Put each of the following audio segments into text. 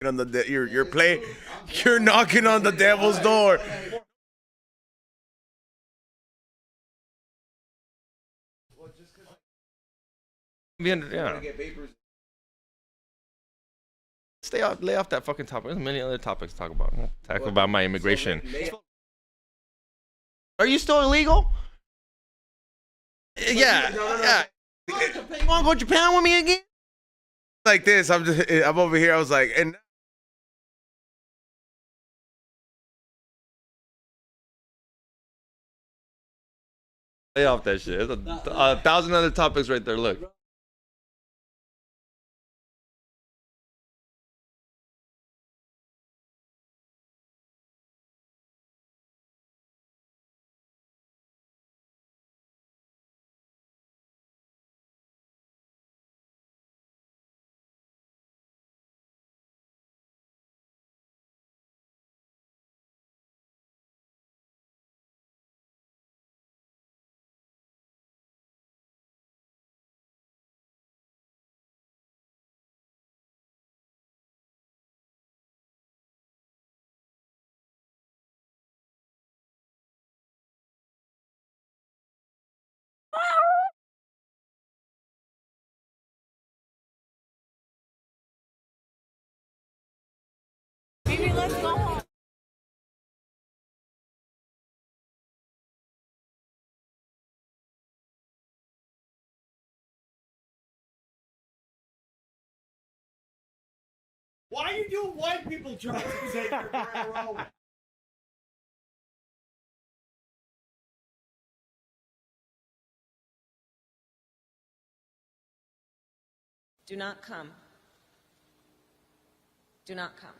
on the you're playing. You're knocking on the devil's door. Yeah. Lay off that fucking topic. There's many other topics to talk about. Talk about my immigration. Are you still illegal? Yeah. Yeah. You want to go to Japan with me again? Like this, I'm over here. I was like, and lay off that shit. There's a thousand other topics right there. Look. Maybe let's go home. Why are you doing white people trying to say Paranormal? Do not come. Do not come.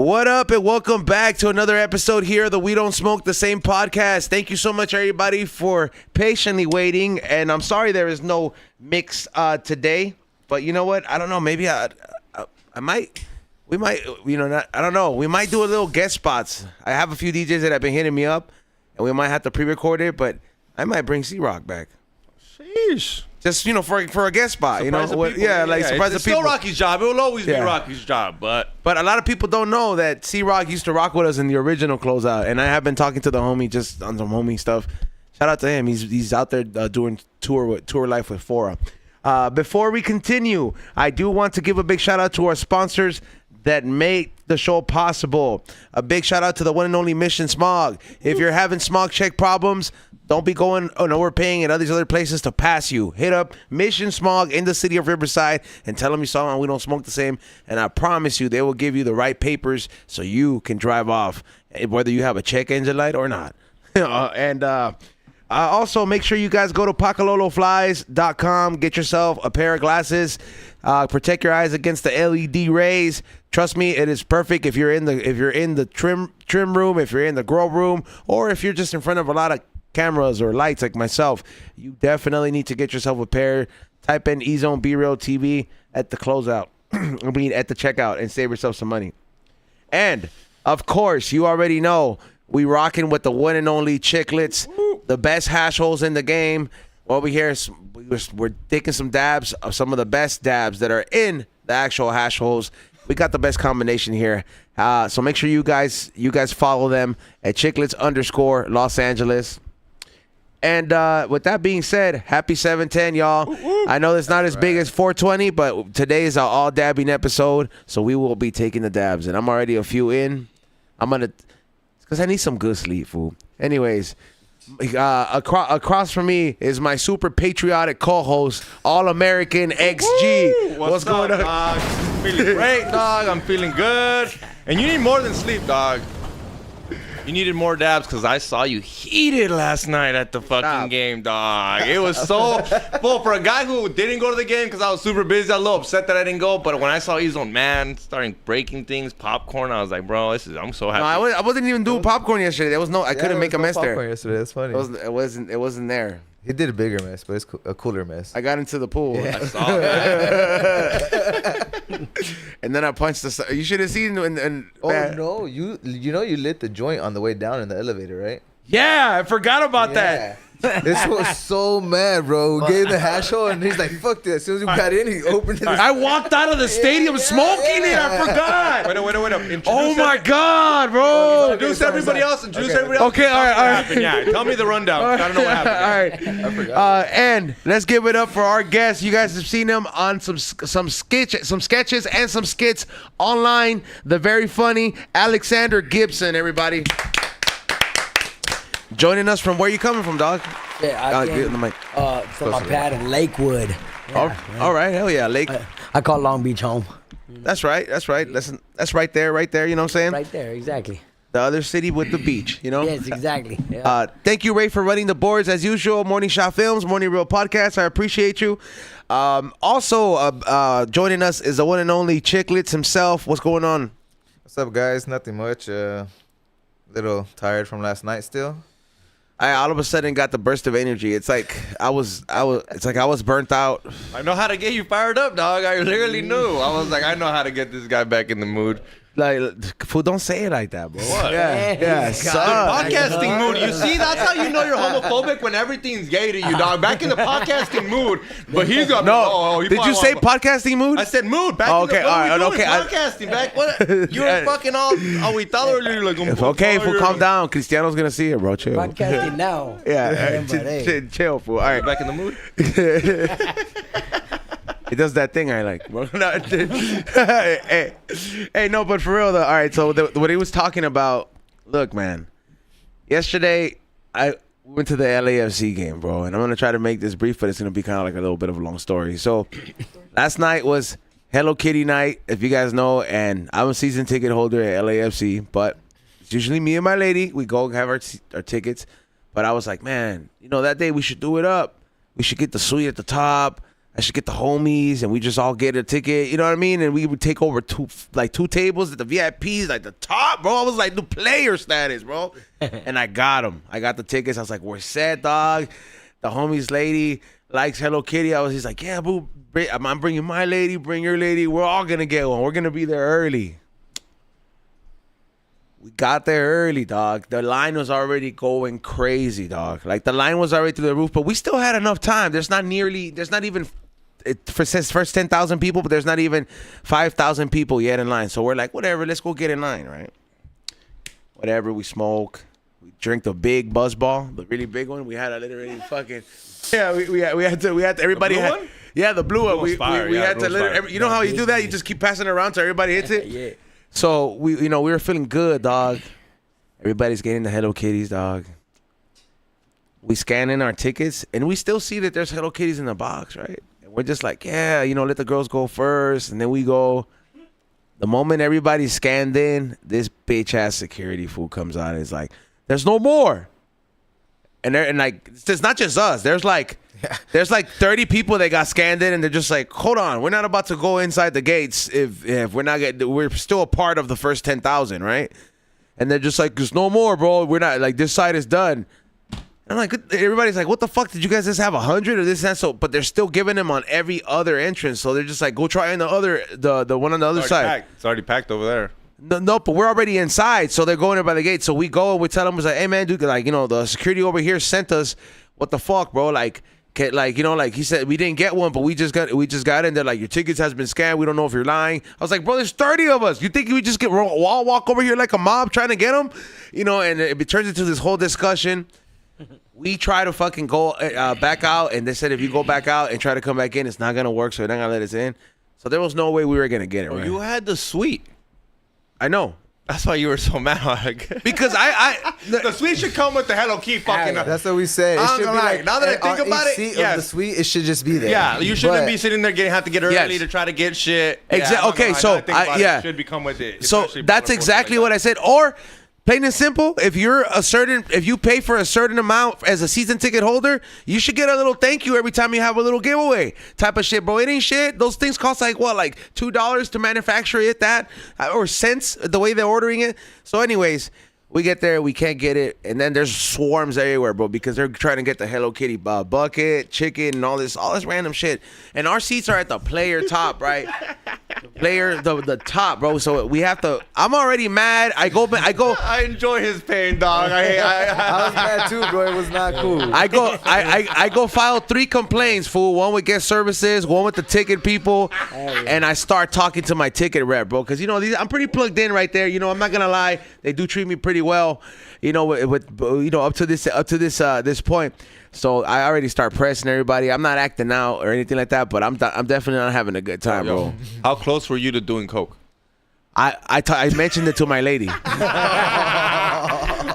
what up, and welcome back to another episode here of the We Don't Smoke the Same podcast. Thank you so much, everybody, for patiently waiting. And I'm sorry there is no mix today, but you know what? I don't know. Maybe I might. We might. You know, not, I don't know. We might do a little guest spots. I have a few DJs that have been hitting me up, and we might have to pre-record it. But I might bring C-Rock back. Sheesh. Just, you know, for a guest spot, you know, Surprise the people. like surprise the It's people. still Rocky's job. It will always be Yeah. Rocky's job, but But a lot of people don't know that C-Rock used to rock with us in the original Closeout, and I have been talking to the homie just on some homie stuff. Shout out to him. He's out there doing tour life with Fora. Before we continue, I do want to give a big shout out to our sponsors that make the show possible. A big shout out to the one and only Mission Smog. If you're having smog check problems, don't be going overpaying at all these other places to pass you. Hit up Mission Smog in the city of Riverside and tell them you saw on We Don't Smoke the Same. And I promise you, they will give you the right papers so you can drive off, whether you have a check engine light or not. Also, make sure you guys go to pacaloloflies.com. Get yourself a pair of glasses. Protect your eyes against the LED rays. Trust me, it is perfect if you're in the trim room, if you're in the grow room, or if you're just in front of a lot of cameras or lights like myself. You definitely need to get yourself a pair. Type in eZone B-Real TV at the closeout. I mean, at the checkout, and save yourself some money. And of course, you already know we rocking with the one and only Chiclets, the best hash holes in the game. Over here, we're taking some dabs of some of the best dabs that are in the actual hash holes. We got the best combination here. So make sure you guys follow them at Chiclets_Los Angeles. And with that being said, happy 710, y'all. I know it's not as big as 420, but today is our all dabbing episode, so we will be taking the dabs. And I'm already a few in. Because I need some good sleep, fool. Anyways, across from me is my super patriotic co-host, All-American XG. What's going on, dog? I'm feeling great, dog. I'm feeling good. And you need more than sleep, dog. You needed more dabs because I saw you heated last night at the fucking game, dog. It was so... Well, for a guy who didn't go to the game because I was super busy, I was a little upset that I didn't go. But when I saw eZone, man, starting breaking things, popcorn, I was like, bro, I'm so happy. No, I wasn't even doing popcorn yesterday. I couldn't make a mess there. Yesterday. That's funny. It wasn't there. He did a bigger mess, but it's a cooler mess. I got into the pool. I saw that. And then I punched the... You should have seen... No, you lit the joint on the way down in the elevator, right? Yeah, I forgot about that. This was so mad, bro. We gave the hash hole, and he's like, "Fuck this." As soon as we got in, he opened it. I walked out of the stadium smoking it. I forgot. Wait. Oh my God, bro. Introduce everybody else. Okay, all right. Yeah, tell me the rundown. I don't know what happened. All right. And let's give it up for our guests. You guys have seen him on some sketches and some skits online. The very funny Alexander Gibson, everybody. Joining us from where you coming from, dog? Yeah, Get in the mic. from my pad in Lakewood. All right, hell yeah, Lake. I call Long Beach home. That's right. Listen, that's right there. You know what I'm saying? Right there, exactly. The other city with the beach, you know? Yes, exactly. Yeah. Thank you, Ray, for running the boards as usual. Morning Shot Films, Morning Real Podcast. I appreciate you. Also, joining us is the one and only Chicklets himself. What's going on? What's up, guys? Nothing much. Little tired from last night still. I all of a sudden got the burst of energy. It's like I was burnt out. I know how to get you fired up, dog. I literally knew. I was like, I know how to get this guy back in the mood. Like, fool, don't say it like that, bro. What? Yeah. Podcasting mood. You see, that's how you know you're homophobic when everything's gay to you, dog. Back in the podcasting mood. But he's got Did you say podcasting mood? I said mood. Back in the all right, okay. okay. Podcasting back. What? You were fucking all we thought earlier. Like, Okay, fool, calm down. Cristiano's gonna see it, bro. Chill. Podcasting now. Yeah, chill, fool. All right, Back in the mood. He does that thing I like, bro. hey, no, but for real though. All right, so what he was talking about. Look, man. Yesterday, I went to the LAFC game, bro, and I'm gonna try to make this brief, but it's gonna be kind of like a little bit of a long story. So, last night was Hello Kitty night, if you guys know, and I'm a season ticket holder at LAFC, but it's usually me and my lady. We go have our tickets, but I was like, man, that day we should do it up. We should get the suite at the top. I should get the homies, and we just all get a ticket. You know what I mean? And we would take over two tables at the VIPs, like the top, bro. I was like the player status, bro. And I got them. I got the tickets. I was like, we're set, dog. The homies lady likes Hello Kitty. He's like, yeah, boo. I'm bringing my lady. Bring your lady. We're all gonna get one. We're gonna be there early. We got there early, dog. The line was already going crazy, dog. Like, the line was already through the roof, but we still had enough time. There's not even, it says first 10,000 people, but there's not even 5,000 people yet in line. So we're like, whatever, let's go get in line, right? Whatever, we smoke. We drink the big buzz ball, the really big one. We had a literally fucking, yeah, we had to, everybody blue had. one? Yeah, the blue one. We had to literally, you know how you do that? You just keep passing it around so everybody hits it? Yeah. So we were feeling good, dog. Everybody's getting the Hello Kitties, dog. We scan in our tickets, and we still see that there's Hello Kitties in the box, right? And we're just like, yeah, let the girls go first, and then we go. The moment everybody's scanned in, this bitch ass security fool comes out and is like, "There's no more." And it's not just us. There's like 30 people that got scanned in, and they're just like, hold on, we're not about to go inside the gates if we're still a part of the first 10,000, right? And they're just like, there's no more, bro. We're not, like, this side is done. And I'm like, everybody's like, what the fuck? Did you guys just have 100 or this and that? So, but they're still giving them on every other entrance. So they're just like, go try on the one on the other side. Packed. It's already packed over there. No, but we're already inside, so they're going there by the gate. So we go and we tell them, we're like, hey man, dude, like, the security over here sent us. What the fuck, bro? Like he said, we didn't get one, but we just got in there. Like, your tickets has been scanned. We don't know if you're lying. I was like, bro, there's 30 of us. You think we just walk over here like a mob trying to get them? And it turns into this whole discussion. We try to fucking go back out, and they said if you go back out and try to come back in, it's not gonna work. So they're not gonna let us in. So there was no way we were gonna get it. Right? You had the suite. I know. That's why you were so mad. Because the suite should come with the Hello Kitty fucking. That's what we said. It should be like, now that I think about it, seat yes. of the suite, it should just be there. Yeah, you shouldn't be sitting there have to get early to try to get shit. Exactly. Okay, so it should become with it. So that's exactly what I said. Or plain and simple, if you pay for a certain amount as a season ticket holder, you should get a little thank you every time you have a little giveaway type of shit, bro. It ain't shit. Those things cost like $2 to manufacture it, or cents the way they're ordering it. So anyways, We get there, we can't get it, and then there's swarms everywhere, bro, because they're trying to get the Hello Kitty bucket, chicken, and all this random shit. And our seats are at the player top, right? The top, bro. So we have to. I'm already mad. I go. I enjoy his pain, dog. I was mad too, bro. It was not cool. I go file 3 complaints, fool. One with guest services, one with the ticket people, and I start talking to my ticket rep, bro. Because I'm pretty plugged in right there. I'm not gonna lie. They do treat me pretty well. With up to this point. So I already start pressing everybody. I'm not acting out or anything like that, but I'm definitely not having a good time, bro. How close were you to doing coke? I mentioned it to my lady.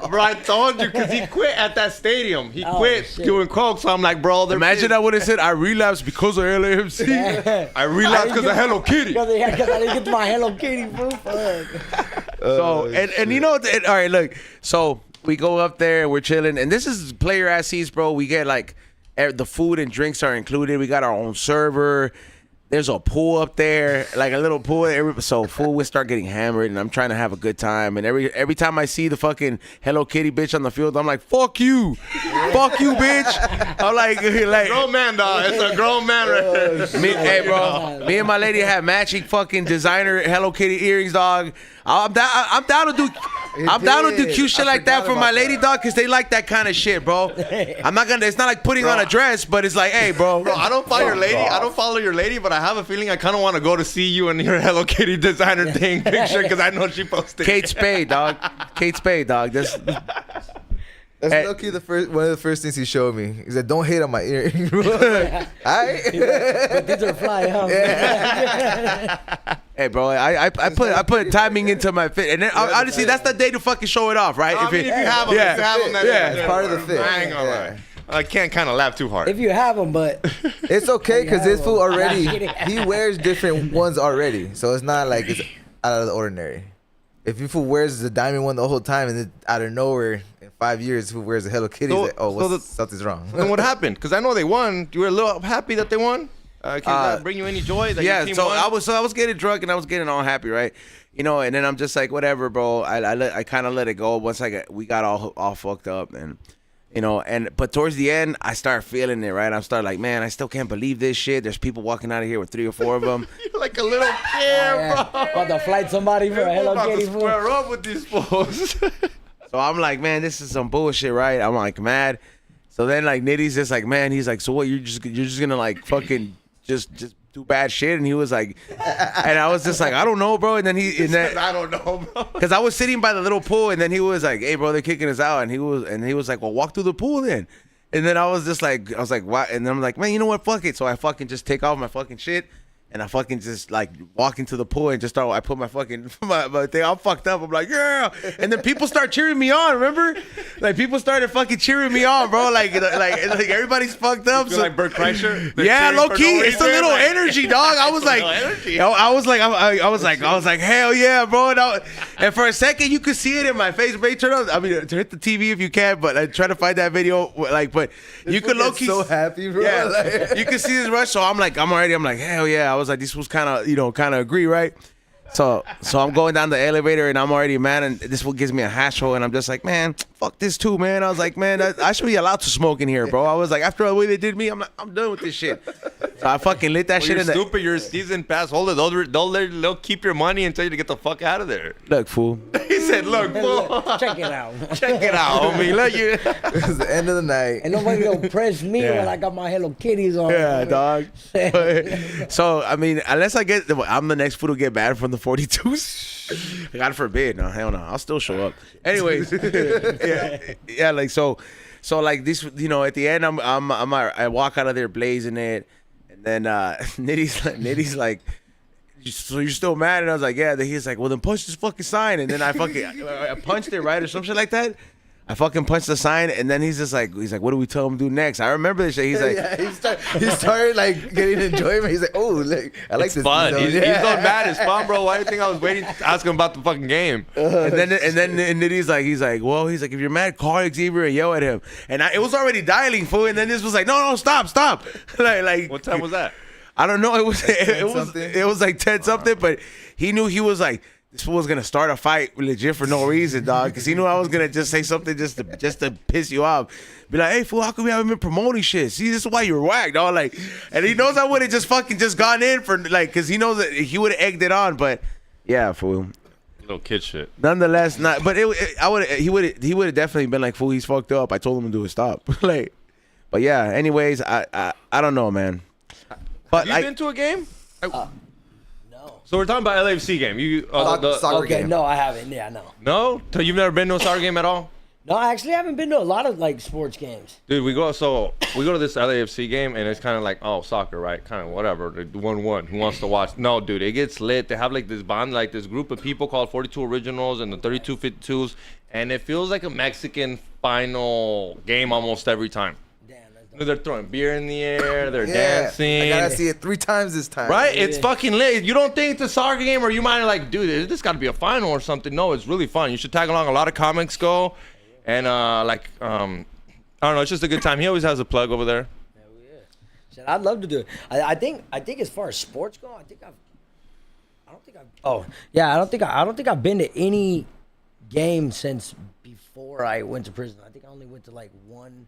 Bro, I told you because he quit at that stadium. He quit doing coke, so I'm like, bro. Imagine I would have said I relapsed because of LAFC. I relapsed because of Hello Kitty. Because I didn't get my Hello Kitty, bro. So all right, look. So we go up there and we're chilling, and this is player ass seats, bro. We get like the food and drinks are included. We got our own server. There's a pool up there, like a little pool. So fool, we start getting hammered, and I'm trying to have a good time. And every time I see the fucking Hello Kitty bitch on the field, I'm like, fuck you, bitch. I'm like Grown man, dog. It's a grown man right there. Hey, bro. Me and my lady have matching fucking designer Hello Kitty earrings, dog. I'm down to do cute shit like that for my lady, dog, because they like that kind of shit, bro. It's not like putting on a dress, but it's like, hey, bro. Bro, I don't follow your lady. I don't follow your lady, but I have a feeling I kind of want to go to see you in your Hello Kitty designer thing picture because I know she posted. Kate Spade, dog. That's lucky one of the first things he showed me. He said, "Don't hate on my earring." All right. But these are fly, huh? Hey, bro, I put timing into my fit, and then honestly, that's the day to fucking show it off, right? If you have them, It's part of the fit. I ain't gonna lie. I can't kind of laugh too hard. If you have them, but it's okay because this fool already he wears different ones already, so it's not like it's out of the ordinary. If you fool wears the diamond one the whole time, and then out of nowhere in 5 years, who wears a Hello Kitty? Something's wrong. Then what happened? Because I know they won. You were a little happy that they won. Can that bring you any joy? That your team won? I was getting drunk and I was getting all happy, right? And then I'm just like, whatever, bro. I kind of let it go once we got all fucked up, and but towards the end, I start feeling it, right? I start like, man, I still can't believe this shit. There's people walking out of here with 3 or 4 of them. You're like a little kid, bro. About to flight somebody for a Hello Kitty food. Square up with these fools. So I'm like, man, this is some bullshit, right? I'm like mad. So then like Nitty's just like, man, he's like, so what? You're just gonna like fucking just do bad shit? And he was like, and I was just like, I don't know, bro. And then I don't know, bro. Because I was sitting by the little pool, and then he was like, hey, bro, they're kicking us out. And he was like, well, walk through the pool then. And then I was like, what? And then I'm like, man, you know what? Fuck it. So I fucking just take off my fucking shit. And I fucking just like walk into the pool and just I put my fucking my thing. I'm fucked up. I'm like, yeah. And then people start cheering me on. Remember? Like people started fucking cheering me on, bro. Like everybody's fucked up. So like Bert Kreischer. Yeah, low key. It's a little energy, dog. I was like, I was like, hell yeah, bro. And for a second, you could see it in my face. Maybe turn hit the TV if you can, but I try to find that video. But you could low key so happy, bro. Yeah, you can see this rush. So I'm like, hell yeah. I was like, this was kind of agree, right? So I'm going down the elevator and I'm already mad, and this one gives me a hassle, and I'm just like, man, fuck this too, man. I was like, man, I should be allowed to smoke in here, bro. I was like, after the way they did me, I'm done with this shit. So I fucking lit that shit in there. You're stupid. You're a season pass holder. They'll keep your money and tell you to get the fuck out of there. Look, fool. He said, look, fool. Check it out. Check it out, homie. Look, you. It's the end of the night. And nobody gonna press me when I got my Hello Kitties on. Yeah, dog. So I mean, unless I'm the next fool to get banned from the 42s. God forbid. No, hell no. I'll still show up. Anyways, yeah. Like so like this. At the end, I walk out of there blazing it, and then Nitty's like, so you're still mad? And I was like, yeah. Then he's like, well, then punch this fucking sign. And then I punched it, right, or some shit like that. I fucking punched the sign, and then he's like, what do we tell him to do next? I remember this shit. He's like, he started like getting enjoyment. He's like, oh, like, I like it's this. Fun. He's going mad. It's fun, bro. Why do you think I was waiting to ask him about the fucking game? And then Nitty's like, if you're mad, call Xavier and yell at him. And it was already dialing, fool. And then this was like, no, stop. like, what time was that? I don't know. It was like 10 something, but he knew he was like, this fool was gonna start a fight legit for no reason, dog. Because he knew I was gonna just say something just to piss you off. Be like, hey, fool, how come we haven't been promoting shit? See, this is why you're whack, dog. Like, and he knows I would have just fucking just gone in for like, because he knows that he would have egged it on. But yeah, fool. Little kid shit. Nonetheless, not. But he would have definitely been like, fool, he's fucked up. I told him to do a stop. Like, but yeah. Anyways, I don't know, man. But Have you been to a game? No. So we're talking about LAFC game. You Soccer Okay, game. no, I haven't. Yeah, no. no? So you've never been to a soccer game at all? No, I actually haven't been to a lot of like sports games. Dude, we go to this LAFC game and it's kind of like, oh, soccer, right? Kind of whatever. 1-1. Who wants to watch? No, dude, it gets lit. They have like this bond, like this group of people called 42 Originals and the 32 52s, and it feels like a Mexican final game almost every time. Damn, that's Dude, they're throwing beer in the air. They're Yeah, dancing. I gotta see it 3 times this time. Right? It's fucking lit. You don't think it's a soccer game or you might like, dude, this got to be a final or something. No, it's really fun. You should tag along. A lot of comics go. And I don't know, it's just a good time. He always has a plug over there. Shit, I'd love to do it. I think as far as sports go, I don't think I've been to any game since before I went to prison. I think I only went to like one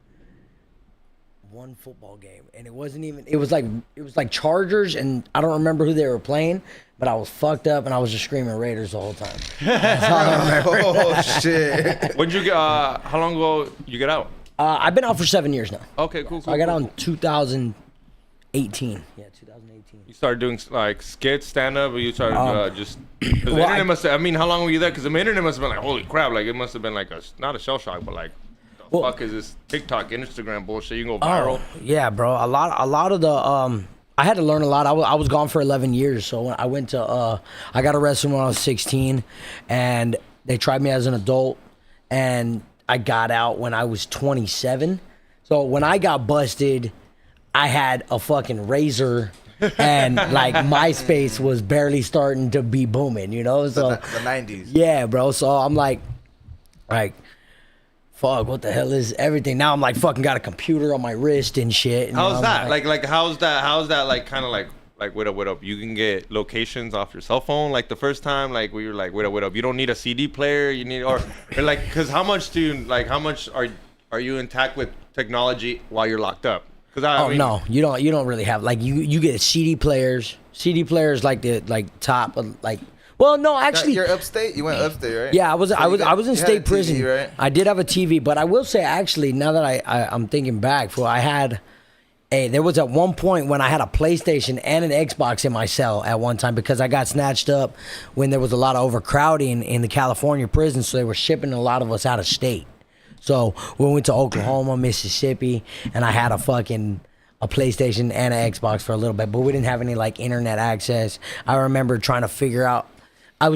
football game, and it wasn't even. It was like Chargers, and I don't remember who they were playing, but I was fucked up, and I was just screaming Raiders the whole time. That's all I remember. Oh shit. When'd you get? How long ago you get out? I've been out for 7 years now. Okay, cool. So I got out in 2018. Yeah, 2018. You started doing like skits, stand up, or you started just. Cause the well, internet must. I mean, how long were you there? Because the internet must have been like, holy crap! Like it must have been like not a shell shock, but like. Well, fuck is this TikTok, Instagram bullshit? You can go viral. Yeah, bro. A lot of the I had to learn a lot. I was gone for 11 years, so when I went to I got arrested when I was 16, and they tried me as an adult, and I got out when I was 27. So when I got busted, I had a fucking razor. And like MySpace was barely starting to be booming, you know. So The 90s. yeah, bro. So I'm like, fuck, what the hell is everything? Now I'm like fucking got a computer on my wrist and shit. And How's I'm that? Like how's that like kind of like wait up. You can get locations off your cell phone like the first time, like we were like wait up. You don't need a CD player, you need or like cuz how much are you intact with technology while you're locked up? Cuz I mean, no, you don't really have like you get CD players. CD players like the top of like. Well, no, actually, You're upstate. You went upstate, right? yeah, I was in you had state a TV, prison. right? I did have a TV, but I will say actually, now that I'm thinking back, there was at one point when I had a PlayStation and an Xbox in my cell at one time because I got snatched up when there was a lot of overcrowding in the California prison, so they were shipping a lot of us out of state. So we went to Oklahoma, Mississippi, and I had a PlayStation and an Xbox for a little bit, but we didn't have any like internet access. I remember trying to figure out. I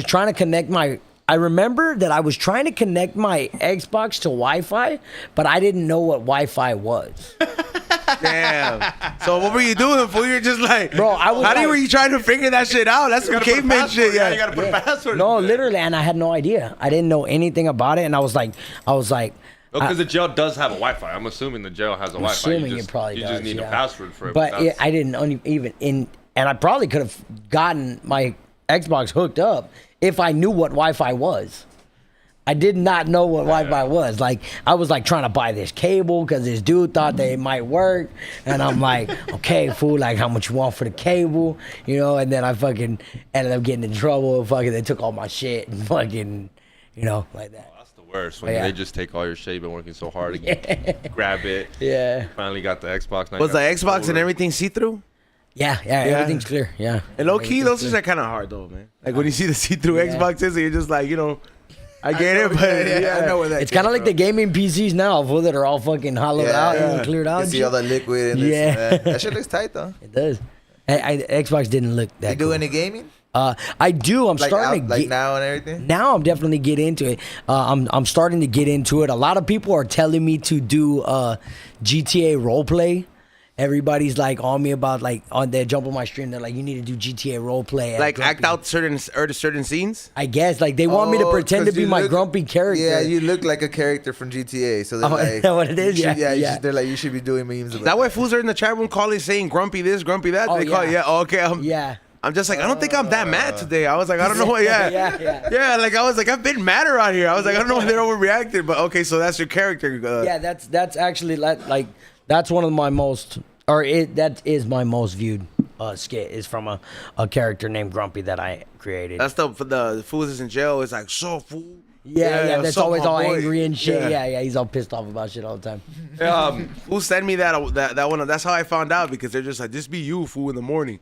remember that I was trying to connect my Xbox to Wi-Fi, but I didn't know what Wi-Fi was. Damn. So what were you doing, fool? You're just like, Bro, I was were you trying to figure that shit out? That's some caveman shit. Yeah, Yeah. you gotta put a password. No, in there. literally, and I had no idea. I didn't know anything about it, and I was like, Because the jail does have a Wi-Fi. I'm assuming the jail has a Wi-Fi. assuming it probably you does. just need yeah. a password for it. But that's- I didn't even and I probably could have gotten my Xbox hooked up if I knew what Wi-Fi was. I did not know what Wi-Fi was. Like I was like trying to buy this cable because this dude thought that it might work, and I'm like, okay, fool, like how much you want for the cable, you know? And then I fucking ended up getting in trouble. Fucking, they took all my shit and fucking, you know, like that. That's the worst when Yeah. they just take all your shit. You've been working so hard to grab it. Yeah, Finally got the Xbox. Now Was you the got Xbox and controller. everything see-through? yeah, everything's clear. Yeah, And low key, Everything's those clear. things are kind of hard though, man. Like when you see the see-through Yeah. Xboxes, and you're just like, you know, I get it, but I know where that. It's kind of like the gaming PCs now, fool, that are all fucking hollowed out and cleared out. You and see shit. all that liquid and this Yeah. and that. That shit looks tight though. It does. Xbox didn't look that. You do cool. any gaming? I do. I'm Like starting out, to like get. now and everything? Now I'm definitely get into it. I'm starting to get into it. A lot of people are telling me to do GTA roleplay. Everybody's like on me about like they jump on my stream. They're like, you need to do GTA roleplay. like act out certain scenes. I guess like they want me to Oh, pretend to 'cause be you my look- grumpy character. Yeah, you look like a character from GTA. So they're Oh, like, is that what it is? you should- Yeah, you yeah. should- they're like, you should be doing memes about That way, fools are in the chat room calling saying grumpy this, grumpy that. Oh, They call yeah. yeah. Oh, okay. Yeah. I'm just like, I don't think I'm that mad today. I was like, I don't know what. Yeah. Yeah, like I was like, I've been mad around here. I was like, I don't know why they're overreacting. But okay, so that's your character. Yeah, that's actually like that's one of my most, that is my most viewed skit is from a character named Grumpy that I created. That's the fools is in jail. It's like, so fool. Yeah, that's so always my all boy. angry and shit. Yeah. Yeah, he's all pissed off about shit all the time. Who sent me that one? That's how I found out, because they're just like, this be you, fool, in the morning.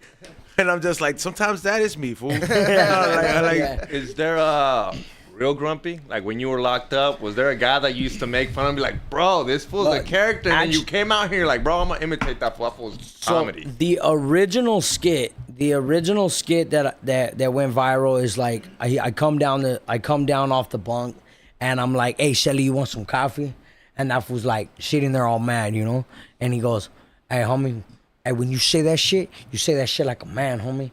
And I'm just like, sometimes that is me, fool. Is there a real Grumpy? Like when you were locked up, was there a guy that used to make fun of me, like, bro, this fool's a Look, character, and then you came out here like, bro, I'm gonna imitate that fool. That fool's comedy. The original skit that went viral is like I come down off the bunk and I'm like, hey Shelly, you want some coffee? And that fool's like sitting there all mad, you know? And he goes, hey homie, hey, when you say that shit like a man, homie.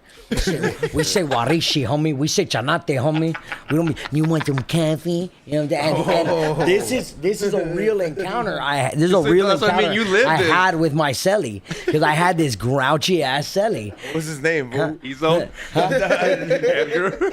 We say warishi, homie. We say chanate, homie. We don't. You want some coffee? You know, and this is a real encounter. This is a real that's what I encounter mean, you lived I it. had with my celly, because I had this grouchy ass celly. What's his name, fool? He's on.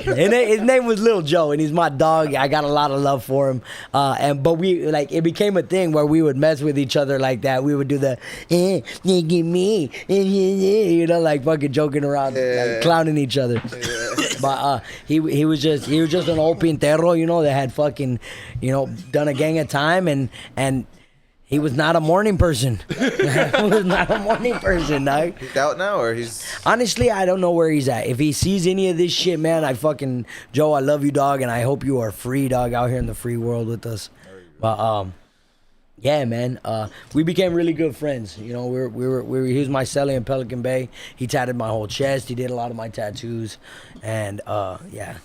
His name was Lil Joe, and he's my dog. I got a lot of love for him. But we it became a thing where we would mess with each other like that. We would do the nigga me, you know, like fucking joking around, like clowning each other. But he was just an old pintero, you know, that had fucking, you know, done a gang of time, and he was not a morning person. He was not a morning person, dog. He's out now, or he's... Honestly, I don't know where he's at. If he sees any of this shit, man, Joe, I love you, dog, and I hope you are free, dog, out here in the free world with us. But yeah, man, we became really good friends. You know, he was my celly in Pelican Bay. He tatted my whole chest. He did a lot of my tattoos, and yeah,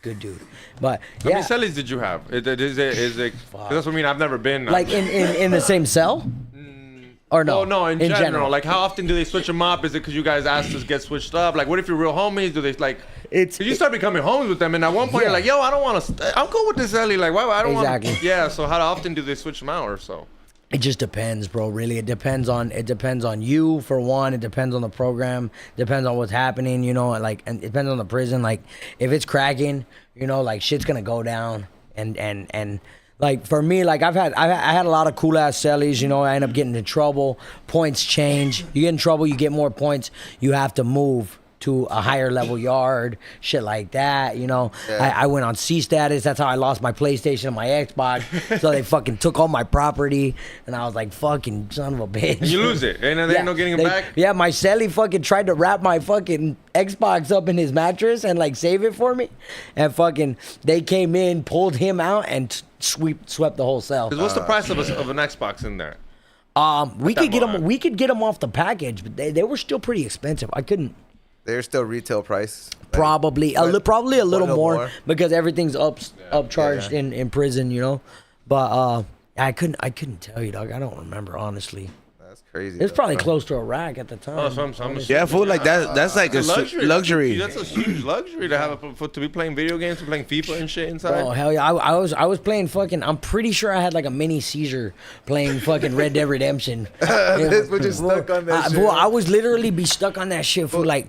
good dude. But How yeah, many cellies did you have? Is it? 'Cause that's what I mean. I've never been. like in the same cell. Or no? Oh no, in general. Like, how often do they switch them up? Is it because you guys asked to get switched up? Like, what if you're real homies? Do they like? It's- 'cause you start becoming homies with them, and at one point Yeah. you're like, yo, I don't want to. I'm cool with this Ellie. Like, why? I don't want. Exactly. Yeah. So how often do they switch them out or so? It just depends, bro. Really, it depends on you for one. It depends on the program. Depends on what's happening. You know, and it depends on the prison. Like, if it's cracking, you know, like shit's gonna go down. And like for me, like I had a lot of cool ass cellies. You know, I end up getting in trouble. Points change. You get in trouble, you get more points. You have to move to a higher level yard, shit like that, you know. Yeah. I went on C status. That's how I lost my PlayStation and my Xbox. So they fucking took all my property, and I was like, fucking son of a bitch. And you lose it, and there ain't no getting it back. Yeah, my celly fucking tried to wrap my fucking Xbox up in his mattress and like save it for me, and fucking they came in, pulled him out, and swept the whole cell. 'Cause what's the price of an Xbox in there? We could get them. much. We could get them off the package, but they were still pretty expensive. I couldn't. They're still retail price. Like, Probably probably a little little more, more. because everything's upcharged in prison, you know. But I couldn't tell you, dog. I don't remember, honestly. That's crazy. It was though. probably close to a rack at the time. Oh, so I'm Yeah, fool, like that's like a luxury. That's a huge luxury to have to be playing video games, to playing FIFA and shit inside. Oh hell yeah! I was playing fucking. I'm pretty sure I had like a mini seizure playing fucking Red Dead Redemption. This was just stuck on that shit. Bro, I was literally be stuck on that shit for like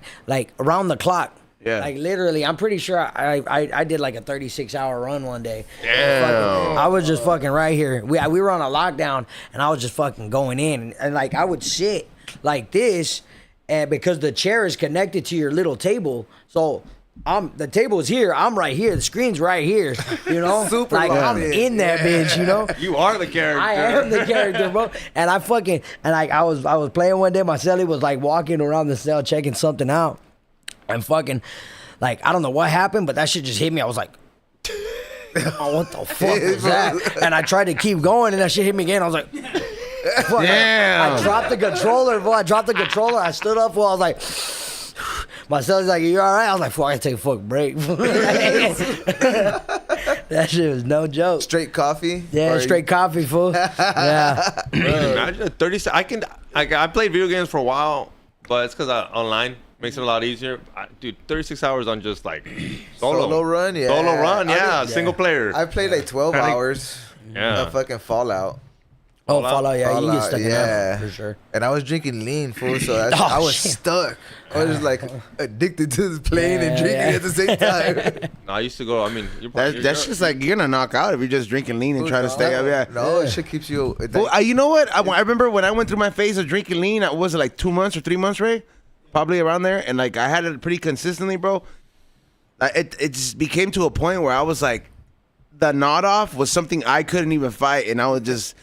around the clock. Yeah. Like literally, I'm pretty sure I did like a 36-hour run one day. Damn. I was just fucking right here. We were on a lockdown, and I was just fucking going in, and like I would sit like this, and because the chair is connected to your little table, so the table is here, I'm right here, the screen's right here, you know. Super like locked I'm in. in that bitch, you know. You are the character. I am the character, bro. And I was playing one day. My celly was like walking around the cell checking something out, and fucking like I don't know what happened, but that shit just hit me. I was like, oh, what the fuck was that? And I tried to keep going, and that shit hit me again. I was like, fuck. Damn. I dropped the controller, bro. I stood up, I was like, my celly's like, you all right? I was like, fuck, I gotta take a fucking break. That shit was no joke. Straight coffee. Yeah, Or- straight coffee, fool. Yeah. Imagine a 30. I played video games for a while, but it's because online makes it a lot easier. Dude, 36 hours on just like Solo run, yeah. Solo run, I yeah, did- single player. I played like 12 Kinda- hours Yeah. of fucking Fallout. Oh, Fallout, yeah, you get stuck in yeah. that for sure. And I was drinking lean, fool, so Oh, I was shit. stuck. I was just like addicted to this playing and drinking at the same time. No, I used to go. I mean, you're That's just like you're gonna knock out if you're just drinking lean and trying to stay up. Yeah. No, it shit keeps you. Well, you know what? I remember when I went through my phase of drinking lean. Was it like 2 months or 3 months, Ray? Probably around there. And like I had it pretty consistently, bro. It just became to a point where I was like, the nod off was something I couldn't even fight, and I would just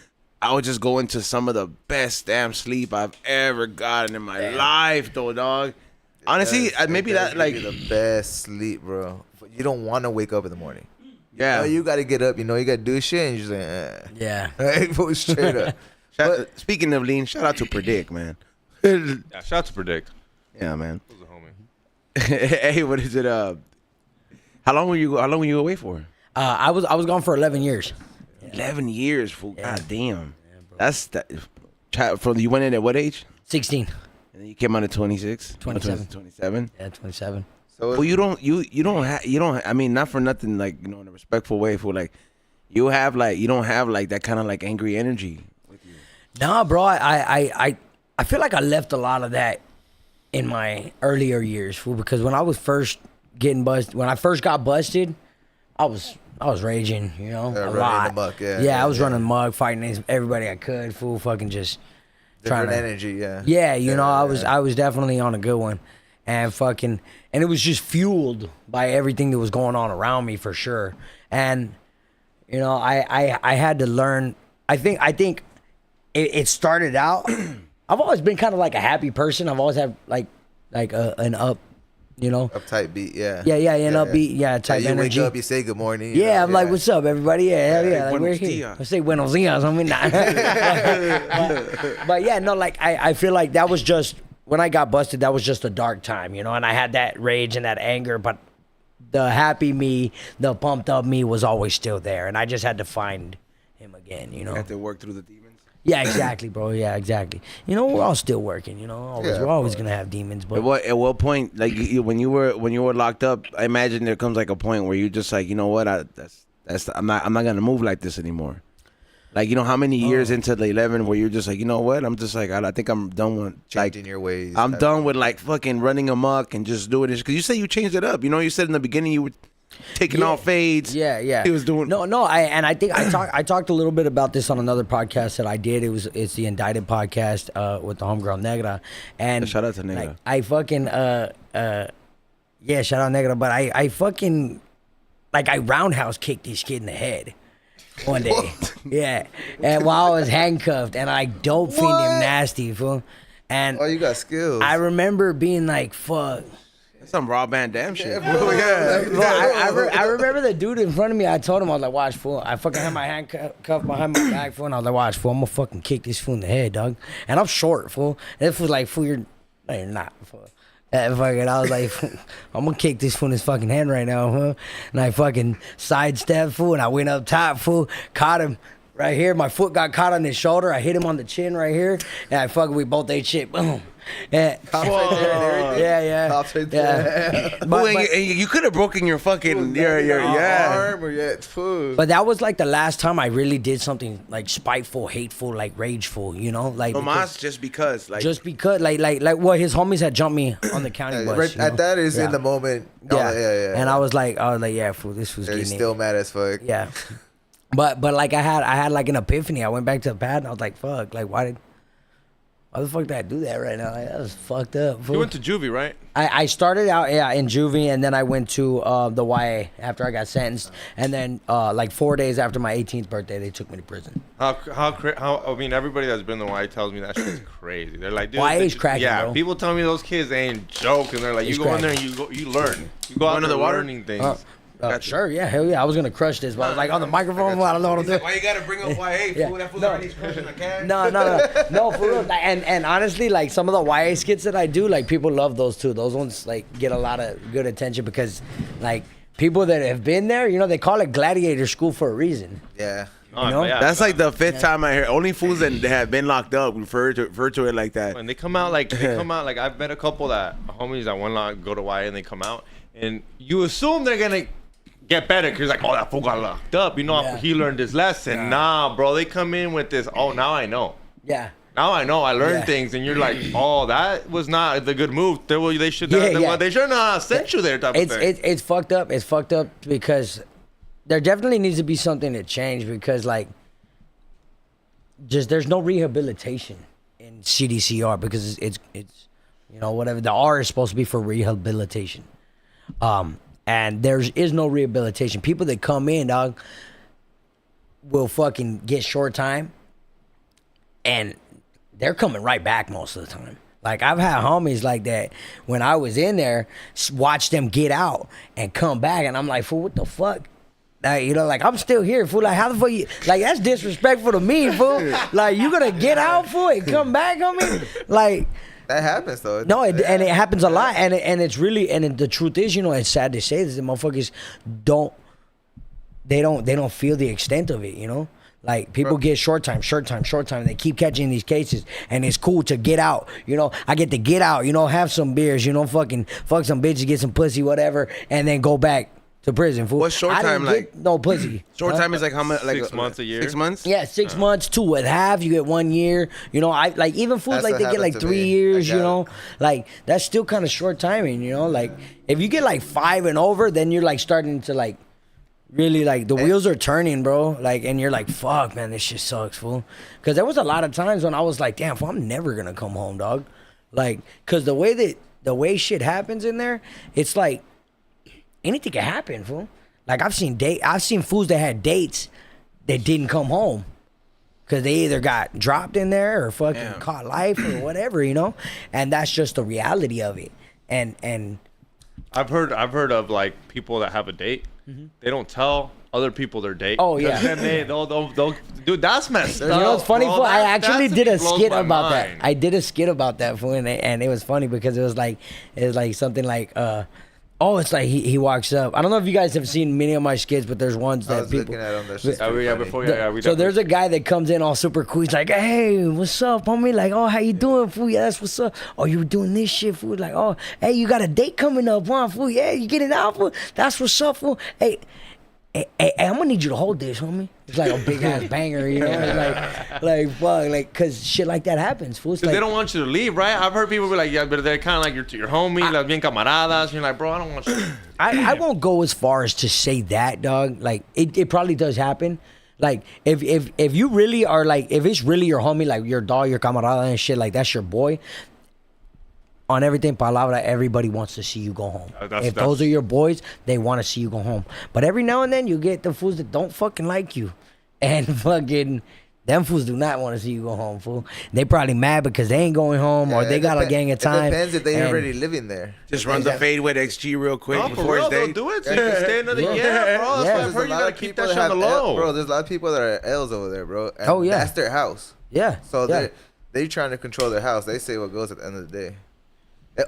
go into some of the best damn sleep I've ever gotten in my life, though, dog. Honestly, maybe that like the best sleep, bro. You don't want to wake up in the morning. yeah. You got to get up. You know, you got to do shit, and you're just like, Yeah. right, straight up. Speaking of lean, shout out to Predict, man. Yeah, shout out to Predict. Yeah, man. Who's a homie? Hey, what is it? How long were you away for? I was gone for 11 years. 11 years, fool. God damn. That's that. You went in at what age? 16. And then you came out at 26. 27. 27. Yeah, 27. So Well, you don't. I mean, not for nothing. Like, you know, in a respectful way, for like, you don't have like that kind of like angry energy. Nah, bro, I feel like I left a lot of that in my earlier years, fool, because when I was first getting busted, when I first got busted, I was raging, you know, a running lot. amok, I was running amok, fighting everybody I could, fool, fucking just different trying to, energy, yeah. Yeah, you know, I was definitely on a good one, and it was just fueled by everything that was going on around me for sure, and you know, I had to learn. I think it started out. I've always been kind of like a happy person. I've always had like an up, you know. Uptight beat, yeah. Yeah, an upbeat, type you energy. wake up, you say good morning. Yeah, I'm like, what's up, everybody? Yeah, hell yeah. Like, we're buenos here. dias. I say buenos dias. I mean, nah. but yeah, no, like I feel like that was just when I got busted. That was just a dark time, you know. And I had that rage and that anger, but the happy me, the pumped up me was always still there, and I just had to find him again, you know. You have to work through the demons. Yeah, exactly, bro. Yeah, exactly. You know, we're all still working. You know, we're always gonna have demons. But At what point, like when you were locked up, I imagine there comes like a point where you're just like, you know what, I'm not gonna move like this anymore. Like, you know, how many years into the 11 where you're just like, you know what, I'm just like, I think I'm done with Changing your ways. I'm done with like fucking running amok and just doing this, because you said you changed it up. You know, you said in the beginning you were taking off fades. Yeah. He was doing I think I talked a little bit about this on another podcast that I did. It's the Indicted podcast with the homegirl Negra. And shout out to Negra. Like, I fucking shout out Negra, but I fucking like I roundhouse kicked this kid in the head one day. Yeah. And while I was handcuffed, and I dope fiend him nasty, fool. And Oh, you got skills. I remember being like, fuck. That's some Raw Van Dam shit. Bro, yeah. Bro, I remember the dude in front of me. I told him, I was like, watch, fool. I fucking had my hand cuffed behind my back, fool. And I was like, watch, fool. I'm gonna fucking kick this fool in the head, dog. And I'm short, fool. And this was like, fool, you're not, fool. And fucking, I was like, I'm gonna kick this fool in his fucking head right now, fool. And I fucking sidestepped, fool. And I went up top, fool. Caught him right here. My foot got caught on his shoulder. I hit him on the chin right here. And we both ate shit. Boom. Yeah. Cops right there and everything. Yeah. Cops right there. But you could have broken your fucking your arm or food. But that was like the last time I really did something like spiteful, hateful, like rageful, you know? Like Tomas, just because like well, his homies had jumped me on the county bus. Right, you know? at that is Yeah. in the moment. Yeah. Yeah. And I was like, yeah, fool, this was They're getting still mad as fuck. Yeah. But like I had like an epiphany. I went back to the pad and I was like, fuck, like why the fuck did I do that right now? Like, that was fucked up. Fool. You went to juvie, right? I started out in juvie, and then I went to the YA after I got sentenced, and then like 4 days after my 18th birthday, they took me to prison. How I mean, everybody that's been in the YA tells me that shit's crazy. They're like, dude, YA is cracking, yeah, bro. people tell me those kids ain't joking. They're like, It's you go in there and cracking. you learn. You go out Under there the water? learning things. Sure, yeah, hell yeah. I was gonna crush this, but I was like on the microphone. I don't know what I'm doing. why you gotta bring up YA? Yeah. Fool? That fool's No. already crushing a can. No, for real. And honestly, like some of the YA skits that I do, like people love those too. Those ones like get a lot of good attention because, like, people that have been there, you know, they call it gladiator school for a reason. Yeah. Oh, You know? yeah. That's like the fifth time I hear. Only fools that have been locked up refer to it like that. When they come out, like I've met a couple that homies that one lot go to YA and they come out, and you assume they're gonna get better because like, oh, that fool got locked up. You know, Yeah. he learned his lesson. Nah, bro, they come in with this. Oh, now I know. Yeah. Now I know. I learned Yeah. things, and you're like, oh, that was not the good move. They should. They shouldn't have sent you there. Type of thing. It's fucked up. It's fucked up because there definitely needs to be something to change because like just there's no rehabilitation in CDCR because it's you know whatever the R is supposed to be for rehabilitation. And there is no rehabilitation. People that come in, dog, will fucking get short time and they're coming right back most of the time. Like, I've had homies like that when I was in there, watch them get out and come back, and I'm like, fool, what the fuck? Like, you know, like, I'm still here, fool. Like, how the fuck you... Like, that's disrespectful to me, fool. Like, you gonna get out, fool, and come back on me? Like... That happens, though. No, and it happens a lot, and it's really... And the truth is, you know, it's sad to say this, the motherfuckers don't feel the extent of it, you know? Like, people get short time. They keep catching these cases, and it's cool to get out. You know, I get to get out, you know, have some beers, you know, fucking fuck some bitches, get some pussy, whatever, and then go back to prison. Fool. What's short I didn't time like? get no pussy. Short time is like how much? Like 6 months, a year? 6 months? Yeah, 6 months, 2.5. You get 1 year. You know, I like even fools That's like what they get happened like to 3 me. years. I You got know, like that's still kind of short timing. You know, like if you get like 5 and over, then you're like starting to like really like the wheels are turning, bro. Like, and you're like, fuck, man, this shit sucks, fool. Because there was a lot of times when I was like, damn, fool, I'm never gonna come home, dog. Like, cause the way shit happens in there, it's like anything can happen, fool. Like I've seen fools that had dates that didn't come home because they either got dropped in there or fucking caught life or whatever, you know. And that's just the reality of it. And I've heard of like people that have a date. They don't tell other people their date. Oh, yeah. 'Cause then they'll dude, that's messed up. you know what's funny, bro. fool? I actually did a blows skit my about that. mind. I did a skit about that, fool, and it was funny because it was like something like it's like he walks up. I don't know if you guys have seen many of my skits, but there's ones I that was people. looking at them. They're just Yeah, pretty funny. before we So there's a guy that comes in all super cool. He's like, "Hey, what's up, homie? Like, oh, how you doing, fool? Yeah, that's what's up. Oh, you were doing this shit, fool. Like, oh, hey, you got a date coming up, huh, fool? Yeah, you getting out, fool? That's what's up, fool. Hey, I'm gonna need you to hold this, homie. It's like a big ass banger, you know? It's like fuck, like, cause shit like that happens, fool. It's Cause like, they don't want you to leave, right? I've heard people be like, yeah, but they're kind of like your homie, like bien camaradas. And you're like, bro, I don't want you. I won't go as far as to say that, dog. Like, it probably does happen. Like, if you really are like, if it's really your homie, like your dog, your camarada and shit, like that's your boy. On everything, palabra, everybody wants to see you go home. If those are your boys, they want to see you go home. But every now and then, you get the fools that don't fucking like you. And fucking, them fools do not want to see you go home, fool. They probably mad because they ain't going home or they got a gang of time. It depends if they and- already living there. Just run the fade with XG real quick No, for before real, his they'll date. do it so you can stay another year, bro. That's Yeah. why I've There's heard a you lot gotta of keep people that shit on the have low. bro, there's a lot of people that are L's over there, bro. And Oh, yeah. that's their house. Yeah. So yeah. they trying to control their house. They say what goes at the end of the day.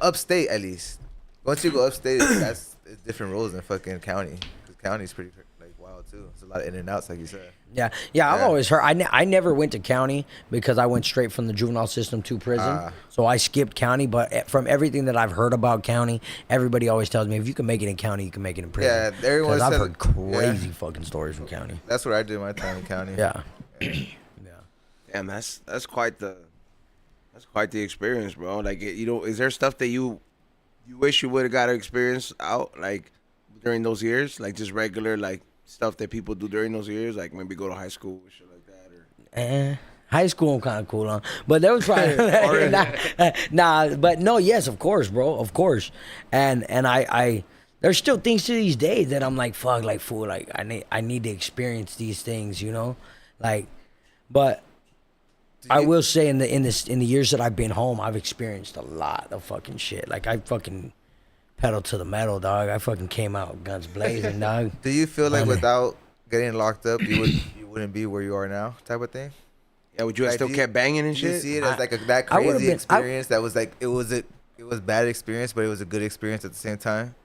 Upstate, at least. Once you go upstate, it's different rules than fucking county. Because county's pretty like wild too. It's a lot of in and outs, like you said. Yeah, I've Yeah. always heard. I never went to county because I went straight from the juvenile system to prison. So I skipped county. But from everything that I've heard about county, everybody always tells me if you can make it in county, you can make it in prison. Yeah, everyone 'Cause I've said- heard crazy yeah. fucking stories from county. That's what I did my time in county. Yeah. Damn, that's quite the experience, bro. Like, you know, is there stuff that you wish you would have got to experience out like during those years, like just regular like stuff that people do during those years, like maybe go to high school or shit like that, or High school I'm kind of cool on, but there was probably but no, yes, of course, bro, of course, and I there's still things to these days that I'm like, fuck, like fool, like I need to experience these things, you know, like, but I will say in the years that I've been home, I've experienced a lot of fucking shit. Like I fucking pedal to the metal, dog. I fucking came out guns blazing, dog. Do you feel like Money. without getting locked up, you wouldn't be where you are now, type of thing? yeah, would you have Like, still do you- kept banging and Do you shit? see it as like that I would've crazy been- experience that was like it was bad experience, but it was a good experience at the same time?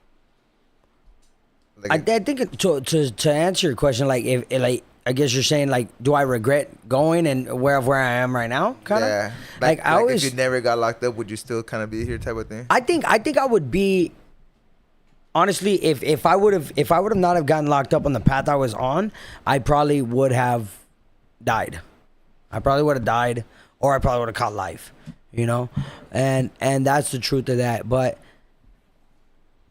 Like I think to answer your question, like if like I guess you're saying like, do I regret going and where I am right now? Kind of. yeah, Like, I always. if you never got locked up, would you still kind of be here, type of thing? I think I would be. honestly, if I would have not have gotten locked up on the path I was on, I probably would have died. I probably would have died, or I probably would have caught life, you know, and that's the truth of that. But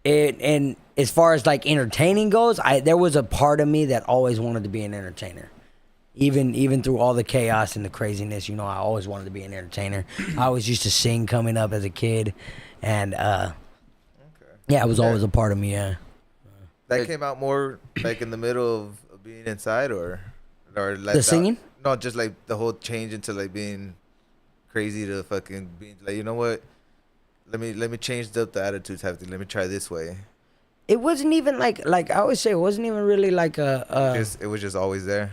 and as far as like entertaining goes, there was a part of me that always wanted to be an entertainer. Even through all the chaos and the craziness, you know, I always wanted to be an entertainer. I always used to sing coming up as a kid, and yeah, it was always a part of me. Yeah. That came out more like in the middle of being inside, or like The singing? No, just like the whole change into like being crazy to fucking being like, you know what? Let me change up the attitude type thing. Let me try this way. It wasn't even like I always say, it wasn't even really like It was just always there.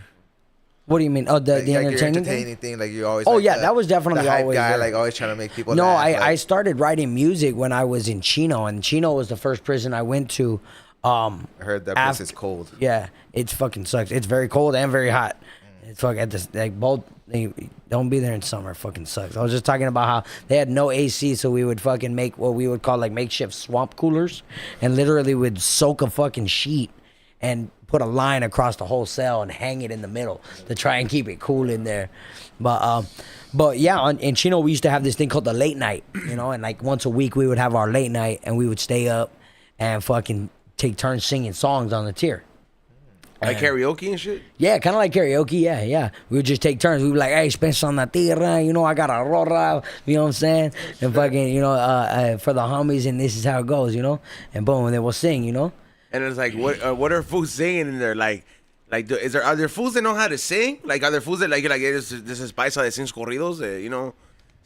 What do you mean? Oh, the Like, your entertaining thing? like you always. Oh like yeah, that was definitely the hype always guy, there. like always trying to make people. No, laugh, I started writing music when I was in Chino, and Chino was the first prison I went to. I heard that place is cold. Yeah, it's fucking sucks. It's very cold and very hot. It's fucking at this like both. Don't be there in summer. It fucking sucks. I was just talking about how they had no AC, so we would fucking make what we would call like makeshift swamp coolers, and literally would soak a fucking sheet and put a line across the whole cell and hang it in the middle to try and keep it cool in there. But yeah, in Chino we used to have this thing called the late night, you know, and like once a week we would have our late night, and we would stay up and fucking take turns singing songs on the tier. Like karaoke and shit? Yeah, kind of like karaoke, yeah. We would just take turns. We'd be like, hey, Spencer on the tierra, you know, I got a rora, you know what I'm saying? And fucking, you know, for the homies, and this is how it goes, you know? And boom, and then we'll sing, you know? And it's like, what are fools singing in there? Are there fools that know how to sing? Like, are there fools that like this is paisa that sings corridos? You know,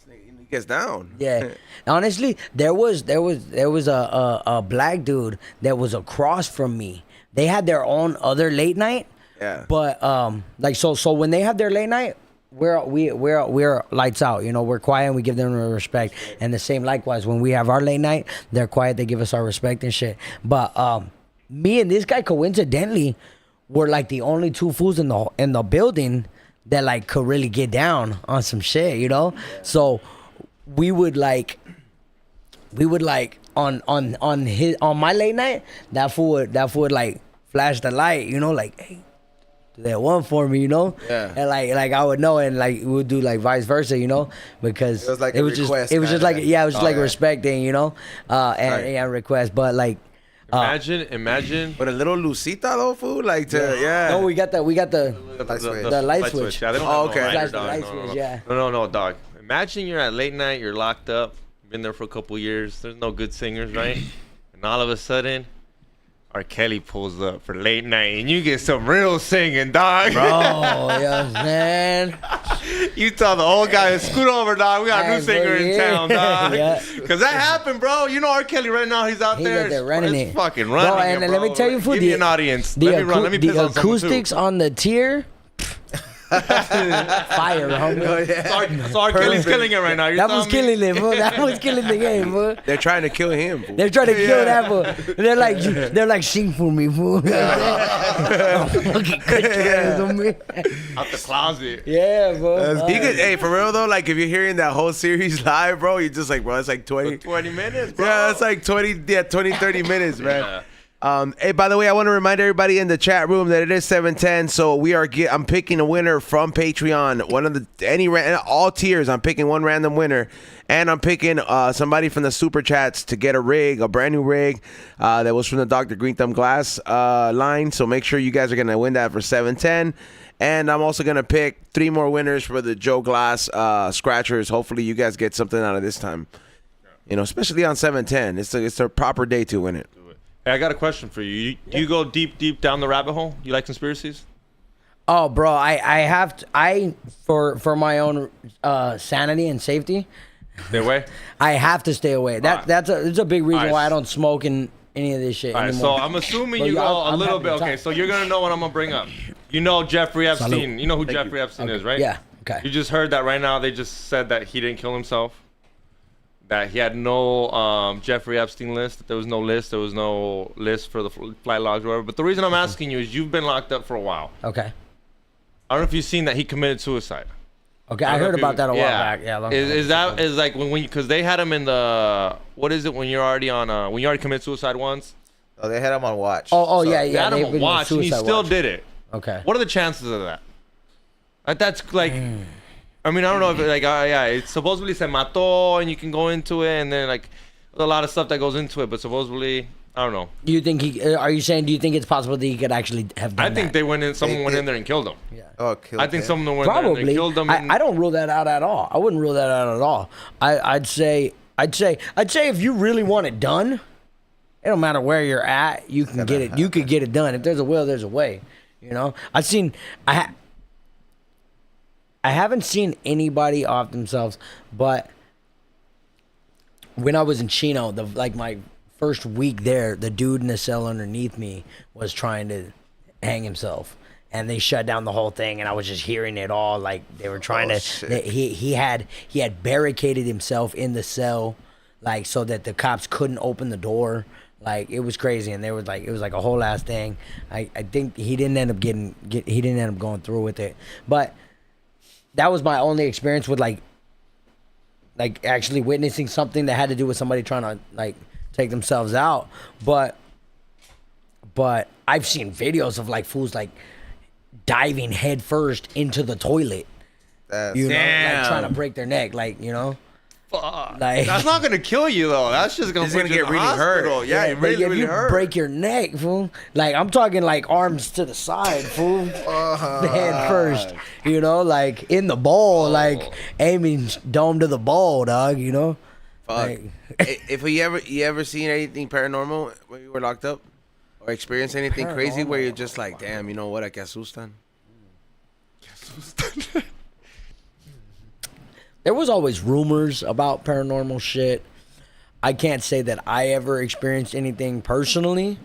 he gets down. Yeah, honestly, there was a black dude that was across from me. They had their own other late night. Yeah. But like so when they have their late night, we're lights out. You know, we're quiet and we give them respect. And the same likewise when we have our late night, they're quiet. They give us our respect and shit. But me and this guy coincidentally were like the only two fools in the building that like could really get down on some shit. You know, so we would like on my late night, that fool would like flash the light, you know, like, hey, do that one for me, you know? Yeah. And like I would know, and like we would do like vice versa, you know, because It was like it a was request, just kinda. like, yeah, it was just like yeah. respecting, you know, and request, but like. Imagine. But a little lucita though, fool, like to No, we got the The light switch. Yeah, they don't Oh, have okay. no lighter, Flash the dog. light No. switch, yeah. No, dog. Imagine you're at late night, you're locked up, been there for a couple years. There's no good singers, right? And all of a sudden, R. Kelly pulls up for late night, and you get some real singing, dog. Bro, you know what I'm saying? You tell the old guy, scoot over, dog. We got a new Hey, singer in yeah. town, dog. Yeah. Cause that happened, bro. You know R. Kelly right now. He's out He's there. out there running It's it. fucking Bro, running and it, let me bro. tell you, fool, Give me an audience. Let me piss the on someone, too. acoustics on the tier, fire, homie. So R. Kelly's killing it right now. You're That was telling me? killing it, bro. That was killing the game, bro. They're trying to kill him. Fool. They're trying to kill that, fool. They're like, sing for me, fool. Fucking cut your ass on me. Out the closet. Yeah, bro. You could, hey, for real though, like if you're hearing that whole series live, bro, you're just like, bro, it's like 20. 20 minutes, bro. Yeah, it's like 20, 30 minutes, man. Hey, by the way, I want to remind everybody in the chat room that it is 7:10, so I'm picking a winner from Patreon. One of all tiers. I'm picking one random winner, and I'm picking somebody from the super chats to get a brand new rig that was from the Dr. Green Thumb Glass line. So make sure you guys are gonna win that for 7:10. And I'm also gonna pick 3 more winners for the Joe Glass scratchers. Hopefully, you guys get something out of this time. You know, especially on 7:10. It's a proper day to win it. Hey, I got a question for you. Do you go deep down the rabbit hole? You like conspiracies? Oh, bro, I have to. For my own sanity and safety, Stay away. I have to stay away. That's a big reason Alright. why I don't smoke in any of this shit All right, anymore. so I'm assuming But you go I'm a little happy bit. to Okay, talk. so you're gonna know what I'm gonna bring up. You know Jeffrey Epstein. Salute. You know who Jeffrey Epstein is, right? Yeah. Okay. You just heard that right now. They just said that he didn't kill himself. That he had no Jeffrey Epstein list. That there was no list. There was no list for the flight logs or whatever. But the reason I'm asking you is you've been locked up for a while. Okay. I don't know if you've seen that he committed suicide. Okay, I don't know heard if about you- that a while back. Yeah, long time Is ago. that is like when because they had him in the what is it when you're already on when you already commit suicide once? Oh, they had him on watch. Oh, So- yeah, They yeah. had they've him been watch, and he suicide still watch. did it. Okay. What are the chances of that? That's like, I mean, I don't know if yeah, it's supposedly se mató, and you can go into it, and then like, there's a lot of stuff that goes into it, but supposedly, I don't know. Do you think are you saying, do you think it's possible that he could actually have done I think that? they went in, someone went in there and killed him. Oh, killed I think him. someone went in there Probably. and killed him. And, I don't rule that out at all. I wouldn't rule that out at all. I'd say if you really want it done, it don't matter where you're at, you can get it. You could get it done. If there's a will, there's a way. You know, I haven't seen anybody off themselves, but when I was in Chino, my first week there, the dude in the cell underneath me was trying to hang himself, and they shut down the whole thing, and I was just hearing it all. Like they were trying he had barricaded himself in the cell, like so that the cops couldn't open the door. Like it was crazy, and it was like a whole ass thing. I think he didn't end up going through with it, but that was my only experience with like actually witnessing something that had to do with somebody trying to like take themselves out. But I've seen videos of like fools like diving head first into the toilet, you know, like trying to break their neck, like, you know. fuck. Like, That's not gonna kill you though. That's just gonna It's put gonna you get in the really hurt. hospital. Yeah, it like, really, if really you hurt. break your neck, fool. Like, I'm talking like arms to the side, fool. Head first, you know, like in the bowl, like aiming dome to the bowl, dog. You know. Fuck. Like, If you ever seen anything paranormal when you were locked up, or experienced anything crazy where you're just like, damn, you know what? I que asustan. there was always rumors about paranormal shit. I can't say that I ever experienced anything personally.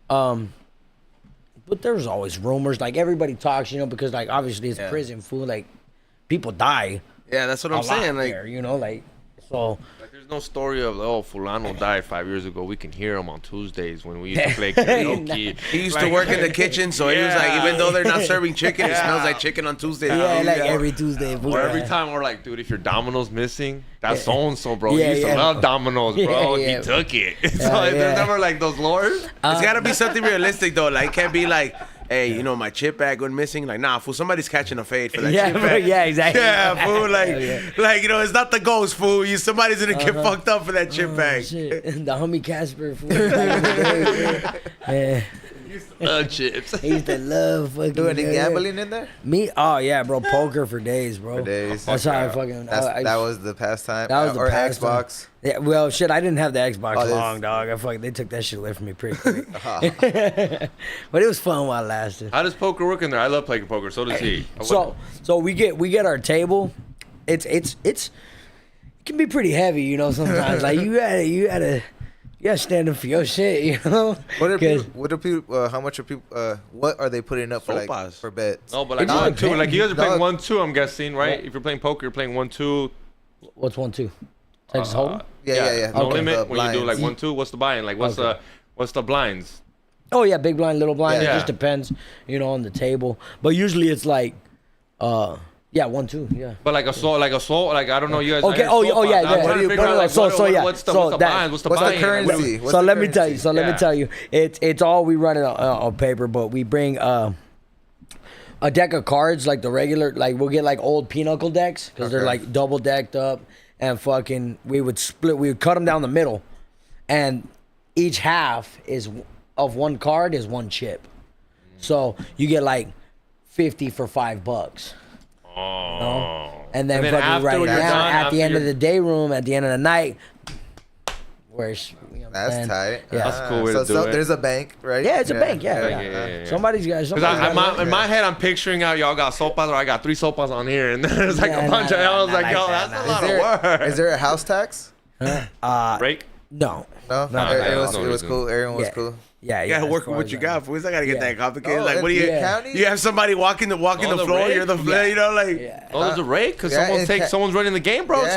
But there was always rumors. Like, everybody talks, you know, because like obviously it's prison, fool. Like, people die. Yeah, that's what a I'm saying. lot Like, there, you know, like, so. Like, there's no story of, oh, Fulano died 5 years ago. We can hear him on Tuesdays when we used to play karaoke. he used to work in the kitchen, so he was like, even though they're not serving chicken, it smells like chicken on Tuesday. Yeah, like every Tuesday. fool. Or every time we're like, dude, if your Domino's missing, that's so-and-so, bro. Yeah, he used to yeah. love Domino's, bro. Yeah, yeah. He took it. So Yeah, like, yeah. there's never like those lures. It's gotta be something realistic though. Like, it can't be like, hey, you know, my chip bag went missing. Like, nah, fool, somebody's catching a fade for that Yeah, chip bro, bag. yeah, exactly. Yeah, fool, like, Yeah. like, you know, it's not the ghost, fool. Somebody's gonna get fucked up for that chip bag. Shit. The homie Casper. Fool. Yeah. Chips. He used to love fucking. Do any gambling in there? Me? Oh yeah, bro. Poker for days, bro. For days. That's how I fucking. That was the pastime. That was the or pastime. Xbox. Yeah, well, shit. I didn't have the Xbox Oh, this- long, dog. They took that shit away from me pretty quick. But it was fun while it lasted. How does poker work in there? I love playing poker. So does he. So we get our table. It's it can be pretty heavy, you know. Sometimes like you gotta stand up for your shit, you know. What are 'Cause- people? What are people? How much are people? What are they putting up for like Sopas. for bets? No, but like It's not 1-2. bad. Like you guys are playing No. 1-2, I'm guessing, right? If you're playing poker, you're playing 1-2. What's 1-2? Texas Hold'em? Yeah. No Okay. limit The when you do like blinds. 1-2. What's the buy-in? Like what's the blinds? Oh yeah, big blind, little blind. Yeah. It just depends, you know, on the table. But usually it's like, 1-2, yeah. But like a soul, like I don't know, you guys. Okay. I hear Oh, soul yeah, pots. I'm yeah. trying to figure No, out, no, like, so, yeah. What's the So buy-in? that- What's the what's the buy-in? currency? What's So the let me tell you. currency? So let me Yeah. tell you. It's all we run it on paper, but we bring a deck of cards like the regular. Like we'll get like old pinochle decks because they're Okay. like double decked up, and fucking we would cut them down the middle, and each half of one card is one chip. So you get like 50 for $5. Oh. know? And then fucking after right you're now, done, at after the end of you're- the day room, at the end of the night, where's That's tight. Yeah. That's a cool way to do it. There's a bank, right? Yeah, it's a bank. Yeah. Yeah. Somebody's got. Because in my head, I'm picturing out y'all got sopas, or I got 3 sopas on here, and then there's like Yeah, a bunch nah, of. I was nah, like, nah, yo, nah, that's nah. a lot of work. Is there a house tax? Break? No. No, No, it no, was, no it was reason. cool. Everyone was Yeah. cool. Yeah, You gotta as work far with what as you that. got. It's not gotta get Yeah. that complicated. Oh, Like, what do you? yeah. County? You have somebody walking the Oh, the the floor. rake? You're the you know, like. Yeah. Oh, there's a rake because Yeah, someone's running the game, bro. Yeah.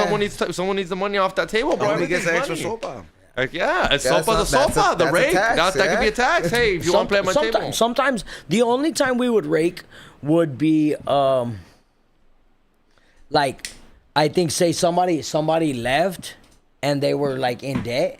Someone needs the money off that table, bro. How many gets the extra Everything's money. sopa? Like, yeah, a That's sopa's a not- that's a- sopa. The that's a rake, tax, that could be yeah. a tax. Hey, if you want to play at my table. Sometimes the only time we would rake would be like I think say somebody left and they were like in debt.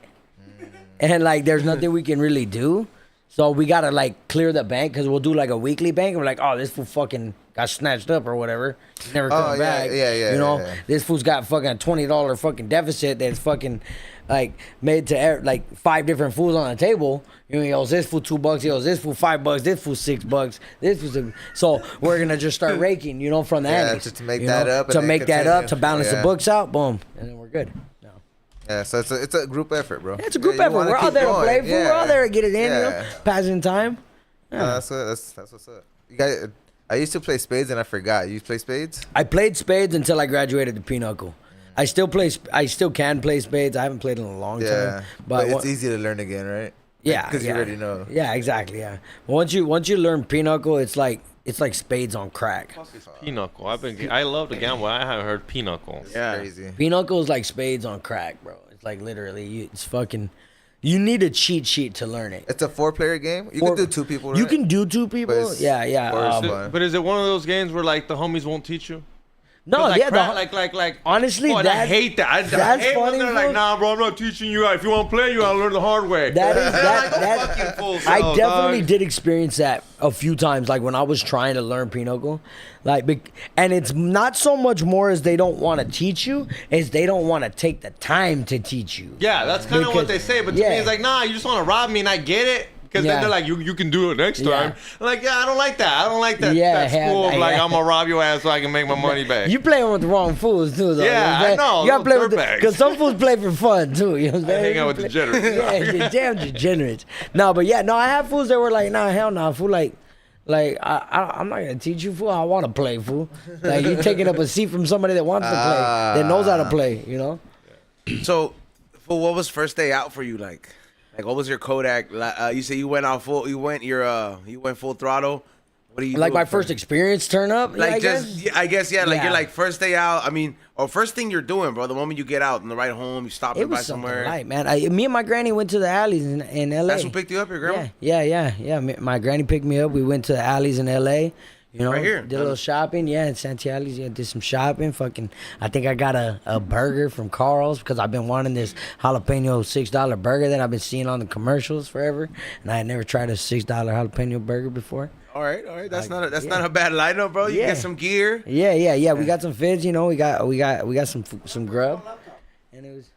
and like there's nothing we can really do. So we gotta like clear the bank because we'll do like a weekly bank. And we're like, oh, this fool fucking got snatched up or whatever. He's never coming back. Yeah. You know, this fool's got fucking $20 fucking deficit that's fucking like made to like 5 different fools on the table. You know, he owes this fool $2. He owes this fool $5. This fool $6. This fool. So we're gonna just start raking. You know, from the annex. Just to make that up. To and make that continue. up. To balance the books out. Boom, and then we're good. Yeah, so it's a group effort, bro. Yeah, it's a group you effort. wanna We're out keep there to going. play. Fool. We're out there to get it in. You know, Yeah. passing time. That's what's up. You guys, I used to play spades and I forgot. You play spades? I played spades until I graduated to pinochle. I still can play spades. I haven't played in a long time. But it's easy to learn again, right? Yeah, because you already know. Yeah, exactly. Yeah. Once you learn pinochle, it's like spades on crack. Pinochle. I love the gamble. I haven't heard pinochle. Yeah. Crazy. Pinochle is like spades on crack, bro. It's like literally, it's fucking. You need a cheat sheet to learn it. It's a 4-player game. You can do 2 people, right? You can do 2 people. it's- Yeah. But is it one of those games where like the homies won't teach you? No, Like, yeah. like. Honestly, I hate that. I that's hate when funny, they're bro. like, nah, bro, I'm not teaching you. If you want to play, you gotta learn the hard way. That is that. Fucking full I self, definitely dog. did experience that a few times, like when I was trying to learn pinochle, and it's not so much more as they don't want to teach you, as they don't want to take the time to teach you. Yeah, that's kind of what Because- they say. But to yeah. me, it's like, nah, you just want to rob me, and I get it. Because Yeah. then they're like, you can do it next Yeah. time. I'm like, yeah, I don't like that. I don't like that. Yeah, that school of like, yeah. I'm gonna rob your ass so I can make my money back. You playing with the wrong fools too, though. Yeah, you know what I'm saying? I know, You gotta play with dirtbags. because some fools play for fun too. You know what I'm saying? hang out with degenerates. Yeah, the damn degenerates. No, but yeah, no, I have fools that were like, nah, hell no, fool, like I'm not gonna teach you, fool. I want to play, fool. Like you taking up a seat from somebody that wants to play, that knows how to play. You know. So, what was first day out for you like? Like, what was your Kodak? You say you went out full. You went full throttle. What do you Like do my first experience turn up. Like I just, guess? I guess, yeah. Like Yeah. you're like first day out. I mean, or first thing you're doing, bro. The moment you get out and the ride home, you stop It by was something somewhere. light, man. Me and my granny went to the alleys in LA. That's who picked you up, your grandma. Yeah. My granny picked me up. We went to the alleys in LA. You know, Right here. did a little shopping. Yeah, in Santiago's. Yeah, did some shopping. Fucking, I think I got a burger from Carl's because I've been wanting this jalapeno $6 burger that I've been seeing on the commercials forever, and I had never tried a $6 jalapeno burger before. All right. That's not a bad lineup, bro. You Yeah. get some gear. Yeah. We got some fids. You know, we got some grub, and it was.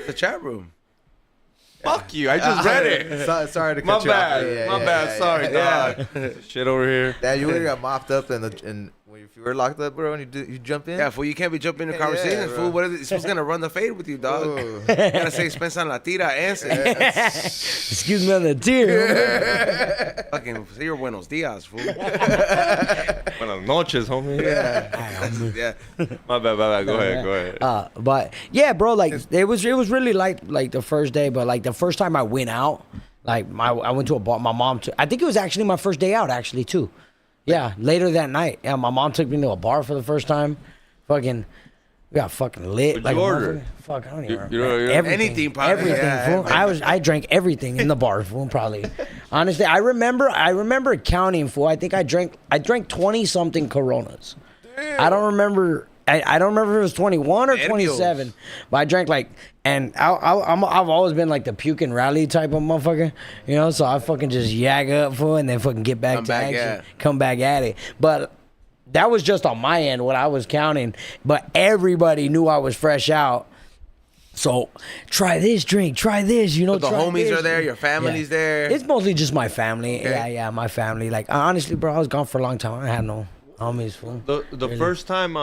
The chat room. Fuck you. I just read it. Sorry to My cut you off. bad. My bad. Sorry, dog. Shit over here. Dad, you would have got mopped up and if you were locked up, bro, and you jump in. Yeah, fool. You can't be jumping into Yeah, conversations, bro. fool. What is it? This fool's gonna run the fade with you, dog. Ooh. You gotta say Spence on la tira, answer. Excuse me on the tear. Fucking say your buenos dias, fool. Buenas noches, homie. Yeah. My bad. Go ahead. But yeah, bro, like it was really like the first day, but like the first time I went out, like I went to a bar. My mom I think it was actually my first day out, actually too. Yeah, later that night. Yeah, my mom took me to a bar for the first time. Fucking, we got fucking lit. What'd you order? Fuck, I don't even You remember. know, Everything, anything, probably. everything. Yeah, fool. I drank everything in the bar, fool. Probably, honestly, I remember counting, fool. I think I drank 20 something Coronas. I don't remember. I don't remember if it was 21 or 27, but I drank like, and I've always been like the puke and rally type of motherfucker, you know. So I fucking just yag up for and then fucking get back to action, come back at it. But that was just on my end what I was counting. But everybody knew I was fresh out. So try this drink, try this, you know. The try homies this. are there, your family's Yeah. there. It's mostly just my family. Okay. Yeah, my family. Like honestly, bro, I was gone for a long time. I had no homies, fool. The first time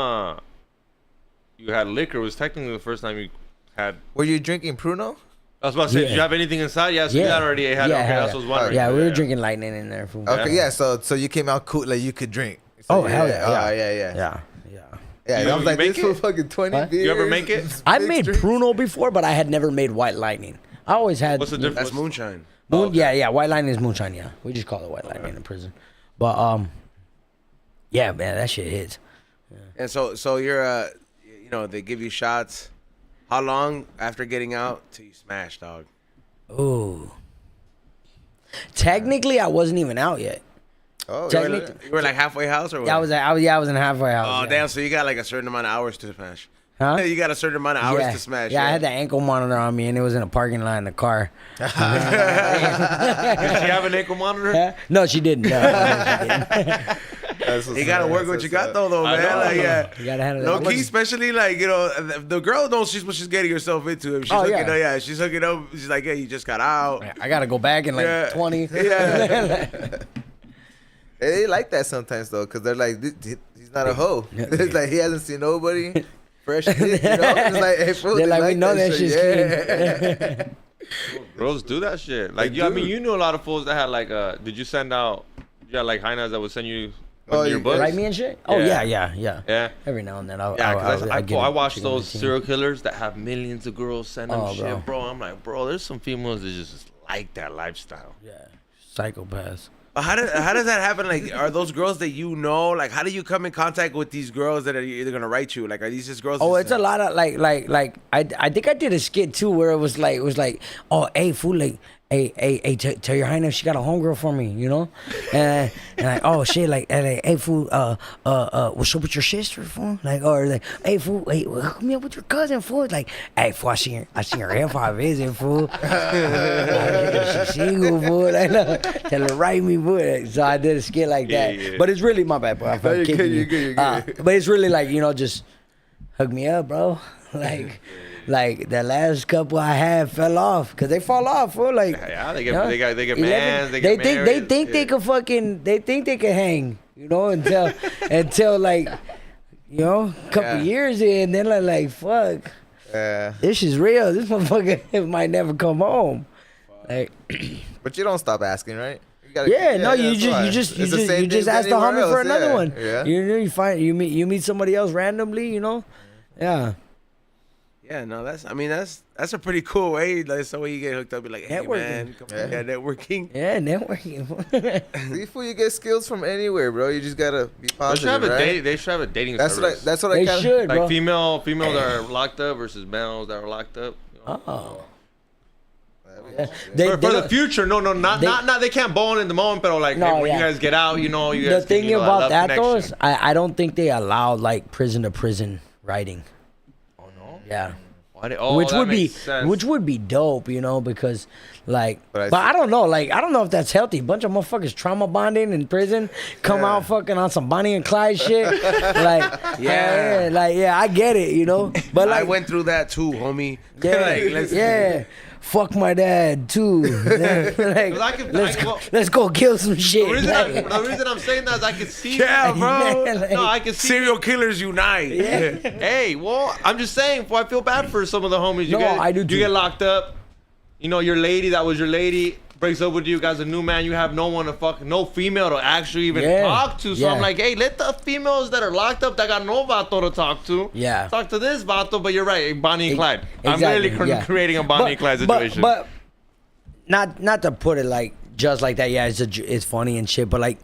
you had liquor was technically the first time you had. Were you drinking Pruno? I was about to say, Yeah. did you have anything inside? Yeah, so you had already had. Yeah, okay, hell that's what I was wondering. Yeah, we were drinking lightning in there, fool. Okay, yeah. So you came out cool, like you could drink. So Oh, hell yeah. Oh, yeah. Yeah. Yeah, You I was like, make this it? was fucking 20 What? beers. You ever make it? I Big made drinks. Pruno before, but I had never made White Lightning. I always had. What's the difference? That's moonshine. Moon, yeah, White Lightning is moonshine. Yeah, we just call it White Lightning in prison. But yeah, man, that shit hits. And so you're you know, they give you shots. How long after getting out till you smash, dog? Ooh. Technically, I wasn't even out yet. Oh, Technically, You were like halfway house or what? I was in halfway house. Oh yeah. damn! So you got like a certain amount of hours to smash. Huh? You got a certain amount of hours to smash. Yeah, I had the ankle monitor on me, and it was in a parking lot in the car. Did she have an ankle monitor? Huh? No, she didn't. No, she didn't. You gotta work what you got though, man. Like, yeah, You gotta have it. no key, especially like the girl knows what she's getting herself into. If she's hooking up, she's hooking up. She's like, hey, you just got out. I gotta go back in like 20. Yeah. They like that sometimes though, because they're like, he's not a hoe. It's like he hasn't seen nobody fresh. You know, it's like, hey, fool, They're they like, we know that shit's clean. Girls do that shit. Like I mean, you knew a lot of fools that had like did you send out? You had like hyenas that would send you your books? Write me and shit? Oh, Yeah. yeah. Every now and then. I watch those serial killers that have millions of girls send them shit, bro. I'm like, bro, there's some females that just like that lifestyle. Yeah. Psychopaths. How does that happen? Like, are those girls that you know? Like, how do you come in contact with these girls that are either gonna write you? Like, are these just girls? Oh, it's a lot of like I think I did a skit too where it was like, oh, hey, fool, like, hey, tell your highness she got a homegirl for me, you know, and like, oh shit, like, hey, fool, what's up with your sister, fool? Like, or like, hey, fool, hey, hook me up with your cousin, fool. Like, hey, fool, I seen her grandpa visit, fool. She's single, fool. Like, tell her write me, fool. So I did a skit like that, Yeah. but it's really my bad, bro. You're good. But it's really like, you know, just hook me up, bro. Like the last couple I had fell off because they fall off, fool. Like, Yeah, they get you know, they get 11 mans, they get married. They think they can fucking, they think they can hang, you know, until like, you know, a couple years in, then like fuck, this is real. This motherfucker might never come home. Like, But you don't stop asking, right? you just ask the homie for another one. Yeah. You meet somebody else randomly, you know, yeah. Yeah, no, that's a pretty cool way. Like, so when you get hooked up, be like, hey, Networking. man, come on, networking. Yeah, networking. See, fool, you get skills from anywhere, bro. You just gotta be positive, They should have a dating That's service. what I They kind of. should, Like bro. females that are locked up versus males that are locked up. You know? Oh. For the future, not they can't bone in the moment, but like No, hey, when yeah. you guys get out, you know, you The guys thing can, you know, about love that though connection. is I don't think they allow like prison to prison writing. Oh no. Yeah. Which Which would be dope, you know, because like, But but I don't know, like, I don't know if that's healthy. Bunch of motherfuckers trauma bonding in prison, come out fucking on some Bonnie and Clyde shit. Like, yeah, I get it, you know. But like, I went through that too, homie. yeah, Like, fuck my dad too. Let's go kill some shit. The reason I'm saying that is I can see. yeah, bro. No, I can see. Serial killers unite. Hey, well, I'm just saying. I feel bad for some of the homies. No, I do too. You get locked up. You know, your lady that was your lady breaks up with you. Guys, a new man. You have no one to no female to actually even talk to. So I'm like, hey, let the females that are locked up that got no vato to talk to. Yeah. Talk to this vato. But you're right, Bonnie and Clyde. I'm Exactly, really creating a Bonnie and Clyde situation. But not to put it like just like that. Yeah, it's funny and shit. But like,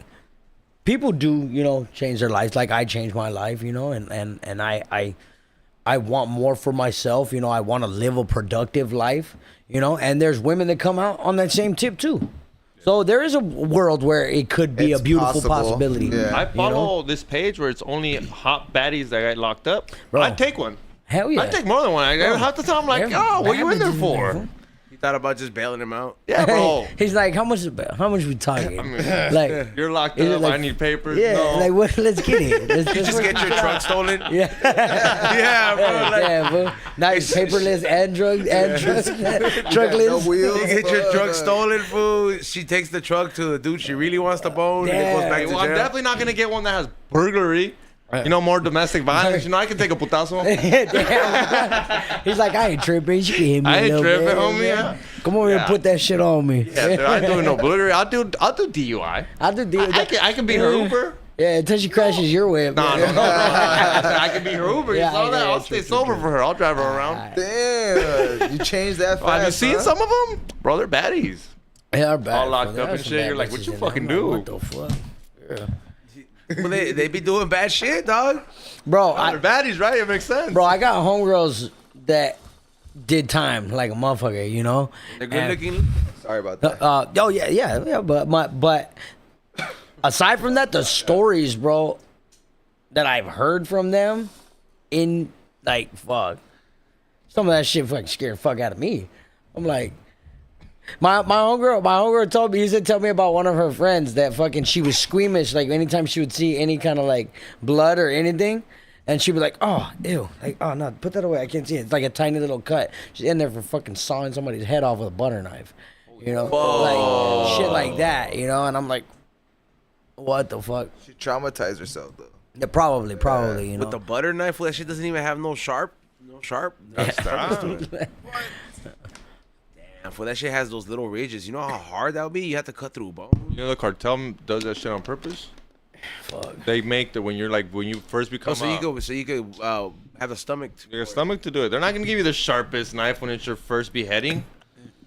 people do, you know, change their lives. Like I changed my life, you know, and I want more for myself. You know, I want to live a productive life. You know, and there's women that come out on that same tip too. So there is a world where it could be It's a beautiful possible. possibility. Yeah. I you follow know? this page where it's only hot baddies that got locked up. Bro. I'd take one. Hell yeah. I'd take more than one. Half the time I'm like, Yeah, oh, what are you in there bad for? bitches, You thought about just bailing him out? Yeah, bro. He's like, how much we talking? Like, You're locked is it up. like- I need papers. yeah, No. like what? Let's get it. Let's You just get your truck stolen? Yeah. Yeah, bro. Like, Yeah, bro. Now you're paperless and truckless. No wheels. you get your truck stolen, fool. She takes the truck to the dude she really wants to bone. And it goes back Hey, to well, I'm jail. definitely not gonna get one that has burglary. You know, more domestic violence. You know, I can take a putazo. Damn. He's like, I ain't tripping. She can hit me. I a ain't little tripping, bit, homie, man. yeah. Come over here and put that shit on me. Yeah, dude, I ain't doing no burglary. I'll do DUI. I'll do deal. I can be her Uber. Yeah, until she crashes your whip. No, man. bro. I can be her Uber. You Yeah, saw yeah, that? yeah, I'll true, stay sober for her. I'll drive her around. Damn, you changed that fast. Have you seen huh? some of them? Bro, they're baddies. Yeah, bad. All locked There up are and some shit. bad You're like, bitches what you in there. fucking I'm do? like, what the fuck? Yeah. Well, they be doing bad shit, dog. Bro, They're baddies, right? It makes sense. Bro, I got homegirls that did time like a motherfucker, you know. They're good And- looking. Sorry about that. Oh yeah. But aside from that, the stories, bro, that I've heard from them, Like, fuck. Some of that shit fucking scared the fuck out of me. I'm like, my homegirl told me, tell me about one of her friends that fucking, she was squeamish, like anytime she would see any kind of like blood or anything, and she'd be like, oh, ew, like, oh no, put that away, I can't see it. It's like a tiny little cut. She's in there for fucking sawing somebody's head off with a butter knife, you know, like shit like that, you know, and I'm like, what the fuck? She traumatized herself though. Yeah, probably, you know. With the butter knife, that shit doesn't even have no sharp. Damn, fool, that shit has those little ridges. You know how hard that would be? You have to cut through bone. You know the cartel does that shit on purpose. Fuck. They make when you first become. So you could have a stomach. Your stomach to do it. They're not gonna give you the sharpest knife when it's your first beheading.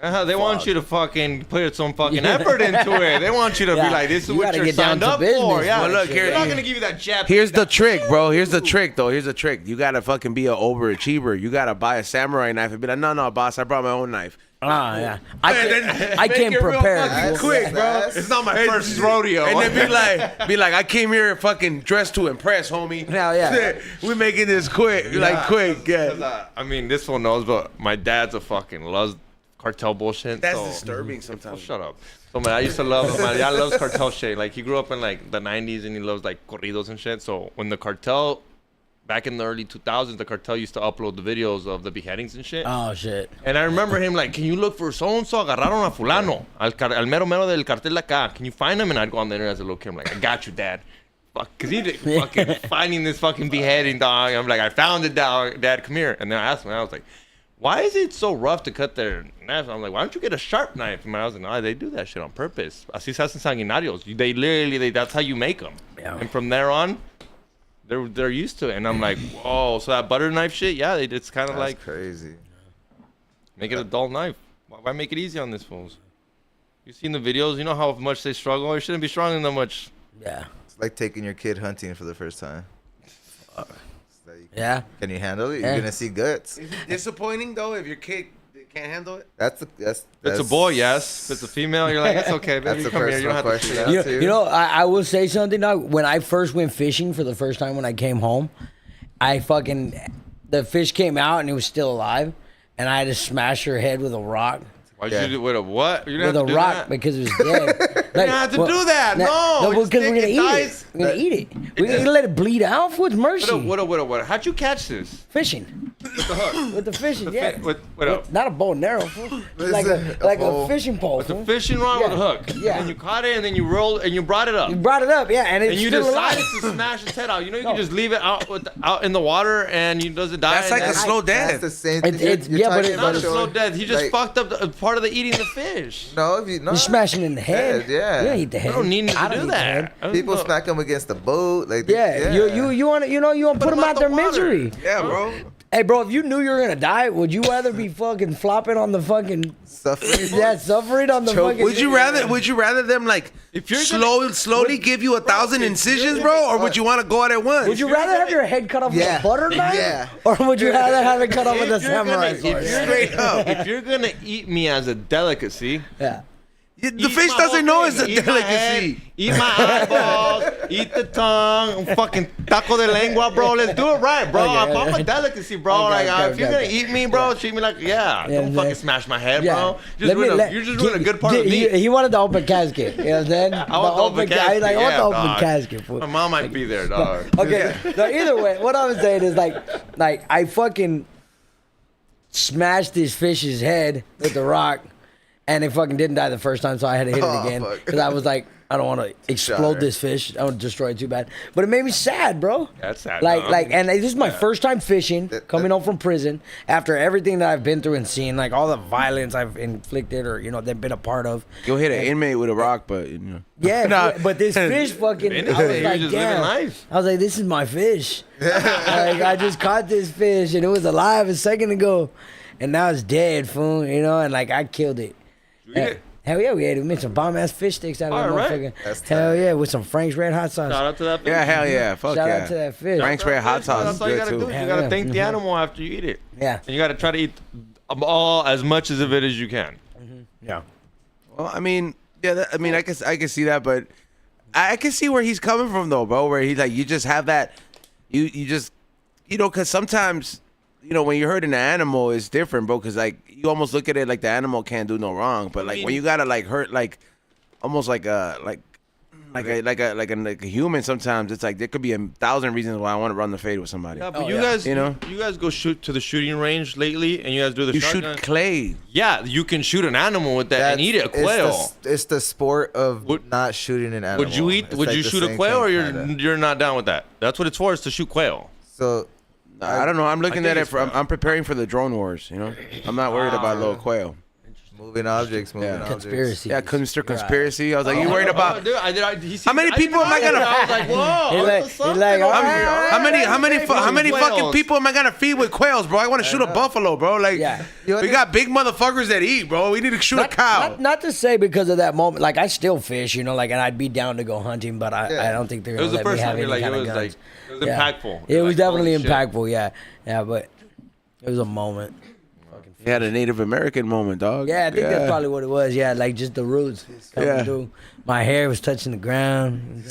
They want you to fucking put some fucking effort into it. They want you to be like, this is what you're signed up for. Yeah, well, look, they're not gonna give you that jab. Here's the trick, bro. Here's the trick, though. Here's the trick. You gotta fucking be an overachiever. You gotta buy a samurai knife and be like, no, boss, I brought my own knife. Yeah. I came prepared. Quick, bro. It's not my first rodeo. And then be like, I came here fucking dressed to impress, homie. Hell yeah. We're making this quick. Like, quick, yeah. I mean, this one knows, but my dad's a fucking loves cartel bullshit. That's so. disturbing sometimes. Oh, shut up. So man, I used to love. My dad loves cartel shit. Like he grew up in like the '90s and he loves like corridos and shit. So when the cartel, back in the early 2000s, the cartel used to upload the videos of the beheadings and shit. Oh shit. And I remember him like, can you look for so and so? Agarraron a fulano, al mero mero del cartel de acá. Can you find him? And I'd go on the internet as a little kid. I'm like, I got you, Dad. Fuck, cause he did fucking finding this fucking beheading, dog. I'm like, I found it, dog. Dad, come here. And then I asked him, I was like, why is it so rough to cut their knives? I'm like, why don't you get a sharp knife? And I was like, no, they do that shit on purpose. Así se hacen sanguinarios. They literally, that's how you make them. Yeah. And from there on, they're used to it. And I'm like, whoa, so that butter knife shit, yeah, it's kind of like crazy. Make it a dull knife. Why make it easy on this fools? You seen the videos? You know how much they struggle? It shouldn't be struggling that much. Yeah. It's like taking your kid hunting for the first time. Yeah. Can you handle it? Yeah. You're gonna see guts. Is it disappointing though if your kid can't handle it? That's It's a boy, yes. If it's a female, you're like, it's okay, baby. That's a Come here. You don't personal have to see question. that. You know, I will say something, dog. When I first went fishing for the first time when I came home, the fish came out and it was still alive, and I had to smash her head with a rock. Why'd you do it with a what? You With didn't a have to do rock that. because it was dead. You don't have to do that. No, because we're gonna eat it. We're gonna eat it. We're gonna let it bleed out. What's mercy? What? How'd you catch this? Fishing With the hook. with the fishing, yeah. What? Not a bow and arrow, fool. like a pole. fishing pole. With the fool. fishing rod with a Yeah. hook. Yeah. And then you caught it, and then you rolled, and you brought it up. You brought it up, yeah, and it's And you still alive. decided to smash its head out. You know, you No. can just leave it out in the water, and it doesn't die. That's like and a slow That's death. the same It's- thing. it's- You're yeah, but talking it's not about a slow showing- death. He just like- fucked up part of the eating the fish. No, if you no. You smashing in the head. Yeah. You don't eat the head. I don't need I to don't do eat the that. head. I don't People know. smack them against the boat, like Yeah, you want to put them them out out their the water. misery. Yeah, bro. Hey, bro, if you knew you were gonna die, would you rather be fucking flopping on the fucking suffering. suffering on the Choke. fucking? Would you rather them like If you're slowly give you 1,000 incisions, bro, or would you want to go at it once? Would you rather have your head cut off with Yeah. a butter knife, Yeah. or would you rather have it cut off with a If you're samurai gonna- sword? if you're Straight up. If you're gonna eat me as a delicacy, Yeah. The eat fish my doesn't whole know thing. it's a Eat my head, delicacy. eat my eyeballs, eat the tongue, fucking taco de lengua, bro. Let's do it right, bro. Okay, I'm okay. a delicacy, bro. Okay, Like, if you're gonna okay. eat me, bro, treat me like, don't fucking smash my head, bro. You're just ruining a good part of me. He wanted the open casket. You know what I'm saying? I want the open casket. I want the open dog. casket. Fool. My mom might be there, dog. Okay. So either way, what I was saying is like I fucking smashed this fish's head with the rock, and it fucking didn't die the first time, so I had to hit it Oh, again fuck. because I was like, I don't want to explode her. this fish. I would destroy it too bad. But it made me sad, bro. That's sad, Like, dog. and this is my first time fishing, coming that- home from prison after everything that I've been through and seen, like all the violence I've inflicted or they've been a part of. You'll hit an inmate with a rock, but you know. Yeah, Nah. but this fish fucking, Innocent. I was He was like, just living damn. life. I was like, this is my fish. Like, I just caught this fish and it was alive a second ago, and now it's dead, fool. And like I killed it. You eat it? Hell yeah, we ate it. We made some bomb ass fish sticks out of that All right. motherfucker. That's Hell tight. yeah, with some Frank's Red Hot Sauce. Shout out to that. Yeah, hell yeah. Fuck Shout yeah. out to that fish. Frank's Red Hot Sauce That's is all you good gotta too. do. You Hell gotta yeah. thank the animal after you eat it. Yeah. And you gotta try to eat all as much of it as you can. Yeah. Well, I mean, yeah, I can see that, but I can see where he's coming from though, bro. Where he's like, you just have that, you just, because sometimes you know, when you're hurting an animal, it's different, bro. Because like you almost look at it like the animal can't do no wrong, but like when you gotta like hurt like almost like a human, sometimes it's like there could be 1,000 reasons why I want to run the fade with somebody. Yeah, but you guys go shoot to the shooting range lately, and you guys do the You shotgun. shoot clay. Yeah, you can shoot an animal with that and eat it, a quail. It's the sport of not shooting an animal. Would you eat? It's Would like you the shoot a same quail, thing, or kinda. you're not down with that? That's what it's for, is to shoot quail. So I don't know. I'm looking think at it. it's fun. I'm preparing for the drone wars. You know, I'm not worried about little quail. moving objects, Conspiracy. Yeah, Mr. Conspiracy. I was like, you worried about? Dude, How many people am I gonna? I was like, whoa. How many fucking people am I gonna feed with quails, bro? I want to shoot a buffalo, bro. Like, Yeah. we got big motherfuckers that eat, bro. We need to shoot a cow. Not to say because of that moment, like I still fish, you know, like, and I'd be down to go hunting, but I don't think they're It gonna was the let me first have time you're any like, kind it of was guns. like, it was impactful. It was definitely Holy shit. impactful, yeah, but it was a moment. He had a Native American moment, dog. Yeah, I think that's probably what it was. Yeah, like just the roots coming through. My hair was touching the ground.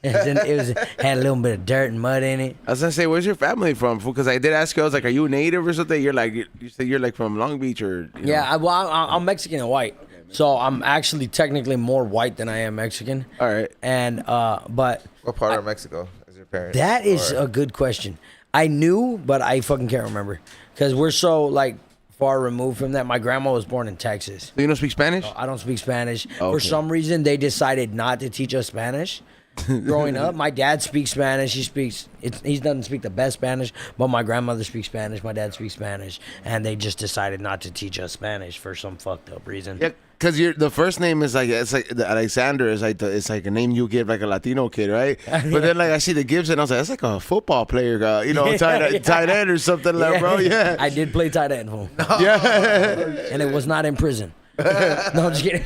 And then had a little bit of dirt and mud in it. I was gonna say, where's your family from? Because I did ask you, I was like, are you a native or something? You're like, you said you're like from Long Beach or. Yeah, I'm Mexican and white, so I'm actually technically more white than I am Mexican. All right. And but What part of Mexico is your parents? that is Or- a good question. I knew, but I fucking can't remember because we're so like far removed from that. My grandma was born in Texas. So you don't speak Spanish? I don't speak Spanish. Okay. For some reason, they decided not to teach us Spanish. Growing up, my dad speaks Spanish. He doesn't speak the best Spanish, but my grandmother speaks Spanish. My dad speaks Spanish, and they just decided not to teach us Spanish for some fucked up reason. Yeah, because the first name is like the Alexander is like it's like a name you give like a Latino kid, right? But then like I see the Gibson, I was like, that's like a football player, tight end or something, like, bro. Yeah, I did play tight end for him, yeah. and it was not in prison. No, I'm just kidding.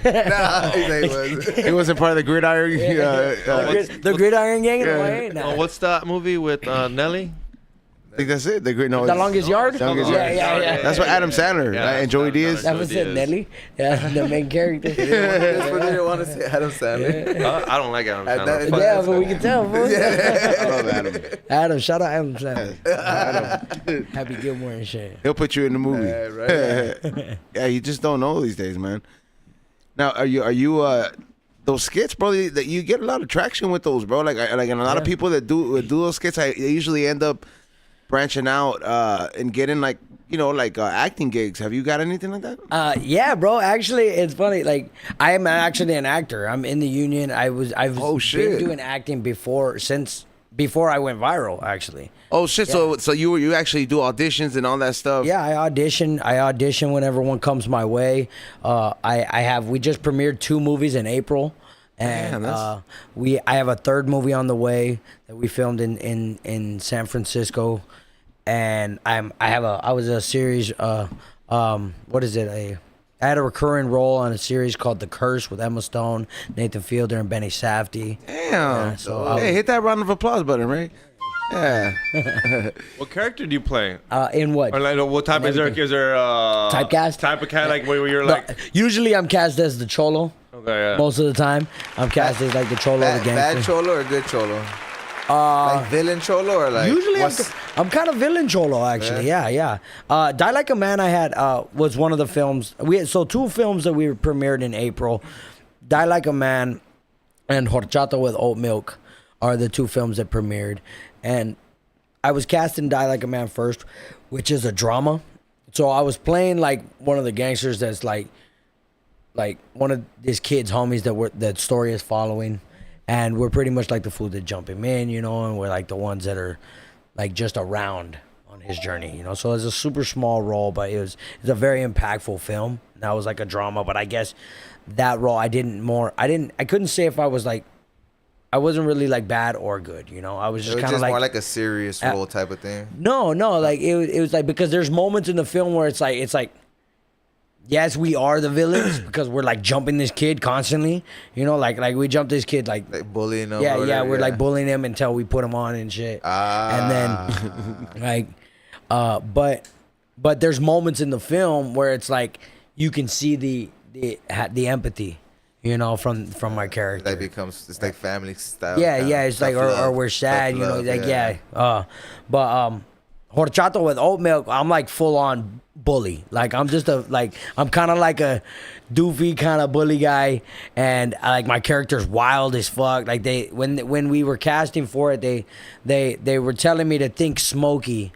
He wasn't part of the gridiron. The gridiron gang in the way. Nah. Oh, what's that movie with Nelly? I think that's it. The Longest yard? Longest yeah, Yard. yeah. That's what Adam Sandler, Yeah, right? And Joey Diaz. That was it, Nelly. Yeah, the main character. That's what they want to say, Adam Sandler. I don't like Adam that- Sandler. Fuck Yeah, this but we guy. can tell. Bro. I love Adam. Adam, shout out Adam Sandler. Happy Gilmore and shit. He'll put you in the movie. Right. Yeah, you just don't know these days, man. Now, are you those skits, bro? That you get a lot of traction with those, bro. Like and a lot of people that do those skits, they usually end up branching out and getting like acting gigs. Have you got anything like that? Yeah, bro. Actually, it's funny. Like, I am actually an actor. I'm in the union. I've Oh, shit. been doing acting before I went viral. Actually. Oh shit! Yeah. So you actually do auditions and all that stuff? Yeah, I audition whenever one comes my way. We just premiered 2 movies in April, and Damn, I have a 3rd movie on the way that we filmed in San Francisco, and I was a series. What is it? I had a recurring role on a series called The Curse with Emma Stone, Nathan Fielder, and Benny Safdie. Damn. Yeah, so Hey, hit that round of applause button, right? Yeah. What character do you play? In what? Or like, what type is there? Typecast? Type of cat like where you're like? Usually I'm cast as the cholo. Okay, yeah. Most of the time, I'm cast as like the cholo, the gangster. Bad cholo or good cholo? Like villain cholo or like? Usually what's- I'm kind of villain cholo actually. Yeah. Die Like a Man I had was one of the films. We had 2 films that we premiered in April. Die Like a Man and Horchata with Oat Milk are the 2 films that premiered. And I was cast in Die Like a Man first, which is a drama. So I was playing like one of the gangsters that's like one of these kids' homies that story is following. And we're pretty much like the fool that jump him in, and we're like the ones that are like just around on his journey, So it's a super small role, but it's a very impactful film. That was like a drama, but I guess that role I couldn't say if I was like, I wasn't really like bad or good, I was It just was kind of just like more like a serious role type of thing. no, like it was like, because there's moments in the film where it's like yes, we are the villains because we're like jumping this kid constantly, like we jump this kid like bullying him. yeah, or whatever, we're like bullying him until we put him on and shit. And then like but there's moments in the film where it's like you can see the empathy, from my character. That becomes it's like family style. Yeah, kinda yeah, it's like tough or love, we're sad, tough love, like yeah. horchata with oat milk, I'm like full on bully. Like I'm just I'm kind of like a doofy kind of bully guy, and like my character's wild as fuck. Like when we were casting for it, they were telling me to think Smokey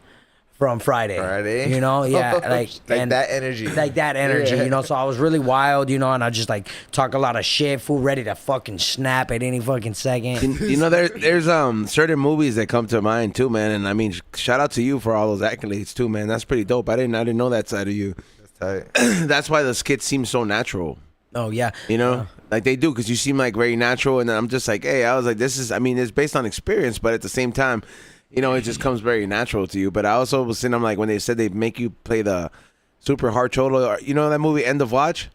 from Friday. You know, yeah, like that energy. Like that energy, you know. So I was really wild, you know, and I just like talk a lot of shit, fool, ready to fucking snap at any fucking second. You know, there's certain movies that come to mind too, man. And I mean, shout out to you for all those accolades too, man. That's pretty dope. I didn't know that side of you. That's tight. That's why the skits seem so natural. Oh yeah, you know, like they do, because you seem like very natural, and then I'm just like, hey, I was like, this is, I mean, it's based on experience, but at the same time, you know, it just comes very natural to you. But I also was saying, I'm like, when they said they make you play the super hard cholo, you know that movie End of Watch?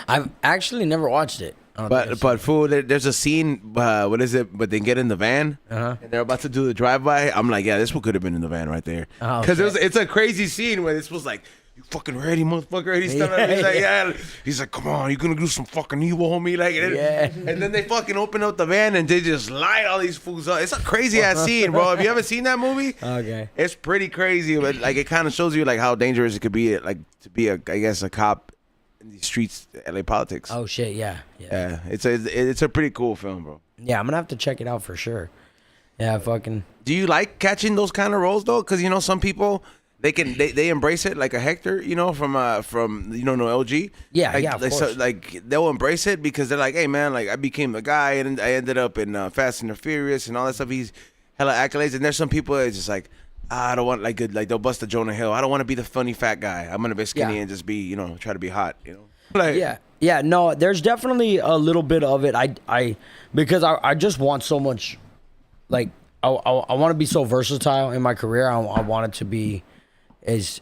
I've actually never watched it. But fool, there's a scene, what is it? But they get in the van, and they're about to do the drive-by. I'm like, yeah, this one could have been in the van right there. Because it's a crazy scene where this was like, you fucking ready, motherfucker? And he's like, yeah. He's like, come on, you gonna do some fucking evil, homie? Like, and then they fucking open up the van and they just light all these fools up. It's a crazy ass scene, bro. Have you ever seen that movie? Okay. It's pretty crazy, but like it kind of shows you like how dangerous it could be, like to be I guess a cop in these streets, LA politics. Oh shit, yeah. It's a pretty cool film, bro. Yeah, I'm gonna have to check it out for sure. Yeah, fucking. Do you like catching those kind of roles though? Because you know some people. They embrace it like a Hector, you know, from you know no LG. Yeah, like, of course. So, like they'll embrace it because they're like, hey man, like I became a guy and I ended up in Fast and the Furious and all that stuff. He's hella accolades, and there's some people that's just like, I don't want like they'll bust a Jonah Hill. I don't want to be the funny fat guy. I'm gonna be skinny and just be, you know, try to be hot, you know. Like, yeah. No, there's definitely a little bit of it. Because I just want so much, like I want to be so versatile in my career. I want it to be as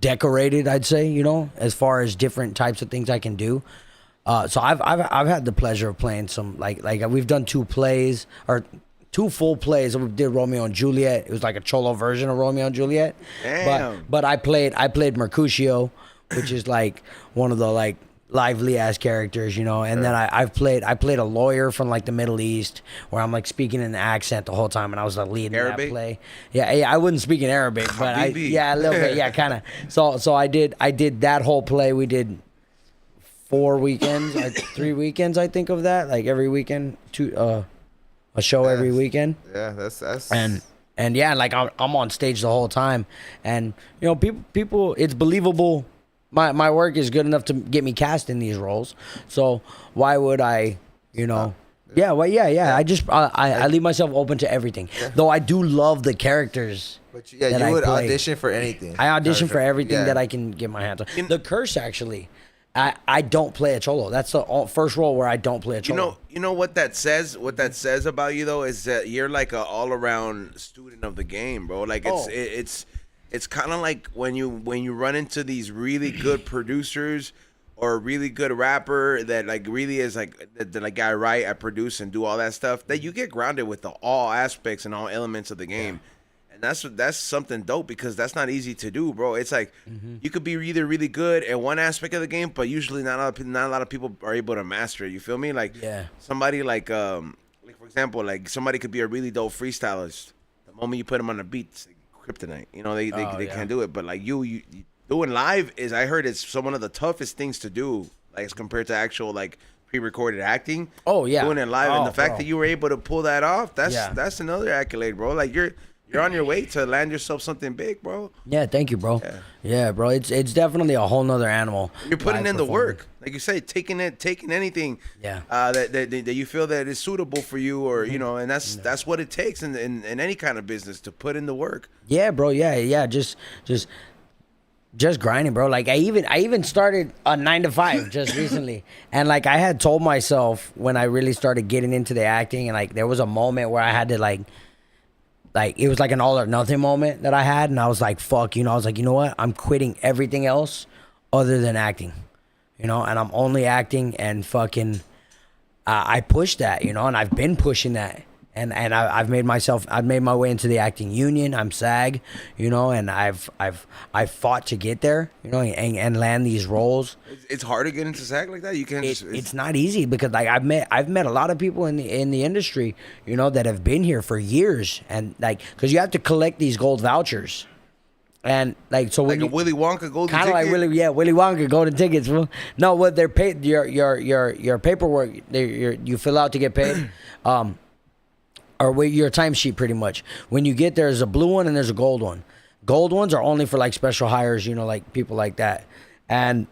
decorated, I'd say, you know, as far as different types of things I can do. So I've had the pleasure of playing some like we've done 2 plays or 2 full plays. We did Romeo and Juliet. It was like a cholo version of Romeo and Juliet. Damn. But I played Mercutio, which is like one of the like lively ass characters, you know. And then I played a lawyer from like the Middle East, where I'm like speaking in an accent the whole time, and I was the lead in that play. Yeah, I wouldn't speak in Arabic, but a little bit, yeah, kind of. So I did that whole play. We did 4 weekends, 3 weekends, I think, of that. Like every weekend, a show every weekend. Yeah, that's and yeah, like I'm on stage the whole time, and you know, people, it's believable. My work is good enough to get me cast in these roles, so why would I, you know? Yeah, I leave myself open to everything. Though I do love the characters. But you would audition for anything. I audition for everything that I can get my hands on. The Curse, actually, I don't play a cholo. That's the first role where I don't play a cholo. You know what that says? What that says about you though is that you're like a all around student of the game, bro. Like it's kind of like when you run into these really good producers or a really good rapper that like really is like the like guy write, I produce and do all that stuff, that you get grounded with all aspects and all elements of the game. And that's something dope, because that's not easy to do, bro. It's like you could be either really good at one aspect of the game, but usually not a lot of people are able to master it. You feel me? Like somebody like for example, like somebody could be a really dope freestylist. The moment you put them on the beat, it's like kryptonite. You know, they can't do it. But like you doing live is, I heard, it's one of the toughest things to do, like as compared to actual like pre-recorded acting. Oh yeah, doing it live, and the fact that you were able to pull that off, that's another accolade, bro. Like you're on your way to land yourself something big, bro. Yeah, thank you, bro. Yeah, bro. It's definitely a whole nother animal. You're putting in the work, like you say, taking anything. That you feel that is suitable for you, or you know, and that's what it takes in any kind of business, to put in the work. Yeah, bro. Yeah. Just grinding, bro. Like I even started a 9 to 5 just recently, and like I had told myself when I really started getting into the acting, and like there was a moment where I had to like it was like an all or nothing moment that I had, and I was like, fuck, you know, I was like, you know what? I'm quitting everything else other than acting, you know, and I'm only acting, and fucking, I pushed that, you know, and I've been pushing that, And I've made my way into the acting union. I'm SAG, you know, and I've fought to get there, you know, and land these roles. It's hard to get into SAG like that. You can't. It's not easy because like I've met a lot of people in the industry, you know, that have been here for years, and like because you have to collect these gold vouchers, and like so when like a Willy Wonka golden kind of ticket. like Willy Wonka golden tickets. Well, no, what they're paid your paperwork you fill out to get paid, or your timesheet pretty much. When you get there's a blue one and there's a gold one. Gold ones are only for like special hires, you know, like people like that, and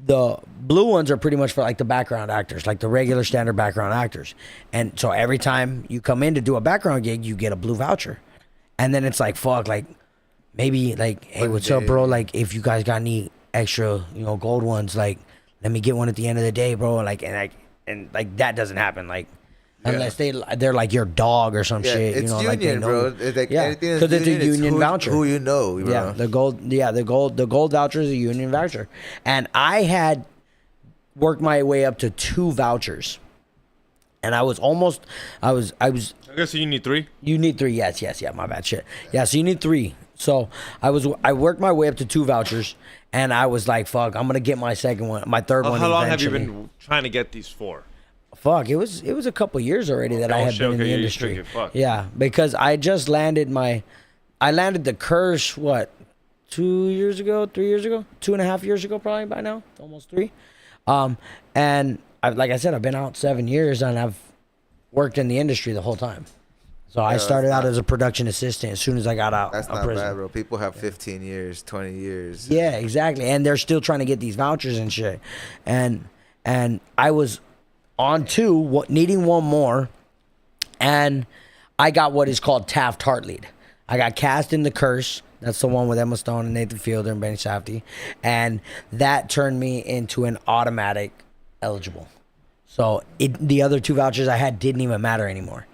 the blue ones are pretty much for like the background actors, like the regular standard background actors. And so every time you come in to do a background gig, you get a blue voucher, and then it's like fuck, like maybe like hey, what's up, bro? Like if you guys got any extra, you know, gold ones, like let me get one at the end of the day, bro. Like and that doesn't happen, like. Unless they're like your dog or some shit, it's you know, union, like they know. bro. It's like anything that's because it's a union voucher. Who you know, bro. Yeah, the gold voucher is a union voucher, and I had worked my way up to 2 vouchers, and I was. I guess you need 3. You need 3. Yes, yeah. My bad, shit. Yeah, so you need 3. So I worked my way up to 2 vouchers, and I was like, fuck, I'm gonna get my third one. How long have eventually. you been trying to get these for? Fuck, it was a couple years already that I had been in the industry. Yeah, because I just landed the Curse, 2 years ago, 3 years ago, 2.5 years ago, probably by now, almost 3. And like I said, I've been out 7 years and I've worked in the industry the whole time. So I started out as a production assistant as soon as I got out That's of not prison. bad, bro. People have 15 years, 20 years. Yeah, exactly. And they're still trying to get these vouchers and shit. And I was on 2, needing 1 more, and I got what is called Taft Hartlead. I got cast in The Curse. That's the one with Emma Stone and Nathan Fielder and Benny Safdie, and that turned me into an automatic eligible. So the other 2 vouchers I had didn't even matter anymore.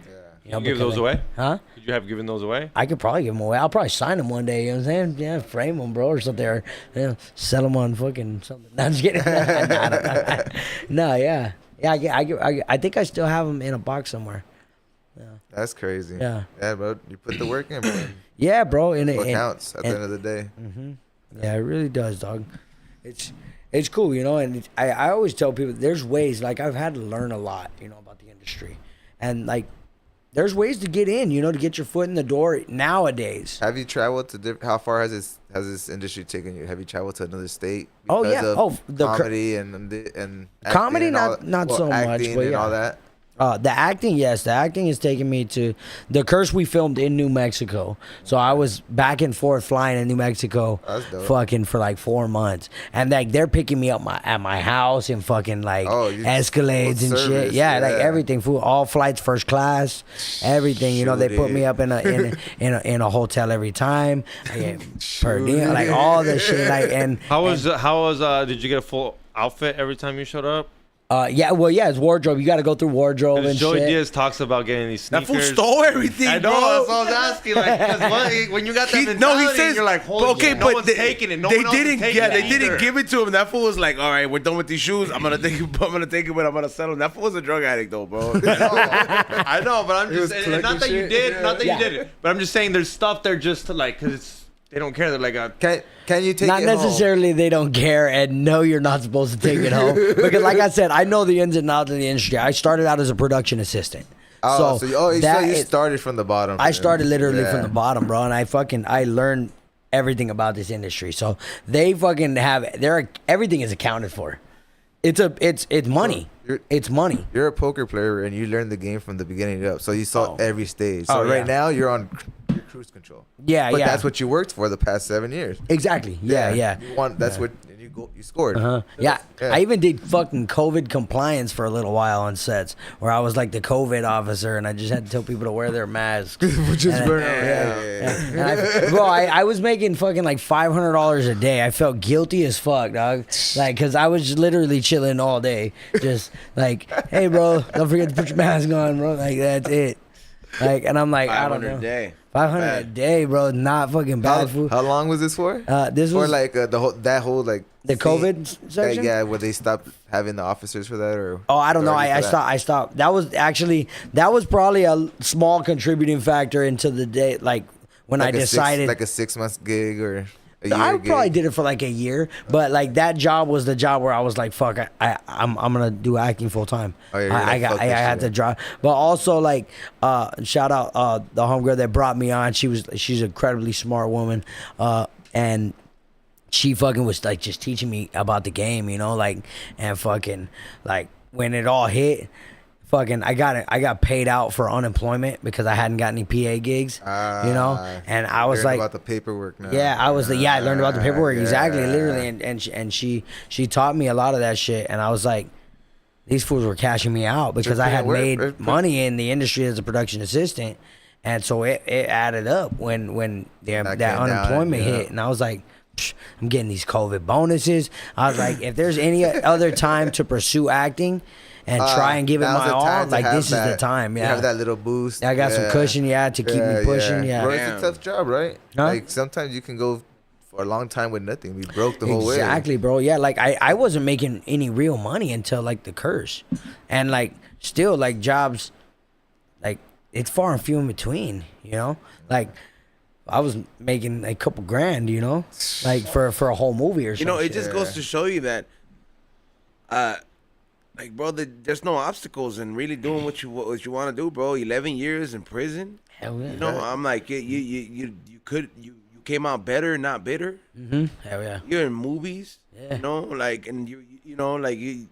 You know, give those away? Huh? Could you have given those away? I could probably give them away. I'll probably sign them one day. You know what I'm saying? Yeah, frame them, bro, or something. Or sell them on fucking something. No, I'm just kidding. No, yeah. Yeah, I think I still have them in a box somewhere. Yeah. That's crazy. Yeah. Yeah, bro. You put the work in, bro. Yeah, bro. What counts at the end of the day. Mm-hmm. Yeah, it really does, dog. It's cool, you know. And I always tell people there's ways. Like I've had to learn a lot, you know, about the industry, and like there's ways to get in, you know, to get your foot in the door nowadays. Have you traveled to how far has this industry taken you? Have you traveled to another state? Oh yeah. Of The comedy and comedy, and not so much, acting but and yeah. all that. The acting, yes. The acting is taking me to The Curse. We filmed in New Mexico, so I was back and forth flying in New Mexico, fucking for like 4 months, and like they're picking me up at my house in fucking like Escalades and shit. Yeah, like everything, food, all flights first class, everything. You know, they put me up in a hotel every time, per diem, like all the shit. Like and how was did you get a full outfit every time you showed up? It's wardrobe. You got to go through wardrobe and Joey shit. Diaz talks about getting these sneakers. That fool stole everything, I know, bro. that's what I was asking. Like, because when you got that mentality, he says, you're like, holy shit, no one's taking it. No one else is taking it they either. didn't give it to him. That fool was like, all right, we're done with these shoes. I'm gonna take it, but I'm gonna sell them. That fool was a drug addict, though, bro. I know, but I'm just and not that you did, you did it, but I'm just saying there's stuff there just to like, because it's. They don't care. They're like, can you take not it necessarily home? They don't care, and no, you're not supposed to take it home because, like I said, I know the ins and outs of the industry. I started out as a production assistant. So you started from the bottom. I started literally from the bottom, bro, and I learned everything about this industry. So they fucking everything is accounted for. It's money. It's money. You're a poker player, and you learned the game from the beginning up. So you saw every stage. So right now you're on cruise control. Yeah, but that's what you worked for the past 7 years. Exactly. Yeah. You won. That's what you scored. Yeah. I even did fucking COVID compliance for a little while on sets, where I was like the COVID officer, and I just had to tell people to wear their masks. I was making fucking like $500 a day. I felt guilty as fuck, dog. Like, cause I was literally chilling all day, just like, hey, bro, don't forget to put your mask on, bro. Like that's it. Like, and I'm like, I don't know. 500 a day, bro. Not fucking bad food. How long was this for? This was like that whole like The COVID section? Yeah, where they stopped having the officers for that, or Oh, I don't know. authority I for that? stopped. That was probably a small contributing factor into the day, like when I decided. like a 6 month gig or a year I gig. probably did it for like a year, but like that job was the job where I was like, "Fuck, I'm gonna do acting full time." Oh, yeah, you're like, I "Fuck this had shit." to drop, but also like, shout out the homegirl that brought me on. She's an incredibly smart woman, and she fucking was like just teaching me about the game, you know, like, and fucking like when it all hit. Fucking, I got paid out for unemployment because I hadn't got any PA gigs, you know, and I was Learned like, about the paperwork now. yeah, I learned about the paperwork, Yeah. exactly, literally, and she taught me a lot of that shit, and I was like, these fools were cashing me out because I had made money in the industry as a production assistant, and so it added up when that unemployment hit, and I was like, I'm getting these COVID bonuses. I was like, if there's any other time to pursue acting and try and give it now's my the time all, to like have this is the that- time. to Yeah, have that little boost. I got some cushion, to keep me pushing. Yeah, Bro, it's a tough job, right? Huh? Like sometimes you can go for a long time with nothing. We broke the whole way. Exactly, bro. Yeah, like I wasn't making any real money until like the curse, and like still like jobs, like it's far and few in between. You know, like I was making a couple grand. You know, like for a whole movie or something. You know, it just goes to show you that, like, bro, there's no obstacles in really doing what you want to do, bro. 11 years in prison. Hell yeah. You know, I'm like, you came out better, not bitter. Hell yeah. You're in movies. Yeah. You know, like, and you know, like you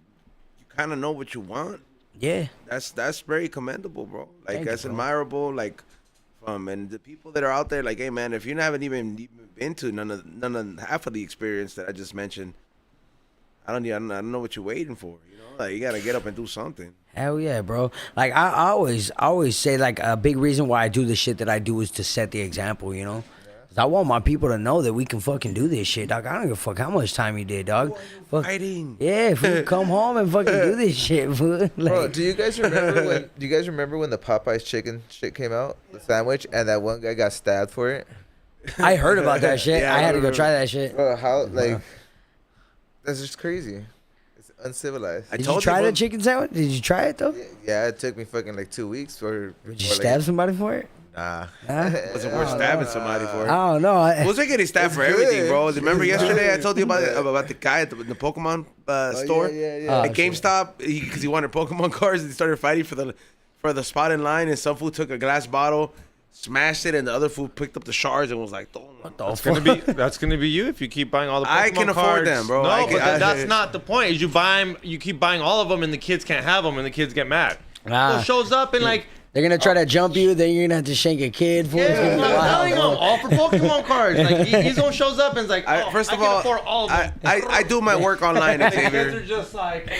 kind of know what you want. Yeah. That's very commendable, bro. Like, Thank that's you, bro. admirable. Like, and the people that are out there, like, hey, man, if you haven't even been to none of half of the experience that I just mentioned, I don't know what you're waiting for. You know, like, you gotta get up and do something. Hell yeah, bro. Like I always say like a big reason why I do the shit that I do is to set the example, you know? 'Cause I want my people to know that we can fucking do this shit, dog. I don't give a fuck how much time you did, dog. Fuck. Fighting. Yeah, fool, come home and fucking do this shit, fool. Like, Bro, do you guys remember when the Popeyes chicken shit came out, the sandwich, and that one guy got stabbed for it? I heard about that shit. Yeah, I I had to go remember. try that shit. Bro, how like that's just crazy. It's uncivilized. I Did you told try bro. the chicken sandwich? Did you try it though? Yeah, it took me fucking like 2 weeks for. Did you stab somebody for it? Nah. Huh? Wasn't worth stabbing somebody for it. I don't know. Who's they getting stabbed for It's everything, good. bro? Remember It's yesterday I good. told you about the guy at the Pokemon store? Yeah. At GameStop, because he wanted Pokemon cards, and he started fighting for the spot in line, and some fool took a glass bottle, smashed it, and the other fool picked up the shards and was like, "What the That's gonna be you if you keep buying all the Pokemon I can afford cards. them, bro. No, I can- but that's not the point. Is you keep buying all of them, and the kids can't have them, and the kids get mad. Ah. So shows up and like. They're gonna try to jump you. Then you're gonna have to shank a kid for it. It's gonna Yeah, be I'm wild, telling him, bro. all for Pokemon cards. Like he's gonna shows up and is like, oh, First I of can all, afford all of them. I do my work online, The kids are Xavier. just like,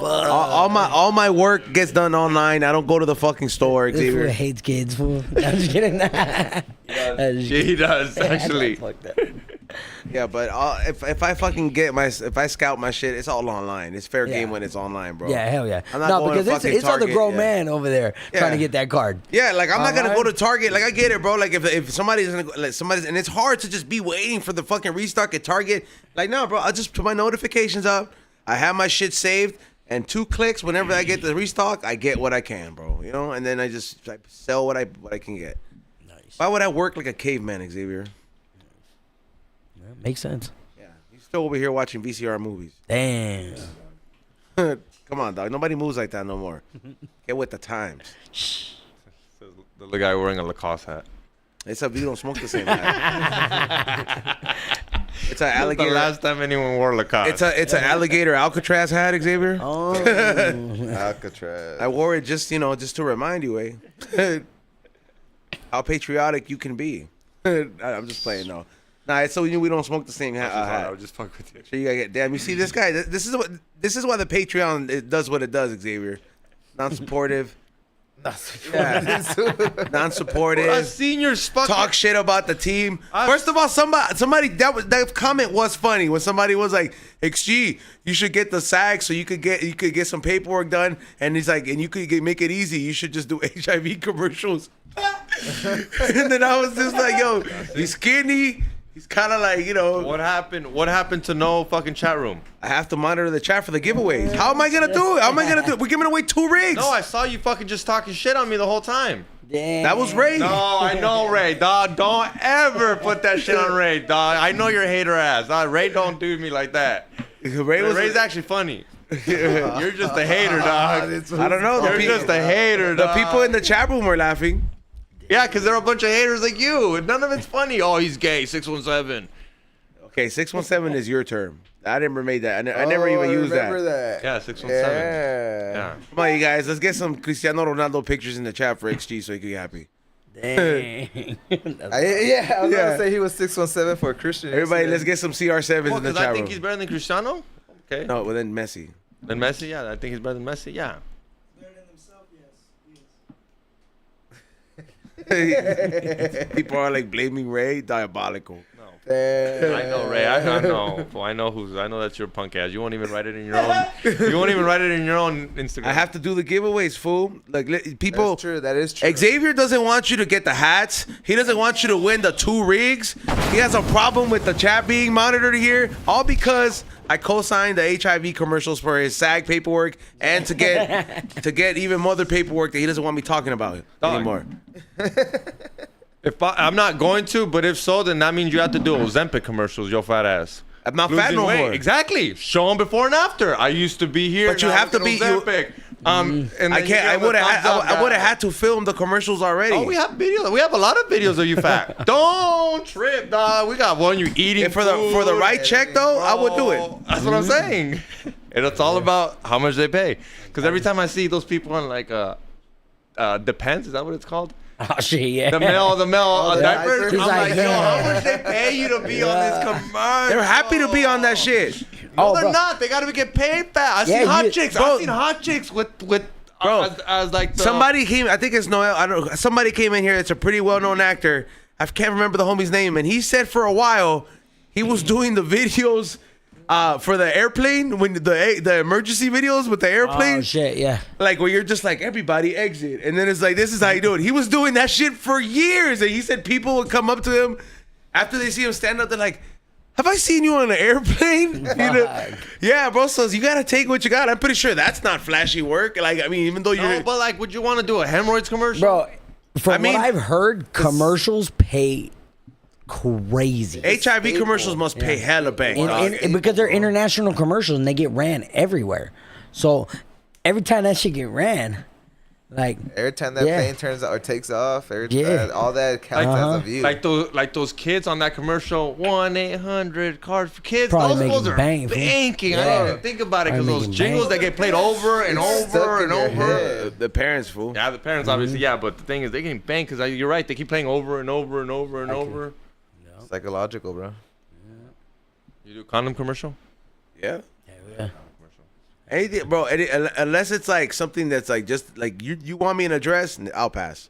All my work gets done online. I don't go to the fucking store, This fool Xavier. hates kids, fool. I'm just kidding. yeah, he does actually. Fuck that. Yeah, but if I fucking if I scout my shit, it's all online. It's fair game Yeah. when it's online, bro. Yeah, hell yeah. I'm not No, going to because fucking it's other Target, grown yeah. man over there trying to Yeah. get that card. Yeah, like I'm not gonna go Online? to Target. Like I get it, bro. Like if somebody's and it's hard to just be waiting for the fucking restock at Target. Like no, bro. I just put my notifications up. I have my shit saved, and 2 clicks whenever I get the restock, I get what I can, bro. You know, and then I just like sell what I can get. Nice. Why would I work like a caveman, Xavier? Makes sense. Yeah, you still over here watching VCR movies. Damn. Come on, dog. Nobody moves like that no more. Get with the times. The guy wearing a Lacoste hat. Except you don't smoke the same hat. It's an The alligator. last time anyone wore Lacoste. It's an alligator Alcatraz hat, Xavier. Oh. Alcatraz. I wore it just to remind you, how patriotic you can be. I'm just playing, no. Nah, it's so we don't smoke the same hat. I would just fuck with you. So you gotta get damn. You see this guy? This is why the Patreon it does what it does, Xavier. Non-supportive. Non-supportive. A senior's fucking. Talk shit about the team. First of all, somebody that comment was funny when somebody was like, "XG, you should get the SAG so you could get some paperwork done." And he's like, "And you could make it easy. You should just do HIV commercials." And then I was just like, "Yo, he's skinny. He's kind of like, you know. What happened? What happened to no fucking chat room? I have to monitor the chat for the giveaways. How am I gonna do it? How am I gonna do it? We're giving away 2 rigs. No, I saw you fucking just talking shit on me the whole time. Damn. That was Ray. No, I know Ray, dog. Don't ever put that shit on Ray, dog. I know you're hater ass. Dog. Ray don't do me like that. Ray's actually funny. You're just a hater, dog. I don't know. You're just a hater, The dog. people in the chat room were laughing. Yeah, because they're a bunch of haters like you. None of it's funny. Oh, he's gay. 617. Okay, 617 is your term. I never made that. I never even used that. Remember that? Yeah, 617. Yeah. Yeah. Come on, you guys. Let's get some Cristiano Ronaldo pictures in the chat for XG so he can be happy. Dang. I was gonna say he was 617 for a Christian. Everybody, incident. let's get some CR7s Well, in the because chat I think room. he's better than Cristiano. Okay. No, well then Messi. Than Messi? Yeah, I think he's better than Messi. Yeah. Better than himself, yes. People are like blaming Ray. Diabolical. Damn. I know, Ray. I know. Well, I know that's your punk ass. You won't even write it in your own. You won't even write it in your own Instagram. I have to do the giveaways, fool. Like people. That's true. That is true. Xavier doesn't want you to get the hats. He doesn't want you to win the 2 rigs. He has a problem with the chat being monitored here, all because I co-signed the HIV commercials for his SAG paperwork and to get even more other paperwork that he doesn't want me talking about anymore. If I'm not going to, but if so, then that means you have to do Ozempic commercials, your fat ass. I'm not fat Losing no weight. more. Exactly. Show them before and after. I used to be here. But you now have I'm to be- Ozempic. And I then can't. I you give would a thumbs up, have. I would have guy. had to film the commercials already. Oh, we have videos. We have a lot of videos of you fat. Don't trip, dog. We got one you eating And for the right check though, I would do it. That's what I'm saying. And it's all about how much they pay. Because every time I see those people on like Depends, is that what it's called? Oh shit, yeah. The male the diapers. diapers. I'm He's like, like, yo, yeah. how much they pay you to be on this commercial? They're happy to be on that shit. No, Oh, they're bro. not. They gotta get paid fat. I've Yeah, seen hot you- chicks. bro. I've seen hot chicks with Bro, as like the, Somebody came. I think it's Noel. I don't know. Somebody came in here. It's a pretty well-known actor. I can't remember the homie's name, and he said for a while he was doing the videos for the airplane when the emergency videos with the airplane. Oh shit, yeah. Like where you're just like everybody exit, and then it's like this is how you do it. He was doing that shit for years, and he said people would come up to him after they see him stand up. They're like, "Have I seen you on an airplane?" You know? Yeah, bro. So you gotta take what you got. I'm pretty sure that's not flashy work. Like I mean, even though you're, No, but like, would you want to do a hemorrhoids commercial? Bro, from mean, what I've heard, commercials pay crazy. HIV commercials must pay hella bank. dog. Because they're international commercials and they get ran everywhere. So every time that shit get ran, like Every time that Yeah. plane turns or takes off, Yeah. all that counts as a view. Like those kids on that commercial, 1-800 card for kids. Probably those fools making are bang, fool. banking. I Yeah. didn't even think about it because Probably those making jingles bang. that get played over and Stuck over in and your over. head. The parents, fool. Yeah, the parents obviously, yeah, but the thing is they getting banged because you're right. They keep playing over and over and over and over. Psychological, bro. You do a condom commercial? Yeah. Anything, bro. Unless it's like something that's like just like you want me in a dress, I'll pass.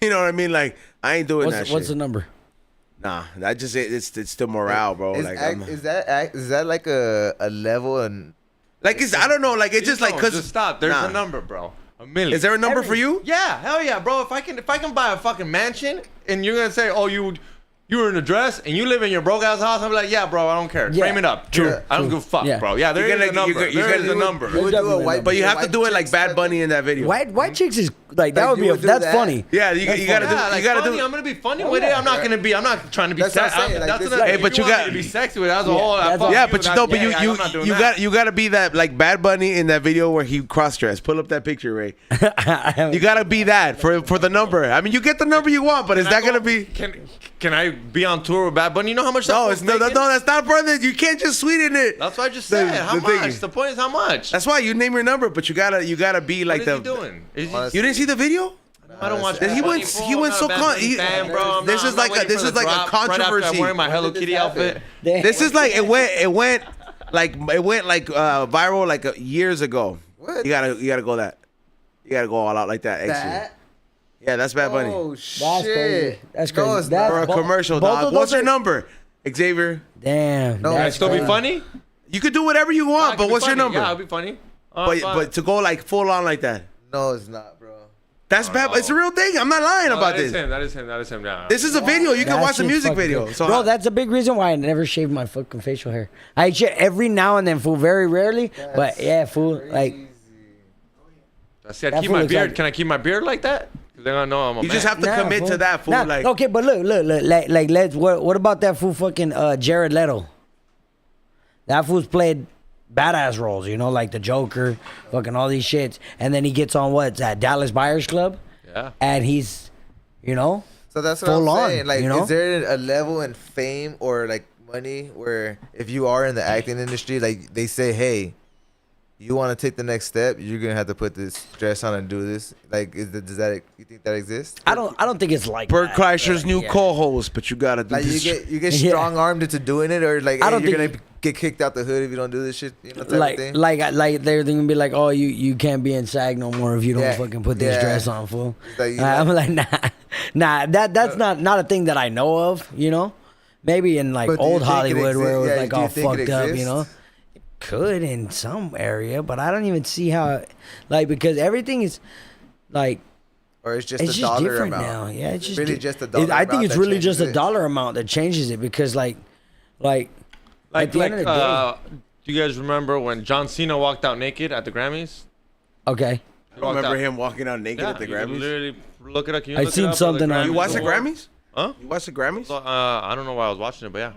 You know what I mean? Like I ain't doing that what's shit. the number? Nah, that just it's still morale, bro. Is, Like is that like a level and it's I don't know. Like it's just like No, because just stop. There's a number, bro. A million. Is there a number for you? Yeah, hell yeah, bro. If I can buy a fucking mansion and you're gonna say, oh, you were in a dress and you live in your broke ass house, I'm like, yeah, bro, I don't care. Yeah. Frame it up. True, I don't true. give a fuck, Yeah. bro. Yeah, there You're is a gonna- number. you're There is gonna a do it- number. you would do a definitely white, But you have to white do it like chicks Bad type Bunny in that video. White chicks is like that Like, would you be would do that's that? funny. Yeah, you That's gotta funny. do. Yeah, like You gotta funny, do. I'm gonna be funny with it. I'm not gonna be. I'm not trying to be. That's what I'm sexy. saying, like, That's this- another. Hey, if but you want got- me to be sexy with it. That's a whole. that's fuck all. Yeah, you, but that's- no, but yeah, I'm not doing you that. got to be that like Bad Bunny in that video where he cross dressed. Pull up that picture, Ray. You gotta be that for the number. I mean, you get the number you want, but is Can I that gonna go- be? Can I be on tour with Bad Bunny? You know how much? that No, fool's it's no, making? that's not, brother. You can't just sweeten it. That's what I just The- said. How the thing. much? The point is how much. That's why you name your number, but you gotta be like What the. is he doing? Is he, Honestly. You didn't see the video? I don't watch. He Bad went- Bunny, fool. he I'm went not so a Bad con- Bunny he- fan, bro. I'm This not- is I'm like not a- waiting this for is the like a drop right after controversy. I'm wearing my Hello When did Kitty this outfit. happen? This is like it went like viral like years ago. What? You gotta go that. You gotta go all out like that. Actually. that? Yeah, that's Bad Bunny. Oh shit! That's crazy. That's No, crazy. it's That's For a bo- commercial, both dog. of What's those your are- number, Xavier? Damn. No, Can I that's still be crazy. funny? You could do whatever you want, but what's your number? Yeah, I'll be funny. But to go like full on like that. No, it's not, bro. That's bad. It's a real thing. I'm not lying about this. That is him. Yeah. This is a video. You can That watch the shit's music fucking video. good. So bro, that's a big reason why I never shave my fucking facial hair. I shave every now and then, fool. Very rarely, but yeah, fool. Like, See, I That keep fool my looks beard. like- Can I keep my beard like that? 'Cause they're gonna know I'm a you man. just have to nah, commit fool. to that, fool. Nah, Like, okay, but look, like let's. What about that fool? Fucking Jared Leto. That fool's played badass roles, you know, like the Joker, fucking all these shits, and then he gets on what's that Dallas Buyers Club, Yeah. and he's, you know, So that's what full I'm on, saying. Like, you know? is there a level in fame or like money where if you are in the acting industry, like they say, hey, you want to take the next step, you're gonna have to put this dress on and do this. Like, does that you think that exists? I don't think it's like Bert that, Kreischer's but new yeah. co-host, but you gotta do Like this. you get Yeah. strong armed into doing it, or like I hey, don't you're think gonna get kicked out the hood if you don't do this shit. You know, type of thing. like they're gonna be like, oh, you can't be in SAG no more if you don't Yeah, fucking put this yeah. dress on, fool. Like, you I'm know- like, nah, that's not a thing that I know of, you know. Maybe in like But do you old think it Hollywood where it was yeah, like do you all think it fucked up, you exists? know. It could in some area, but I don't even see how, like, because everything is like. Or it's just It's a just dollar different amount. now. Yeah, it's just really just a dollar. I think amount it's that really just changes a it. dollar amount that changes it because like at the end of the day. Do you guys remember when John Cena walked out naked at the Grammys? Okay. He walked Remember out- him walking out naked Yeah, at the you can Grammys? literally look it up. Can you I look it seen up, or the something on- You Grammys watched the award? Grammys? Huh? You watched the Grammys? I don't know why I was watching it, but yeah.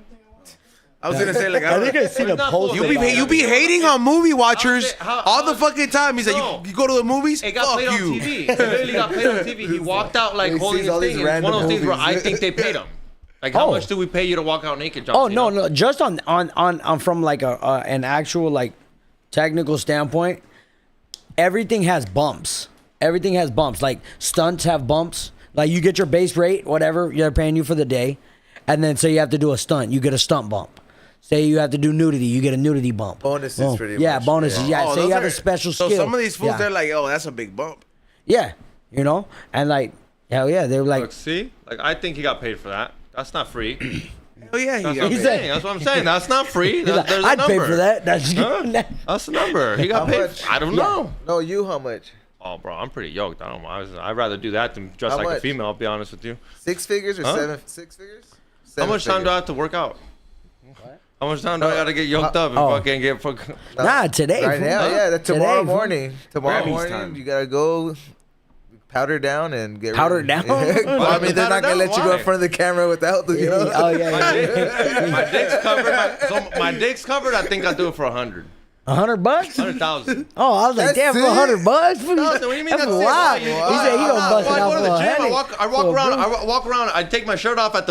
I was gonna say like I think I seen a It's not post. full you thing. be hating on movie watchers How- all the fucking time. He's No. like, you go to the movies, It got fuck played on you. TV. It literally got played on TV. He walked out like He holding sees his all thing. these And it's one of those random things where I movies. think they paid him. Like, how Oh. much do we pay you to walk out naked, John Oh Cena? no, just on from like an actual like technical standpoint, everything has bumps. Everything has bumps. Like stunts have bumps. Like you get your base rate, whatever they're paying you for the day, and then say you have to do a stunt, you get a stunt bump. Say you have to do nudity, you get a nudity bump. Bonuses, Boom. pretty Yeah, much. bonuses. Yeah, Oh, say those you have are- a special so skill. some of these fools, yeah. they're like, oh, that's a big bump. Yeah, you know, and like hell yeah, they're like. Look, see? Like, I think he got paid for that. That's not free. Oh yeah, That's he what I'm got said- saying. That's what I'm saying. That's not free. He's like, There's a I'd number. pay for that. That's Huh? That's the number. He got How paid. much? I don't know. No, you how much? Oh, bro, I'm pretty yoked. I don't know. I'd rather do that than dress How like a much? female, I'll be honest with you. 6 figures or Huh? 6 figures? How much time do I have to work out? How much time do I gotta get yoked up and Oh. fucking get fucking... Nah, today. Right fool. now, yeah. That's Today, tomorrow fool. morning. Tomorrow Grammys morning, time. you gotta go powder down and get Powder ready. down? Well, I mean, they're Powder not gonna down? let you go in Why? front of the camera without the, you know. Oh yeah, My, yeah. dick, my dick's covered. So my dick's covered. I think I'll do it for $100. $100? 100,000. Oh, I was like, That's damn, for it? $100? Fool. No, what do you mean That's that's it? wild. Why? He said he gonna bust it Well, I out go for to the gym. 100. I walk For a around. bro. I walk around. I take my shirt off at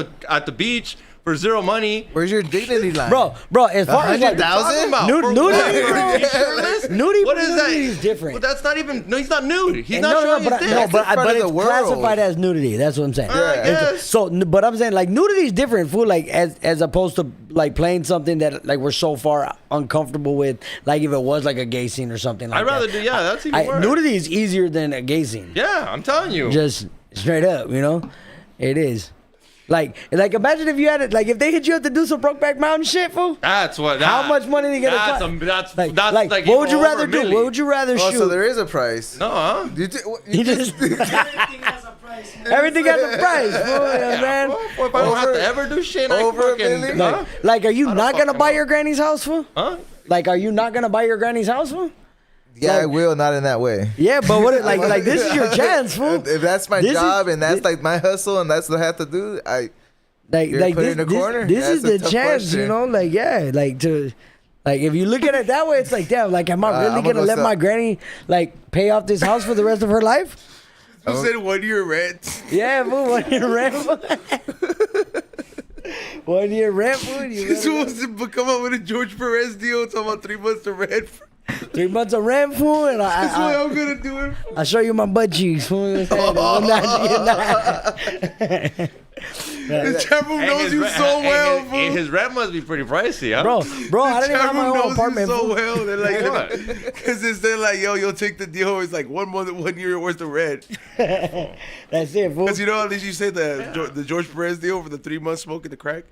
the beach for zero money. Where's your dignity line? Bro, as far as like 100,000? Nude- For nudity, what? bro. For being shirtless? Nudity- What is that? nudity is different. Well, that's not even. No, he's not nude. He's And not showing his but, dick. no, but, in front but of it's the world. classified as nudity. That's what I'm saying. I guess. So, but I'm saying like nudity is different, fool. Like as opposed to like playing something that like we're so far uncomfortable with. Like if it was like a gay scene or something like I'd rather that. do. Yeah, that's even worse. Nudity is easier than a gay scene. Yeah, I'm telling you. Just straight up, you know, it is. Like imagine if you had it. Like if they hit you up to do some Brokeback Mountain shit, fool. That's what. How much money they gonna That's cost? that's like what would you rather do? What would you rather Oh, shoot? so there is a price. No, huh? You, You just Everything has a price. everything has a price, fool. You know what I'm saying? Well, if I don't have to ever do shit, I over a fucking. million? Huh? Like, are you not gonna fucking buy know. your granny's house, fool? Huh? Like, are you not gonna buy your granny's house, fool? Yeah, I will. Not in that way. Yeah, but what? Like this is your chance, fool. If that's my This is- job and that's thi- like my hustle and that's what I have to do, You're put in a corner? This is That's a the tough chance, question. you know. Like, yeah, like if you look at it that way, it's like, damn, like, am I really I'm gonna gonna let go my sell- granny like pay off this house for the rest of her life? Who said 1 year rent? Yeah, fool. 1 year rent. 1 year rent, fool. You This better- wants to come up with a George Perez deal talking about 3 months of rent. 3 months of rent, fool, and That's why I I'm gonna do it. I'll show you my butt cheeks, fool. I'm not- The chat room knows you so well, fool. His rent must be pretty pricey, huh? Bro, I didn't even have my own knows you apartment. so fool. well. They're like, What? because they're like, yo, you'll take the deal. It's like 1 month, 1 year worth of rent. That's it, fool. Because you know, at least you say the George Perez deal for the 3 months smoking the crack.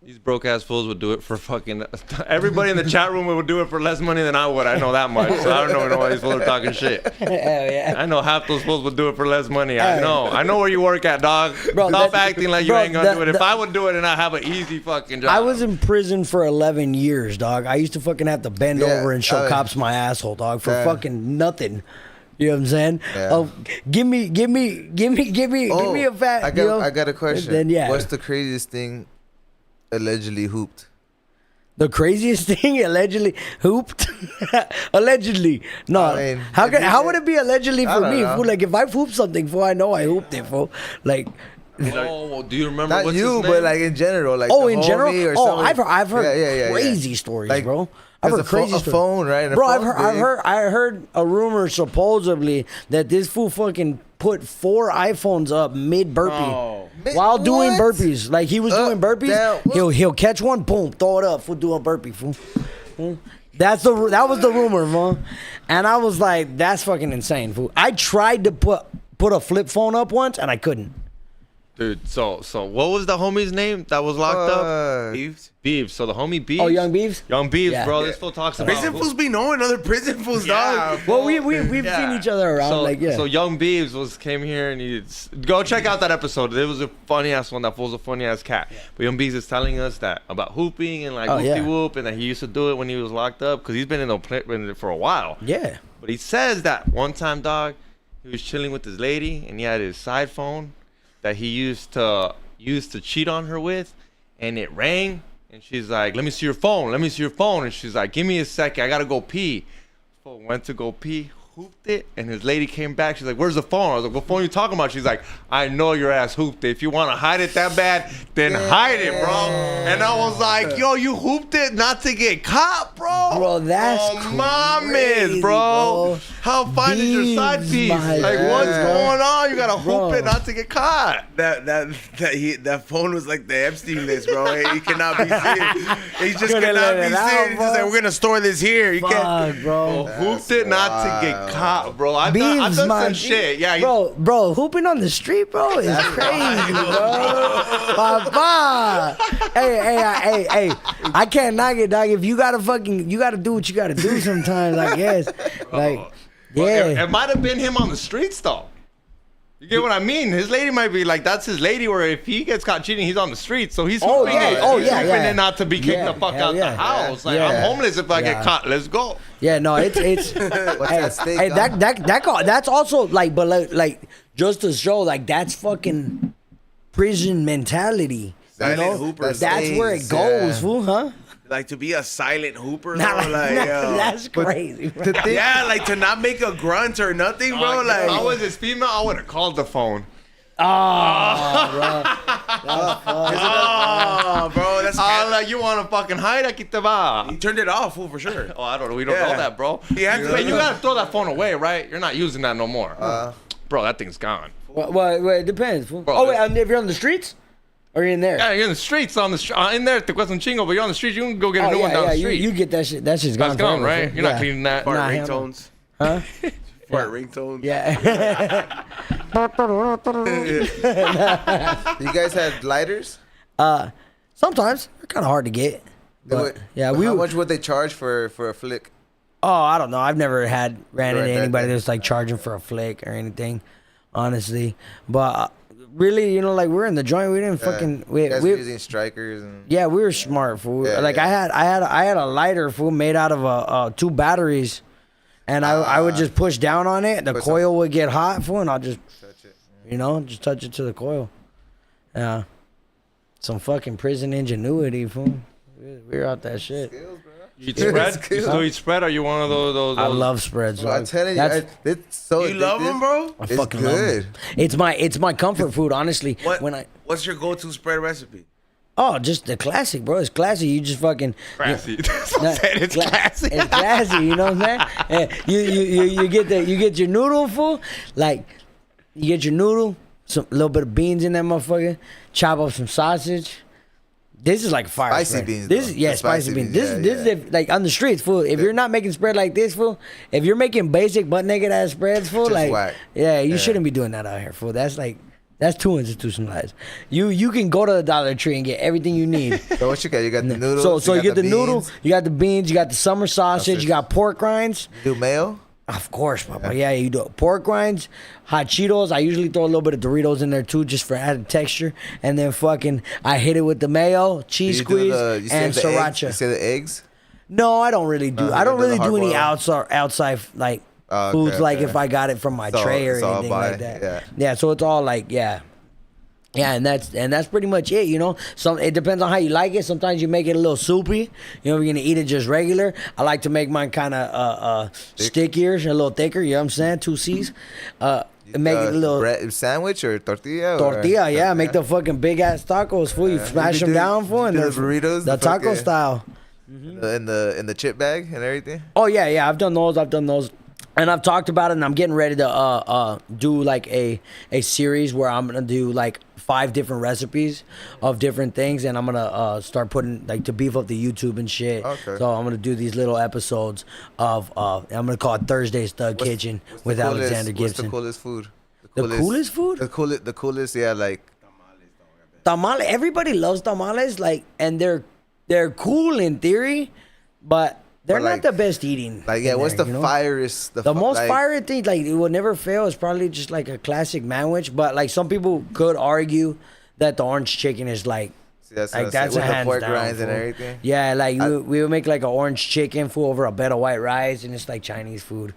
These broke ass fools would do it for fucking. Everybody in the chat room would do it for less money than I would. I know that much. So I don't know why these fools are talking shit. Hell yeah. I know half those fools would do it for less money. I know where you work at, dog. Bro, Stop acting like you ain't gonna do it. If the- I would do it and I have an easy fucking job. I was in prison for 11 years, dog. I used to fucking have to bend Yeah, over and show cops my asshole, dog, for Yeah. fucking nothing. You know what I'm saying? Yeah. Oh, give me a fat. I got a question. Then yeah. What's the craziest thing allegedly hooped? The craziest thing allegedly hooped? Allegedly. No. I mean, how would it be allegedly I for don't me? know. Fool? Like if I hooped something, fool, I know I hooped it, fool. Like Oh, do you remember Not what's you, his name? but like in general. Like oh, the in homie general? or Oh, somebody. I've heard Yeah. crazy stories, Like, bro. I've heard a crazy stories. phone, right? And a Bro, phone I heard a rumor supposedly that this fool fucking put 4 iPhones up mid burpee while doing What? burpees. Like he was doing burpees. damn. He'll catch one, boom, throw it up, fool, do a burpee, fool. That was the rumor, man. And I was like, that's fucking insane, fool. I tried to put a flip phone up once and I couldn't. Dude, so what was the homie's name that was locked up? Beeves. Beeves. So the homie Beeves. Oh, Young Beeves? Young Beeves, Yeah. bro. This fool talks about Prison fools be knowing other prison fools, dog. Well, we've seen each other around, So, like yeah. so Young Beeves came here and go check out that episode. It was a funny ass one. That fool's a funny ass cat. But Young Beeves is telling us that about hooping and like whoopty whoop, and that he used to do it when he was locked up because he's been in it for a while. Yeah. But he says that one time, dog, he was chilling with his lady and he had his side phone that he used to cheat on her with, and it rang. And she's like, let me see your phone. Let me see your phone. And she's like, give me a second. I got to go pee. So went to go pee, hooped it. And his lady came back. She's like, where's the phone? I was like, what phone are you talking about? She's like, I know your ass hooped it. If you want to hide it that bad, then hide it, bro. And I was like, yo, you hooped it not to get caught, bro. Bro, that's mames, bro. How fine is your side Beeves, piece? my Like, God. what's going on? You got to hoop Bro. it not to get caught. That phone was like the Epstein list, bro. He cannot be seen. He just Couldn't cannot let be it out, seen. He's just bro. like, we're gonna store this here. You can't. Fuck, bro. Hooped it not to get caught, bro. I've done Beeves, some man. shit. Yeah, Bro, hooping on the street, bro, is crazy, bro. Papa. Hey, I can't knock it, dog. If you gotta do what you gotta do sometimes, I guess. Like, yeah. It might have been him on the streets, though. You get what I mean? His lady might be like, that's his lady, where if he gets caught cheating, he's on the streets. So he's hooping it. He's hooping it not to be kicked the fuck out the house. Like, I'm homeless if I get caught. Let's go. Yeah, no, it's What's at stake, hey, dog? that's also like, but like just to show, like that's fucking prison mentality. Silent You know, hoopers. that's where it goes, fool, huh? Like to be a silent hooper, Nah, bro. Like, that's crazy, bro. yeah, like to not make a grunt or nothing, bro. If Like, I was his female, I would have called the phone. oh, bro, that's. Like, you want to fucking hide? Aquí te va. He turned it off, fool, for sure. Oh, I don't know. We don't know Yeah. that, bro. Yeah, But you gotta throw that phone away, right? You're not using that no more. Bro, that thing's gone. Well, it depends, fool. Bro, Oh, wait, if you're on the streets, or you're in there. Yeah, you're in the streets. In there, te cuesta un chingo, but you're on the streets. You can go get a new one down the street. You get that shit. That shit's gone. That's gone, forever, right? fool. You're not cleaning that. Fart Nah, hell no. ringtones. Huh? Fart ringtones. Yeah. You guys had lighters? Sometimes they're kind of hard to get. But, yeah, How much would they charge for a flick? Oh, I don't know. I've never ran into that anybody thing. that's like charging for a flick or anything, honestly. But really, you know, like we're in the joint. We didn't fucking. You guys were using strikers and. Yeah, we were smart, fool. Yeah, like yeah. I had a lighter, fool, made out of 2 batteries, and I would just push down on it. The Put coil would get hot, fool, and I'll just, Touch it. you know, just touch it to the coil. Yeah, some fucking prison ingenuity, fool. We're out that shit. Skills, bro. You eat spread? You still eat spread? Or are you one of those? I love spreads. Bro, I'm dog. telling you, That's- it's so. You love them, bro? I It's fucking love 'em. good. It's my comfort food, honestly. What's your go-to spread recipe? Just the classic, bro. It's classic. You just fucking Classy. That's what I'm saying. It's classy. It's classy. You know what I'm saying? You get your noodle, fool. Like you get your noodle, some little bit of beans in that motherfucker. Chop up some sausage. This is like fire Spicy spread. beans, This though. is yeah, The spicy spicy beans. beans, This is if, like on the streets, fool. If you're not making spread like this, fool. If you're making basic butt naked ass spreads, fool, Just like whack. yeah, you shouldn't be doing that out here, fool. That's like That's 2 institutionalized. You can go to the Dollar Tree and get everything you need. So what you got? You got the noodles. So you get the beans, noodle, you got the beans, you got the summer sausage, you got pork rinds. You do mayo? Of course, Papa. Yeah, you do pork rinds, hot Cheetos. I usually throw a little bit of Doritos in there too, just for added texture. And then I hit it with the mayo, cheese squeeze, and sriracha. You say the eggs? No, I don't really do. I don't really do any outside like foods. Okay, like okay. if I got it from my tray or anything like that. Yeah. So it's all like yeah, and that's pretty much it. You know, it depends on how you like it. Sometimes you make it a little soupy. You know, if you're gonna eat it just regular. I like to make mine kind of stickier, a little thicker. You know what I'm saying? 2 C's. Make it a little bread sandwich or tortilla. Tortilla, yeah. Make the fucking big ass tacos, fool. You smash them down, fool, and the burritos, the taco style. In the chip bag and everything. Oh yeah. I've done those. And I've talked about it, and I'm getting ready to do like a series where I'm gonna do like 5 different recipes of different things, and I'm gonna start putting like to beef up the YouTube and shit. Okay. So I'm gonna do these little episodes of I'm gonna call it Thursday's Thug Kitchen with Alexander Gibson. What's the coolest food? The coolest food? The coolest, yeah, like Tamales. Everybody loves tamales, like, and they're cool in theory, but they're not the best eating. Like, yeah, what's the fieriest? The most fiery thing, like, it will never fail, is probably just like a classic manwich. But like some people could argue that the orange chicken is like that's a with hands the pork down, rinds and fool. everything. Yeah, like we would make like an orange chicken fool over a bed of white rice, and it's like Chinese food.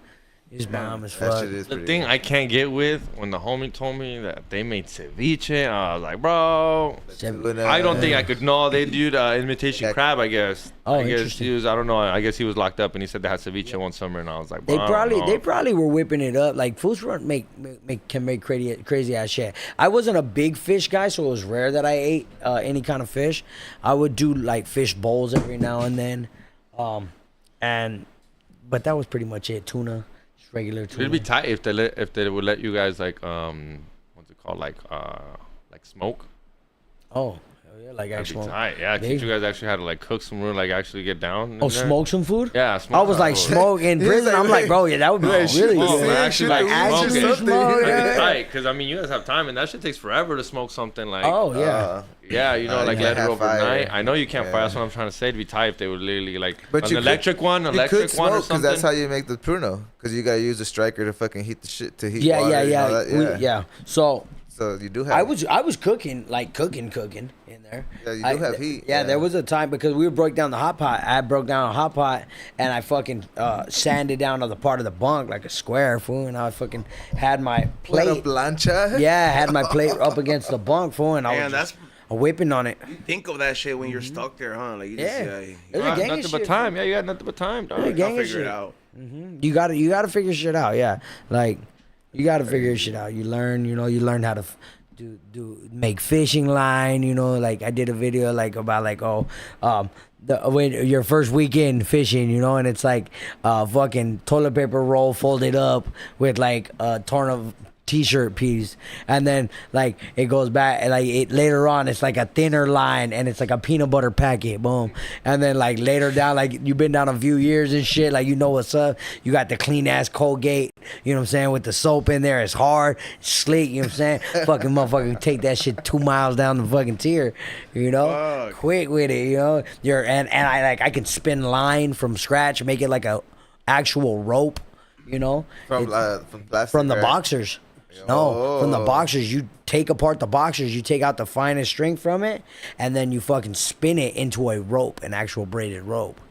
It's bomb as That fuck. shit is The pretty thing good. I can't get with when the homie told me that they made ceviche, I was like, bro, I don't think I could. No, they do imitation crab, I guess. Oh, I guess interesting. he was. I don't know. I guess he was locked up, and he said they had ceviche one summer, and I was like, bro, They probably were whipping it up. Like foods can make crazy ass shit. I wasn't a big fish guy, so it was rare that I ate any kind of fish. I would do like fish bowls every now and then, but that was pretty much it. Tuna, just regular tuna. It'd be tight if they would let you guys like what's it called, like smoke. Oh, yeah, like That'd actual. be tight. Yeah, teach you guys actually how to like cook some, like actually get down. in Oh, there. smoke some food? Yeah, smoke. I was like, some food. smoke in prison. I'm like, bro, yeah, that would be really Oh, good. man, actually, like, Actually smoke it. smoke, yeah. Tight, because I mean, you guys have time, and that shit takes forever to smoke something like. Oh, yeah. Yeah, you know, like you let can't it have fire. overnight. I know you can't fire. Yeah. That's what I'm trying to say. It'd be tight if they would literally like But an you electric one, You electric could one or smoke something. because that's how you make the pruno. Because you gotta use the striker to fucking heat the shit to heat Yeah, water and all yeah. that. Yeah. So you do have. I was cooking in there. Yeah, you do have heat. Yeah, there was a time because we broke down the hot pot. I broke down a hot pot and I fucking sanded down to the part of the bunk like a square, fool. And I fucking had my What, a plate. plancha? Yeah, I had my plate up against the bunk, fool, and I Man, was that's just whipping on it. you think of that shit when you're stuck there, huh? Like you just, Yeah. you It was a gang of nothing but shit, time. Yeah, you got nothing but time, dog. Yeah, gang gotta of figure it shit. out. You gotta figure shit out. Yeah, like you gotta figure shit out. You learn how to make fishing line. You know, like I did a video like about like when your first weekend fishing, you know, and it's like fucking toilet paper roll folded up with like a torn of t-shirt piece, and then like it goes back and like it later on it's like a thinner line and it's like a peanut butter packet, boom, and then like later down, like you've been down a few years and shit, like you know what's up, you got the clean ass Colgate, you know what I'm saying, with the soap in there, it's hard, sleek, you know what I'm saying, fucking motherfucker take that shit 2 miles down the fucking tier, you know. Fuck. Quick with it, you know. And I can spin line from scratch, make it like a actual rope, you know, From plastic. from the right? boxers. No, from the boxers. You take apart the boxers, you take out the finest string from it, and then you fucking spin it into a rope, an actual braided rope.